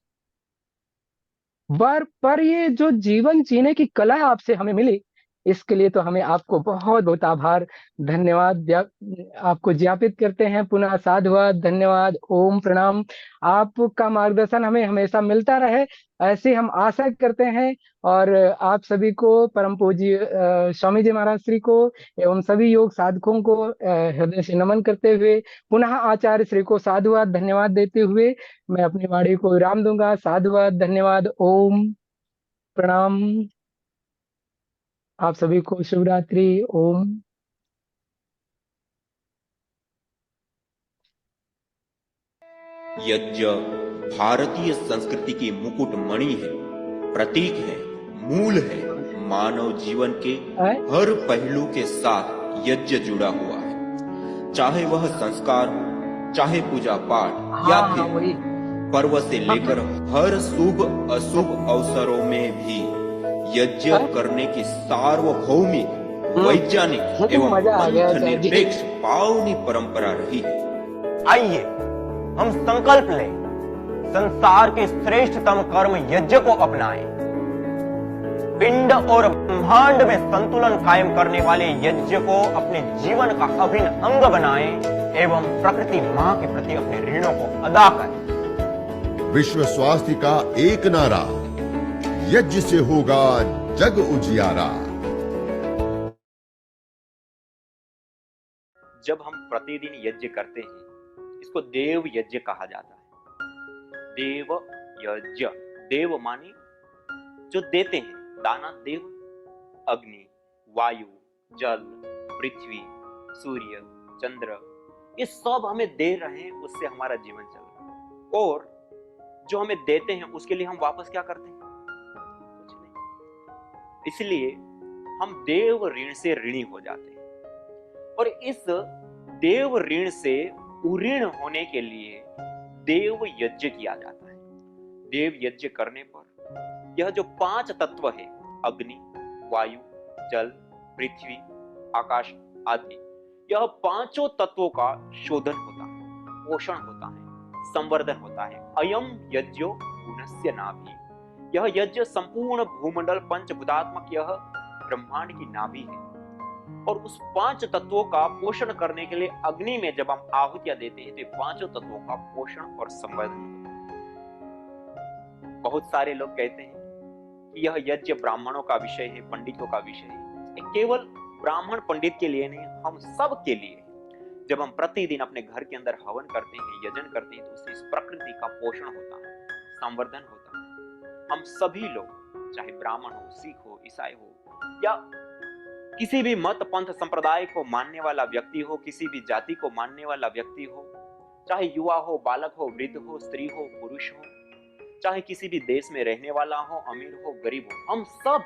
पर ये जो जीवन जीने की कला आपसे हमें मिली, इसके लिए तो हमें आपको बहुत बहुत आभार, धन्यवाद आपको ज्ञापित करते हैं। पुनः साधुवाद, धन्यवाद, ओम प्रणाम। आपका मार्गदर्शन हमें हमेशा मिलता रहे, ऐसे हम आशा करते हैं। और आप सभी को, परम पूज्य स्वामी जी महाराज श्री को एवं सभी योग साधकों को हृदय से नमन करते हुए, पुनः आचार्य श्री को साधुवाद, धन्यवाद देते हुए मैं अपनी वाणी को विराम दूंगा। साधुवाद, धन्यवाद, ओम प्रणाम। आप सभी को शुभ रात्रि। ओम। यज्ञ भारतीय संस्कृति की मुकुट मणि है, प्रतीक है, मूल है। मानव जीवन के हर पहलू के साथ यज्ञ जुड़ा हुआ है, चाहे वह संस्कार हो, चाहे पूजा पाठ या फिर पर्व से लेकर हर शुभ अशुभ अवसरों में भी यज्ञ करने की सार्वभौमिक, वैज्ञानिक एवं पंथ निरपेक्ष पावनी परंपरा रही है। आइए हम संकल्प लें, संसार के श्रेष्ठतम कर्म यज्ञ को अपनाएं। पिंड और ब्रह्मांड में संतुलन कायम करने वाले यज्ञ को अपने जीवन का अभिन्न अंग बनाएं एवं प्रकृति मां के प्रति अपने ऋणों को अदा करें। विश्व स्वास्थ्य का एक नारा, यज्ञ से होगा जग उजियारा। जब हम प्रतिदिन यज्ञ करते हैं, इसको देव यज्ञ कहा जाता है। देव यज्ञ, देव माने जो देते हैं, दाना देव, अग्नि, वायु, जल, पृथ्वी, सूर्य, चंद्र, ये सब हमें दे रहे हैं, उससे हमारा जीवन चल रहा है। और जो हमें देते हैं उसके लिए हम वापस क्या करते हैं? कुछ नहीं। इसलिए हम देव ऋण से ऋणी हो जाते हैं, और इस देव ऋण से उऋण होने के लिए देव यज्ञ किया जाता है। देव यज्ञ करने पर यह जो 5 तत्व है, अग्नि, वायु, जल, पृथ्वी, आकाश आदि, यह 5 तत्वों का शोधन होता है, पोषण होता है, संवर्धन होता है। अयम यज्ञो गुणस्य नाभि, यह यज्ञ संपूर्ण भूमंडल पंचभूतात्मक यह ब्रह्मांड की नाभि है। और उस 5 तत्वों का पोषण करने के लिए अग्नि में जब हम आहुतियां देते हैं, तो 5 तत्वों का पोषण और संवर्धन होता है। बहुत सारे लोग कहते हैं कि यह यज्ञ ब्राह्मणों का विषय है, पंडितों का विषय है। ये केवल ब्राह्मण पंडित के लिए नहीं, हम सब के लिए। जब हम प्रतिदिन अपने घर के अंदर हवन करते हैं, यजन करते हैं, तो उससे इस प्रकृति का पोषण होता है, संवर्धन होता है। हम सभी लोग, चाहे ब्राह्मण हो, सिख हो, ईसाई हो, या किसी भी मत पंथ संप्रदाय को मानने वाला व्यक्ति हो, किसी भी जाति को मानने वाला व्यक्ति हो, चाहे युवा हो, बालक हो, वृद्ध हो, स्त्री हो, पुरुष हो, चाहे किसी भी देश में रहने वाला हो, अमीर हो, गरीब हो, हम सब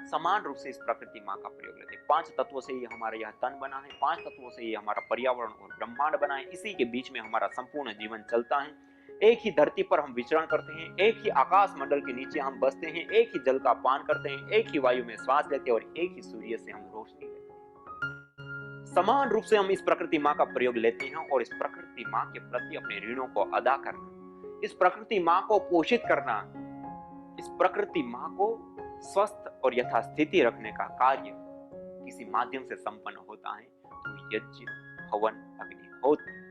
समान रूप से इस प्रकृति मां का प्रयोग लेते हैं। 5 तत्वों से ये हमारा यह तन बना है, 5 तत्वों से ये हमारा पर्यावरण और ब्रह्मांड बना है। इसी के बीच में हमारा संपूर्ण जीवन चलता है। एक ही धरती पर हम विचरण करते हैं, एक ही आकाश मंडल के नीचे हम बसते हैं, एक ही जल का पान करते हैं, एक ही वायु में श्वास लेते हैं, और एक ही सूर्य से हम रोशनी लेते हैं। समान रूप से हम इस प्रकृति मां का प्रयोग लेते हैं, और इस प्रकृति मां के प्रति अपने ऋणों को अदा करना, इस प्रकृति मां को पोषित करना, इस प्रकृति मां को स्वस्थ और यथास्थिति रखने का कार्य किसी माध्यम से संपन्न होता है, तो यज्ञ, हवन, अग्निहोत्र